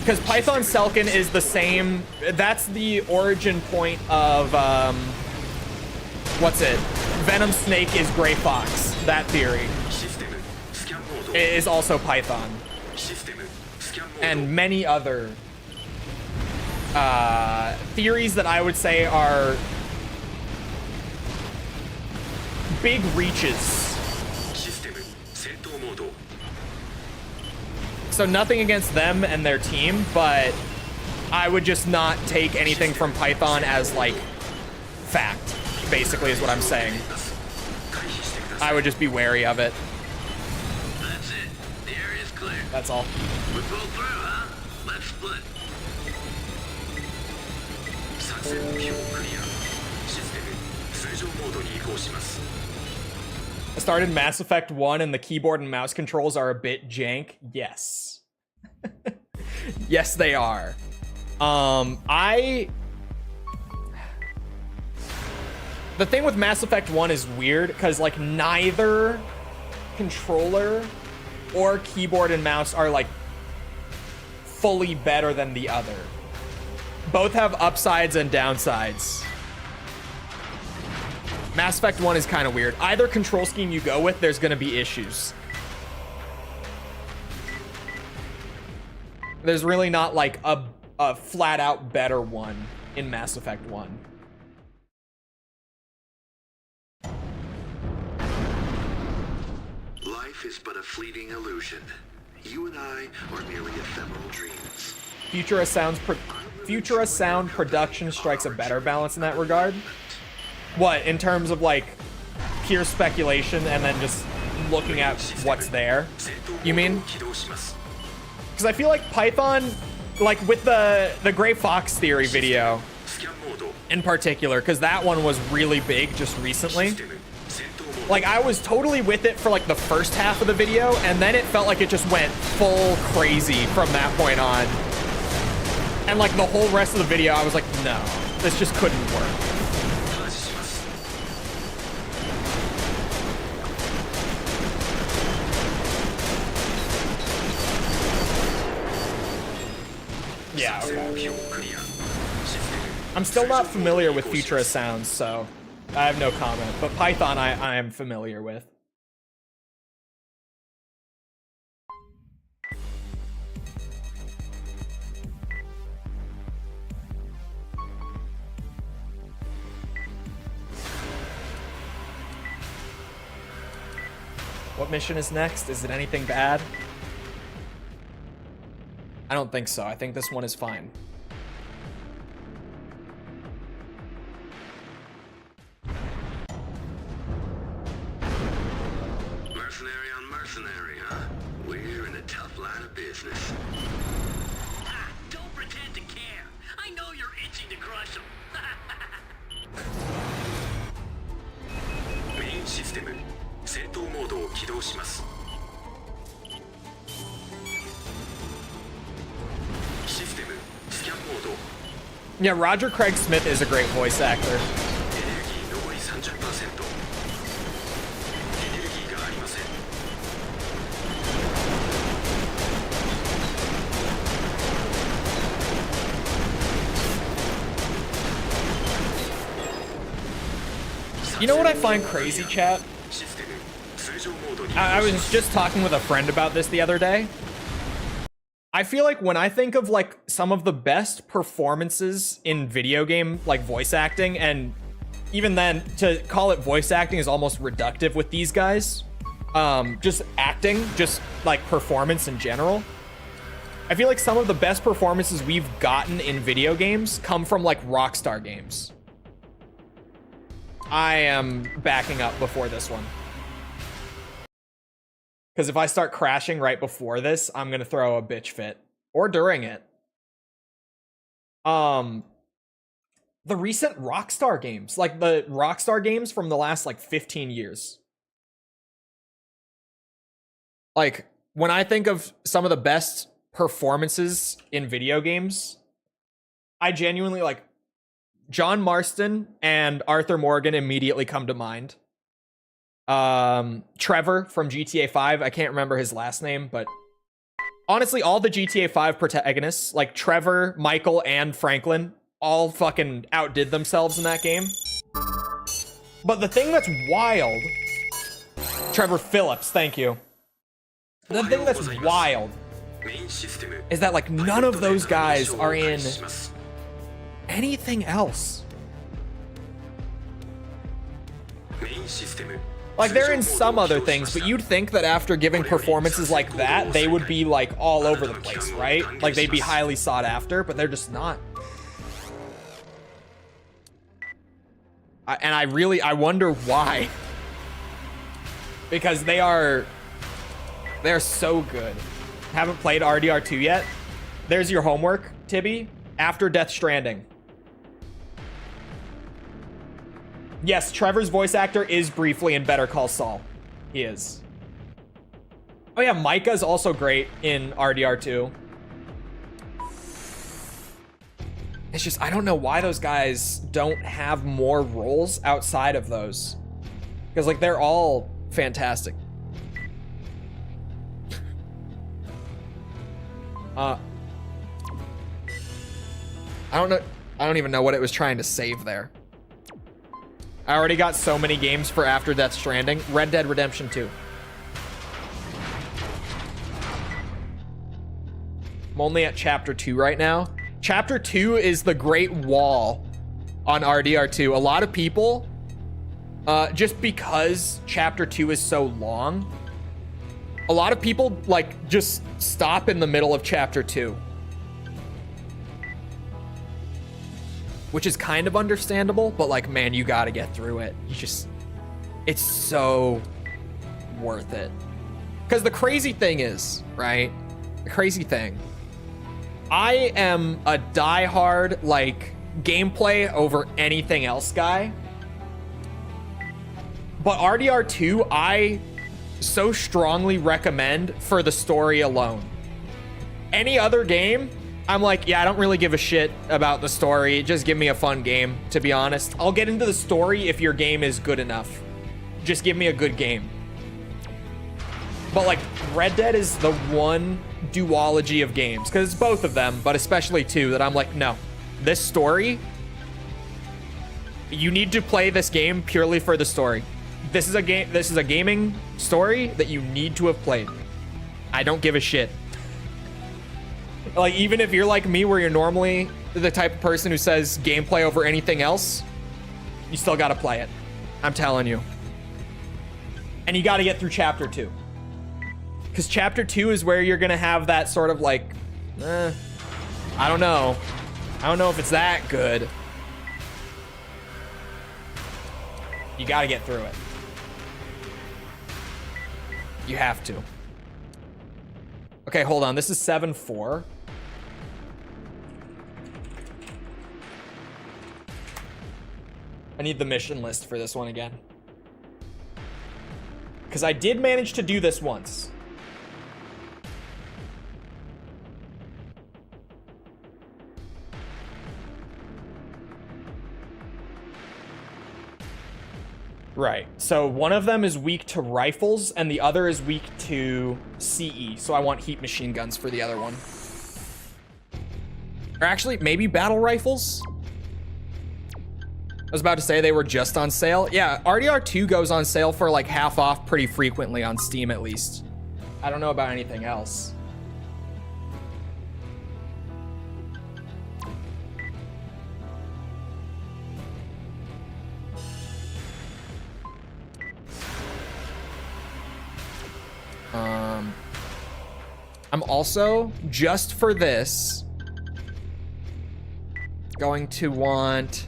A: Because Python Selkin is the same. That's the origin point of Venom Snake is Gray Fox. That theory is also Python, and many other theories that I would say are big reaches. So nothing against them and their team, but I would just not take anything from Python as like fact, basically is what I'm saying. I would just be wary of it.
B: That's it. The area's clear.
A: That's all.
B: We pull through, huh? Let's split.
D: 作戦目標クリア。システム通常モードに移行します。
A: I started Mass Effect 1 and the keyboard and mouse controls are a bit jank. Yes. Yes, they are. The thing with Mass Effect 1 is weird because like neither controller or keyboard and mouse are like fully better than the other. Both have upsides and downsides. Mass Effect 1 is kind of weird. Either control scheme you go with, there's going to be issues. There's really not like a flat out better one in Mass Effect 1.
B: Life is but a fleeting illusion. You and I are merely ephemeral dreams.
A: Futura Sound Production strikes a better balance in that regard. What, in terms of like pure speculation and then just looking at what's there? You mean? Because I feel like Python, like with the Gray Fox theory video in particular, because that one was really big just recently. Like I was totally with it for like the first half of the video, and then it felt like it just went full crazy from that point on. And like the whole rest of the video, I was like, no, this just couldn't work. Yeah, okay. I'm still not familiar with Futura Sounds, so I have no comment. But Python I am familiar with. What mission is next? Is it anything bad? I don't think so. I think this one is fine.
B: Mercenary on mercenary, huh? We're in a tough line of business. Ah, don't pretend to care. I know you're itching to crush them.
D: Main system 戦闘モードを起動します。
A: Yeah, Roger Craig Smith is a great voice actor. You know what I find crazy, chat?
D: システム通常モードに
A: I was just talking with a friend about this the other day. I feel like when I think of like some of the best performances in video game like voice acting, and even then to call it voice acting is almost reductive with these guys. Just acting, just like performance in general. I feel like some of the best performances we've gotten in video games come from like Rockstar games. I am backing up before this one. Because if I start crashing right before this, I'm going to throw a bitch fit. Or during it. The recent Rockstar games. Like the Rockstar games from the last like 15 years. Like, when I think of some of the best performances in video games, I genuinely like... John Marston and Arthur Morgan immediately come to mind. Trevor from GTA 5, I can't remember his last name, but honestly, all the GTA 5 protagonists, like Trevor, Michael, and Franklin, all fucking outdid themselves in that game. But the thing that's wild... Trevor Phillips, thank you. The thing that's wild is that like none of those guys are in anything else. Like, they're in some other things, but you'd think that after giving performances like that, they would be, like, all over the place, right? Like, they'd be highly sought after, but they're just not. And I wonder why. Because they're so good. Haven't played RDR2 yet? There's your homework, Tibby. After Death Stranding. Yes, Trevor's voice actor is briefly in Better Call Saul. He is. Oh yeah, Micah's also great in RDR2. It's just, I don't know why those guys don't have more roles outside of those. Because, like, they're all fantastic. I don't know. I don't even know what it was trying to save there. I already got so many games for after Death Stranding. Red Dead Redemption 2. I'm only at chapter 2 right now. Chapter 2 is the Great Wall on RDR2. A lot of people, just because chapter 2 is so long, a lot of people like just stop in the middle of chapter 2. Which is kind of understandable, but like, man, you gotta get through it. It's so worth it. Because the crazy thing is, right? The crazy thing, I am a diehard, like, gameplay over anything else guy. But RDR2, I so strongly recommend for the story alone. Any other game, I'm like, yeah, I don't really give a shit about the story. Just give me a fun game, to be honest. I'll get into the story if your game is good enough. Just give me a good game. But like, Red Dead is the one duology of games, because it's both of them, but especially 2, that I'm like, no. This story, you need to play this game purely for the story. This is a game. This is a gaming story that you need to have played. I don't give a shit. Like, even if you're like me, where you're normally the type of person who says gameplay over anything else, you still got to play it. I'm telling you. And you got to get through chapter 2. Because chapter 2 is where you're going to have that sort of like, I don't know. I don't know if it's that good. You got to get through it. You have to. Okay, hold on. This is 7-4. I need the mission list for this one again. Because I did manage to do this once. Right, so one of them is weak to rifles and the other is weak to CE. So I want heat machine guns for the other one. Or actually, maybe battle rifles? was about to say they were just on sale. Yeah, RDR2 goes on sale for like half off pretty frequently on Steam at least. I don't know about anything else. I'm also, just for this, going to want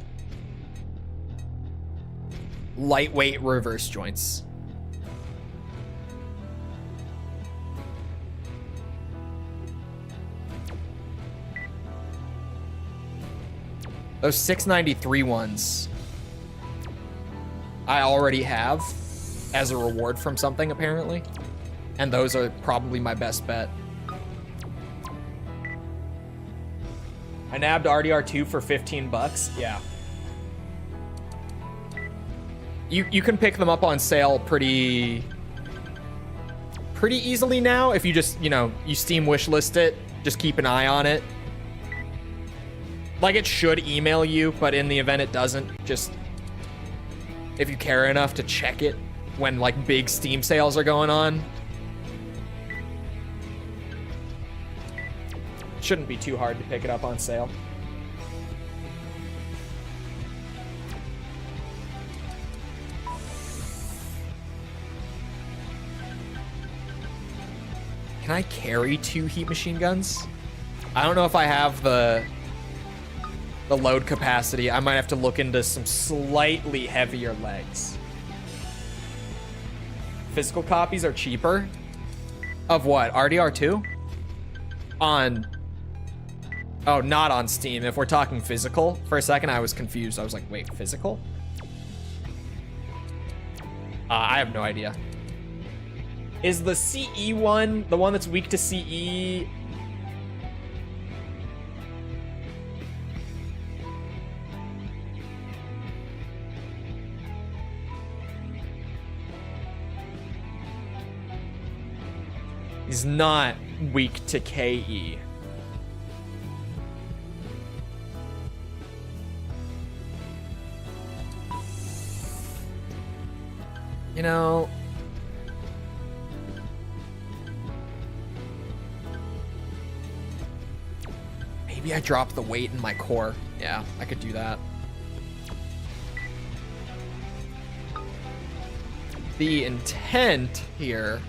A: lightweight reverse joints. Those 693 ones I already have as a reward from something, apparently. And those are probably my best bet. I nabbed RDR2 for 15 bucks. Yeah. You can pick them up on sale pretty easily now if you just, you know, you Steam wishlist it. Just keep an eye on it. Like, it should email you, but in the event it doesn't, just if you care enough to check it when like big Steam sales are going on. Shouldn't be too hard to pick it up on sale. Can I carry 2 heat machine guns? I don't know if I have the load capacity. I might have to look into some slightly heavier legs. Physical copies are cheaper? Of what? RDR2? On... Oh, not on Steam. If we're talking physical, for a second I was confused. I was like, wait, physical? I have no idea. Is the CE one, the one that's weak to CE... He's not weak to KE. You know, maybe I drop the weight in my core. Yeah, I could do that. The intent here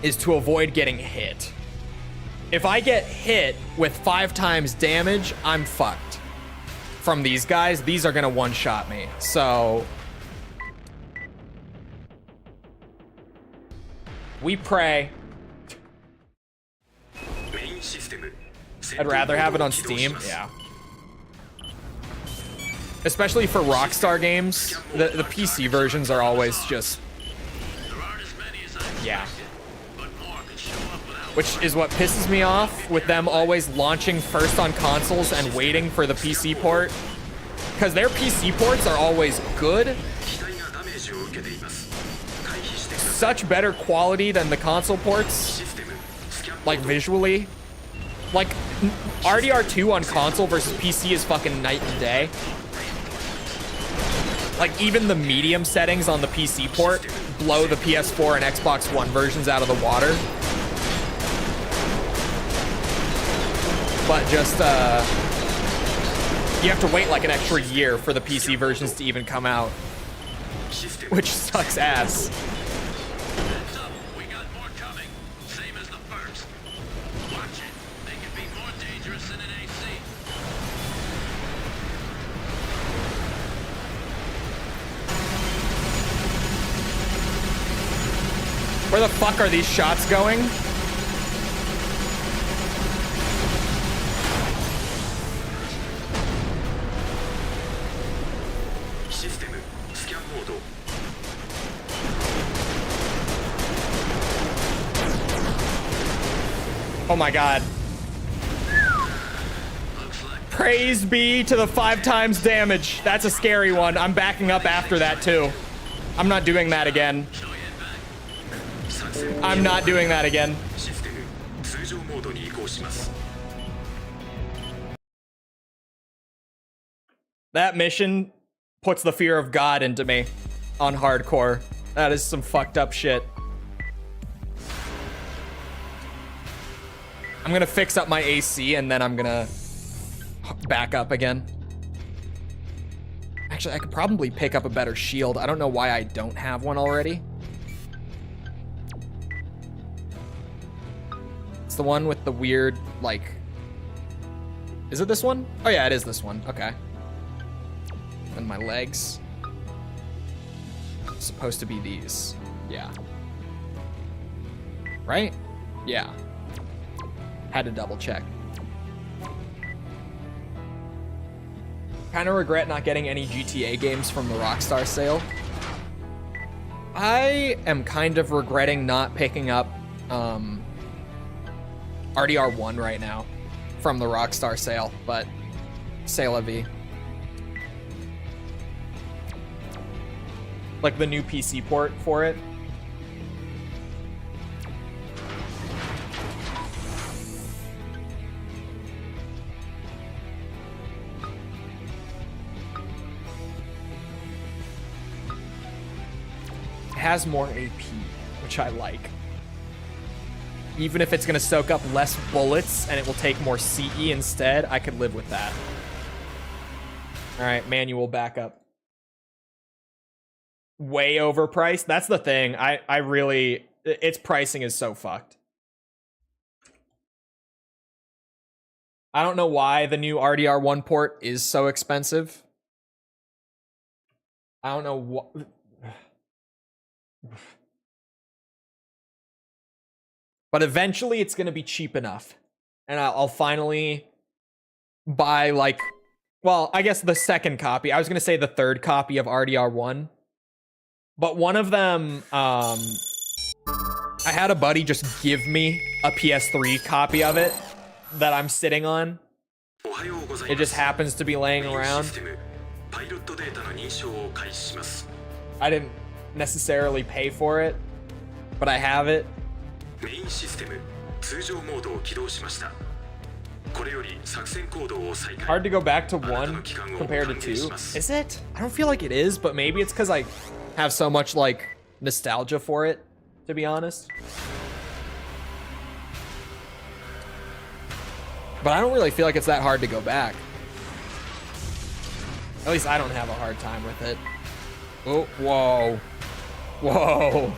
A: is to avoid getting hit. If I get hit with 5 times damage, I'm fucked. From these guys, these are gonna one-shot me. So we pray. I'd rather have it on Steam. Yeah. Especially for Rockstar games, the PC versions are always just, yeah. Which is what pisses me off with them always launching first on consoles and waiting for the PC port. Because their PC ports are always good. Such better quality than the console ports. Like visually. Like RDR2 on console versus PC is fucking night and day. Like even the medium settings on the PC port blow the PS4 and Xbox One versions out of the water. But just, you have to wait like an extra year for the PC versions to even come out. Which sucks ass.
B: Heads up, we got more coming. Same as the first. Watch it. They can be more dangerous than an AC.
A: Where the fuck are these shots going? Oh my god. Praise be to the 5 times damage. That's a scary one. I'm backing up after that too. I'm not doing that again. I'm not doing that again. That mission puts the fear of God into me on hardcore. That is some fucked up shit. I'm gonna fix up my AC and then I'm gonna back up again. Actually, I could probably pick up a better shield. I don't know why I don't have one already. It's the one with the weird, like... Is it this one? Oh yeah, it is this one. Okay. And my legs. Supposed to be these. Yeah. Right? Yeah. Had to double check. Kind of regret not getting any GTA games from the Rockstar sale. I am kind of regretting not picking up RDR 1 right now from the Rockstar sale, but c'est la vie. Like the new PC port for it. Has more AP, which I like. Even if it's gonna soak up less bullets and it will take more CE instead, I could live with that. All right, manual backup. Way overpriced. That's the thing. I really, its pricing is so fucked. I don't know why the new RDR1 port is so expensive. I don't know what. But eventually it's going to be cheap enough. And I'll finally buy, like, well, I guess the second copy. I was going to say the third copy of RDR1. But one of them, I had a buddy just give me a PS3 copy of it that I'm sitting on. It just happens to be laying around. I didn't necessarily pay for it, but I have it. Hard to go back to 1 compared to 2. Is it? I don't feel like it is, but maybe it's because I have so much, like, nostalgia for it, to be honest. But I don't really feel like it's that hard to go back. At least I don't have a hard time with it. Oh, whoa. Whoa.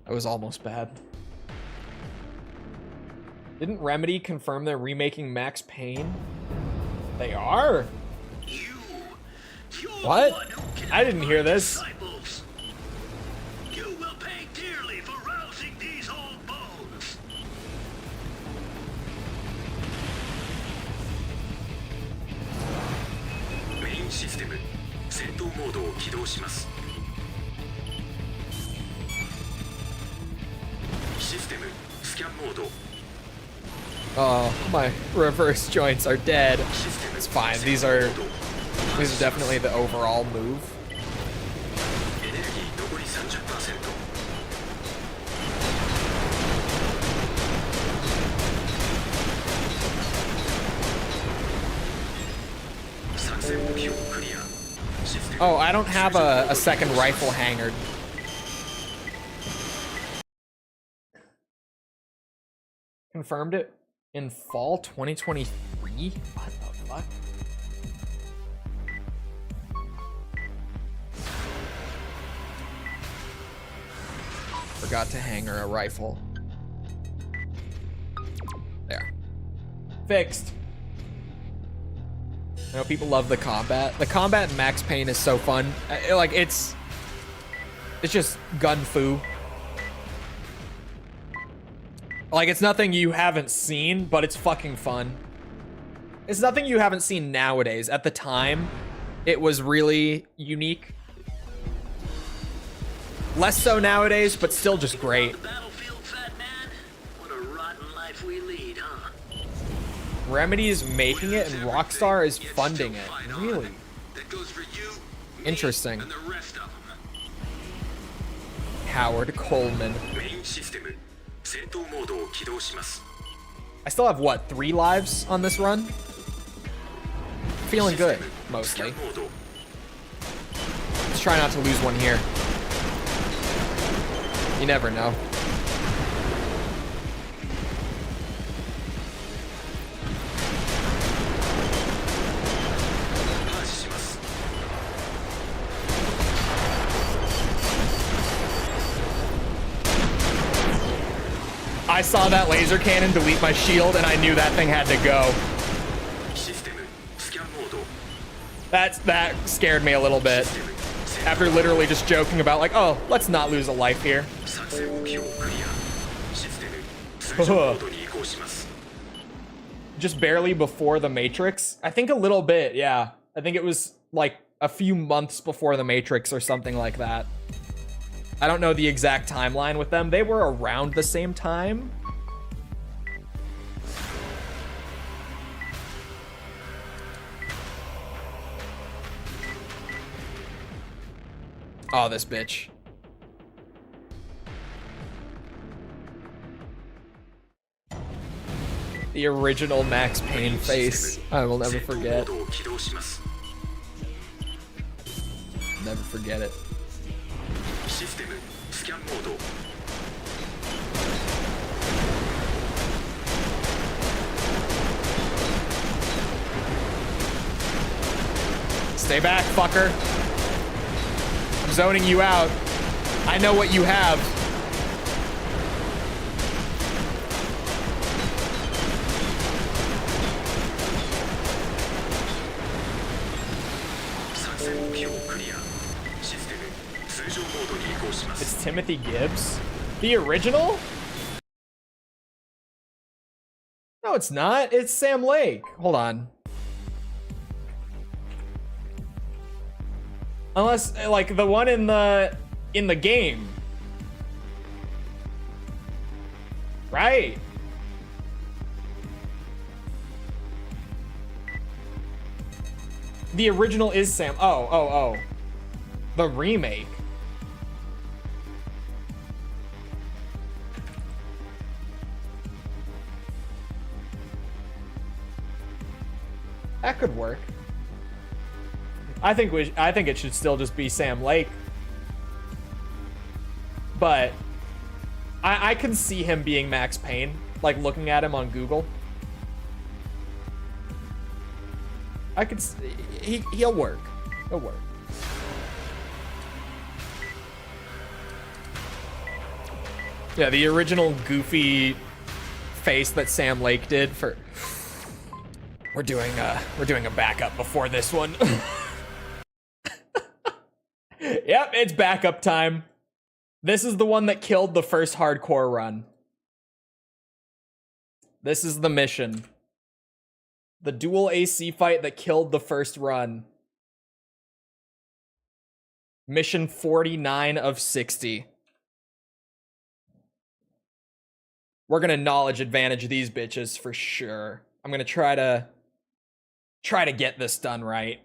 A: That was almost bad. Didn't Remedy confirm they're remaking Max Payne? They are? What? I didn't hear this.
B: You will pay dearly for rousing these old bones.
D: Main system 戦闘モードを起動します。システムスキャンモード。
A: Oh, my reverse joints are dead. It's fine. These are definitely the overall move. Oh, I don't have a second rifle hanger. Confirmed it in fall 2023? What the fuck? Forgot to hanger a rifle. There. Fixed. I know people love the combat. The combat in Max Payne is so fun. Like, it's just gun fu. Like, it's nothing you haven't seen, but it's fucking fun. It's nothing you haven't seen nowadays. At the time, it was really unique. Less so nowadays, but still just great. Remedy is making it and Rockstar is funding it. Really? Interesting. Howard Coleman. I still have, what, 3 lives on this run? Feeling good, mostly. Let's try not to lose one here. You never know. I saw that laser cannon delete my shield, and I knew that thing had to go. That scared me a little bit. After literally just joking about, like, oh, let's not lose a life here. Just barely before the Matrix. I think a little bit, yeah. I think it was, like, a few months before the Matrix or something like that. I don't know the exact timeline with them. They were around the same time. Oh, this bitch. The original Max Payne face. I will never forget. Never forget it. Stay back, fucker. I'm zoning you out. I know what you have. It's Timothy Gibbs? The original? No, it's not. It's Sam Lake. Hold on. Unless, like, the one in the game. Right. The original is Sam. Oh. The remake. That could work. I think it should still just be Sam Lake. But I can see him being Max Payne, like looking at him on Google. I could he'll work. He'll work. Yeah, the original goofy face that Sam Lake did for we're doing a backup before this one. Yep, it's backup time. This is the one that killed the first hardcore run. This is the mission. The dual AC fight that killed the first run. Mission 49 of 60. We're gonna knowledge advantage these bitches for sure. I'm gonna try to get this done right.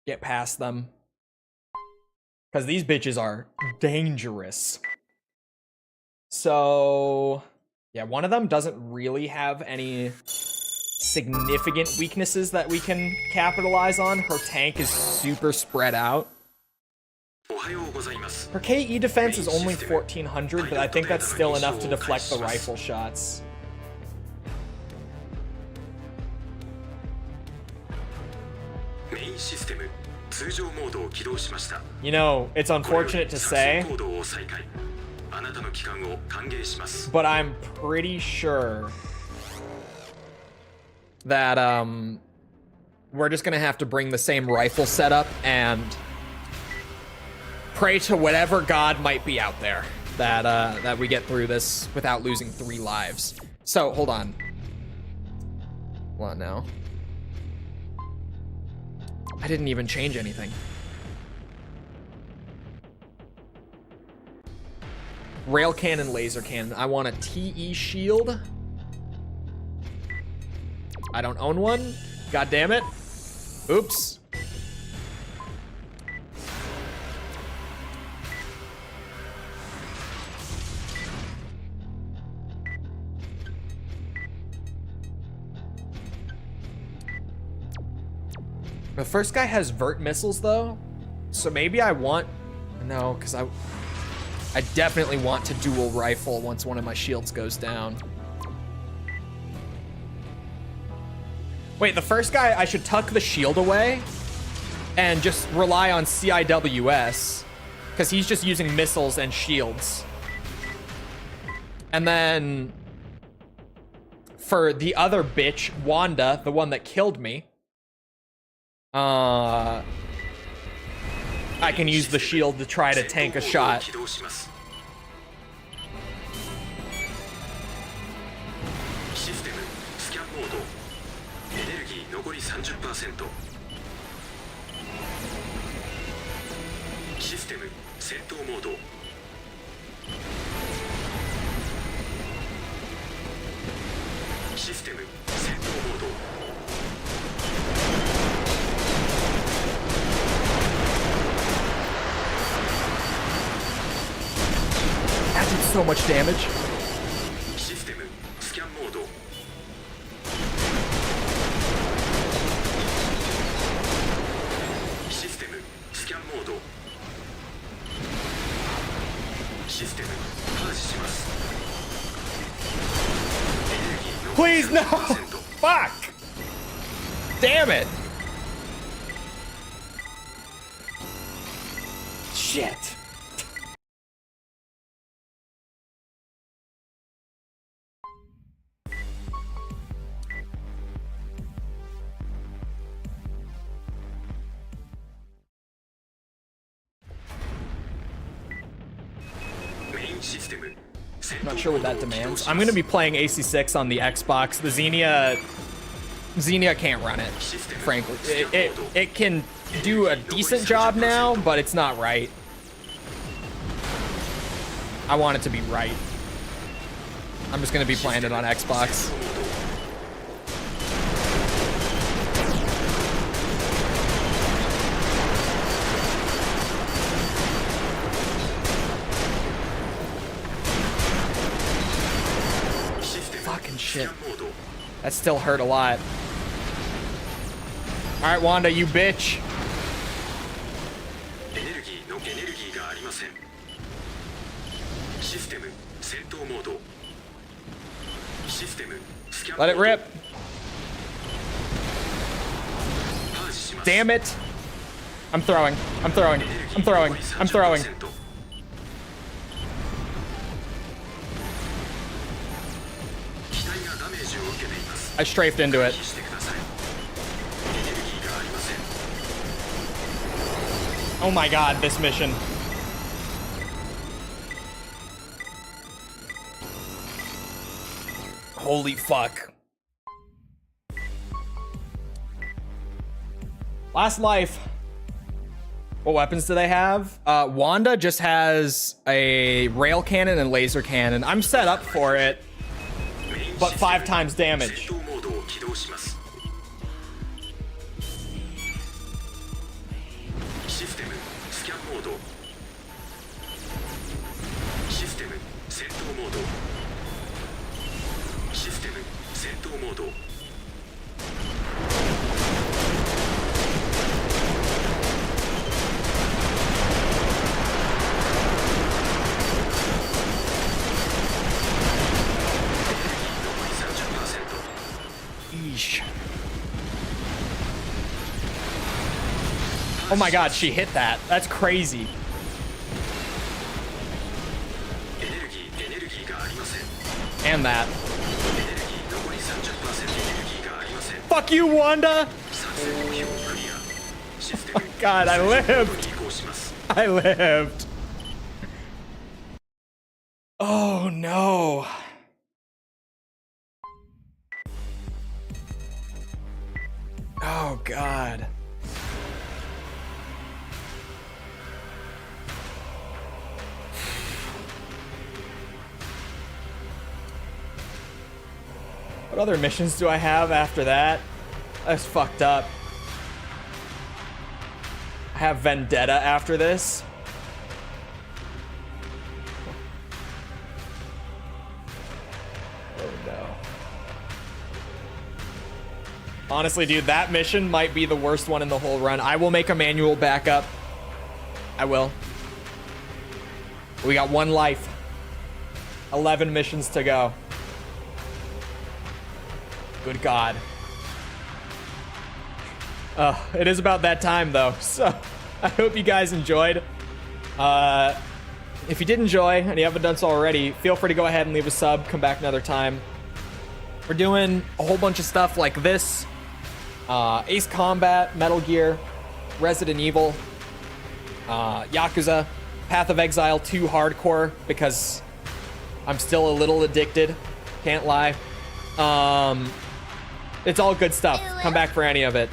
A: Get past them. Because these bitches are dangerous. So, yeah, one of them doesn't really have any significant weaknesses that we can capitalize on. Her tank is super spread out. Her KE defense is only 1400, but I think that's still enough to deflect the rifle shots. You know, it's unfortunate to say, but I'm pretty sure that we're just gonna have to bring the same rifle setup and pray to whatever god might be out there that we get through this without losing 3 lives. So hold on. What now? I didn't even change anything. Rail cannon, laser cannon. I want a TE shield. I don't own one. God damn it. Oops. The first guy has vert missiles though, so maybe I want, no, because I definitely want to dual rifle once one of my shields goes down. Wait, the first guy, I should tuck the shield away and just rely on CIWS, because he's just using missiles and shields. And then for the other bitch, Wanda, the one that killed me, I can use the shield to try to tank a shot.
D: システムスキャンモードエネルギー残り 30% システム戦闘モードシステム戦闘モード
A: That did so much damage.
D: システムスキャンモードシステムスキャンモードシステムパージします
A: Please no! Fuck! Damn it! Shit. I'm not sure what that demands. I'm going to be playing AC6 on the Xbox. The Xenia can't run it, frankly. It can do a decent job now, but it's not right. I want it to be right. I'm just going to be playing it on Xbox. Fucking shit. That still hurt a lot. Alright, Wanda, you bitch. Let it rip. Damn it. I'm throwing. I'm throwing. I'm throwing. I'm throwing. I strafed into it. Oh my god, this mission. Holy fuck. Last life. What weapons do they have? Wanda just has a rail cannon and laser cannon. I'm set up for it, but 5 times damage. Oh my god, she hit that. That's crazy. And that. Fuck you, Wanda! Oh my god, I lived! I lived. Oh no. Oh god. What other missions do I have after that? That's fucked up. I have Vendetta after this. Oh no. Honestly, dude, that mission might be the worst one in the whole run. I will make a manual backup. I will. We got 1 life. 11 missions to go. Good God. It is about that time, though. So, I hope you guys enjoyed. If you did enjoy, and you haven't done so already, feel free to go ahead and leave a sub. Come back another time. We're doing a whole bunch of stuff like this. Ace Combat, Metal Gear, Resident Evil, Yakuza, Path of Exile 2 Hardcore, because I'm still a little addicted. Can't lie. It's all good stuff. Come back for any of it.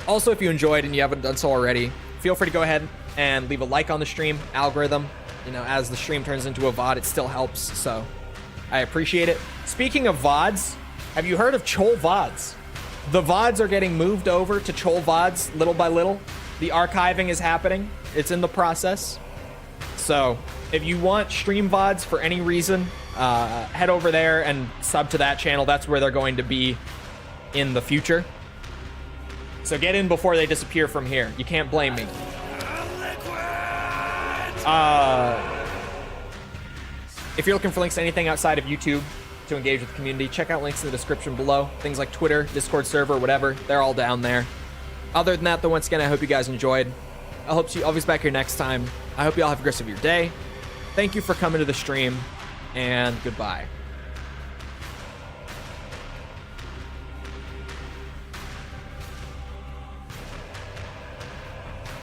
A: Also, if you enjoyed and you haven't done so already, feel free to go ahead and leave a like on the stream. Algorithm, you know, as the stream turns into a VOD, it still helps, so I appreciate it. Speaking of VODs, have you heard of Chole VODs? The VODs are getting moved over to Chole VODs little by little. The archiving is happening. It's in the process. So if you want stream VODs for any reason, head over there and sub to that channel. That's where they're going to be in the future. So get in before they disappear from here. You can't blame me. If you're looking for links to anything outside of YouTube to engage with the community, check out links in the description below. Things like Twitter, Discord server, whatever, they're all down there. Other than that, though, once again, I hope you guys enjoyed. I'll see you always back here next time. I hope you all have a great rest of your day. Thank you for coming to the stream, and goodbye.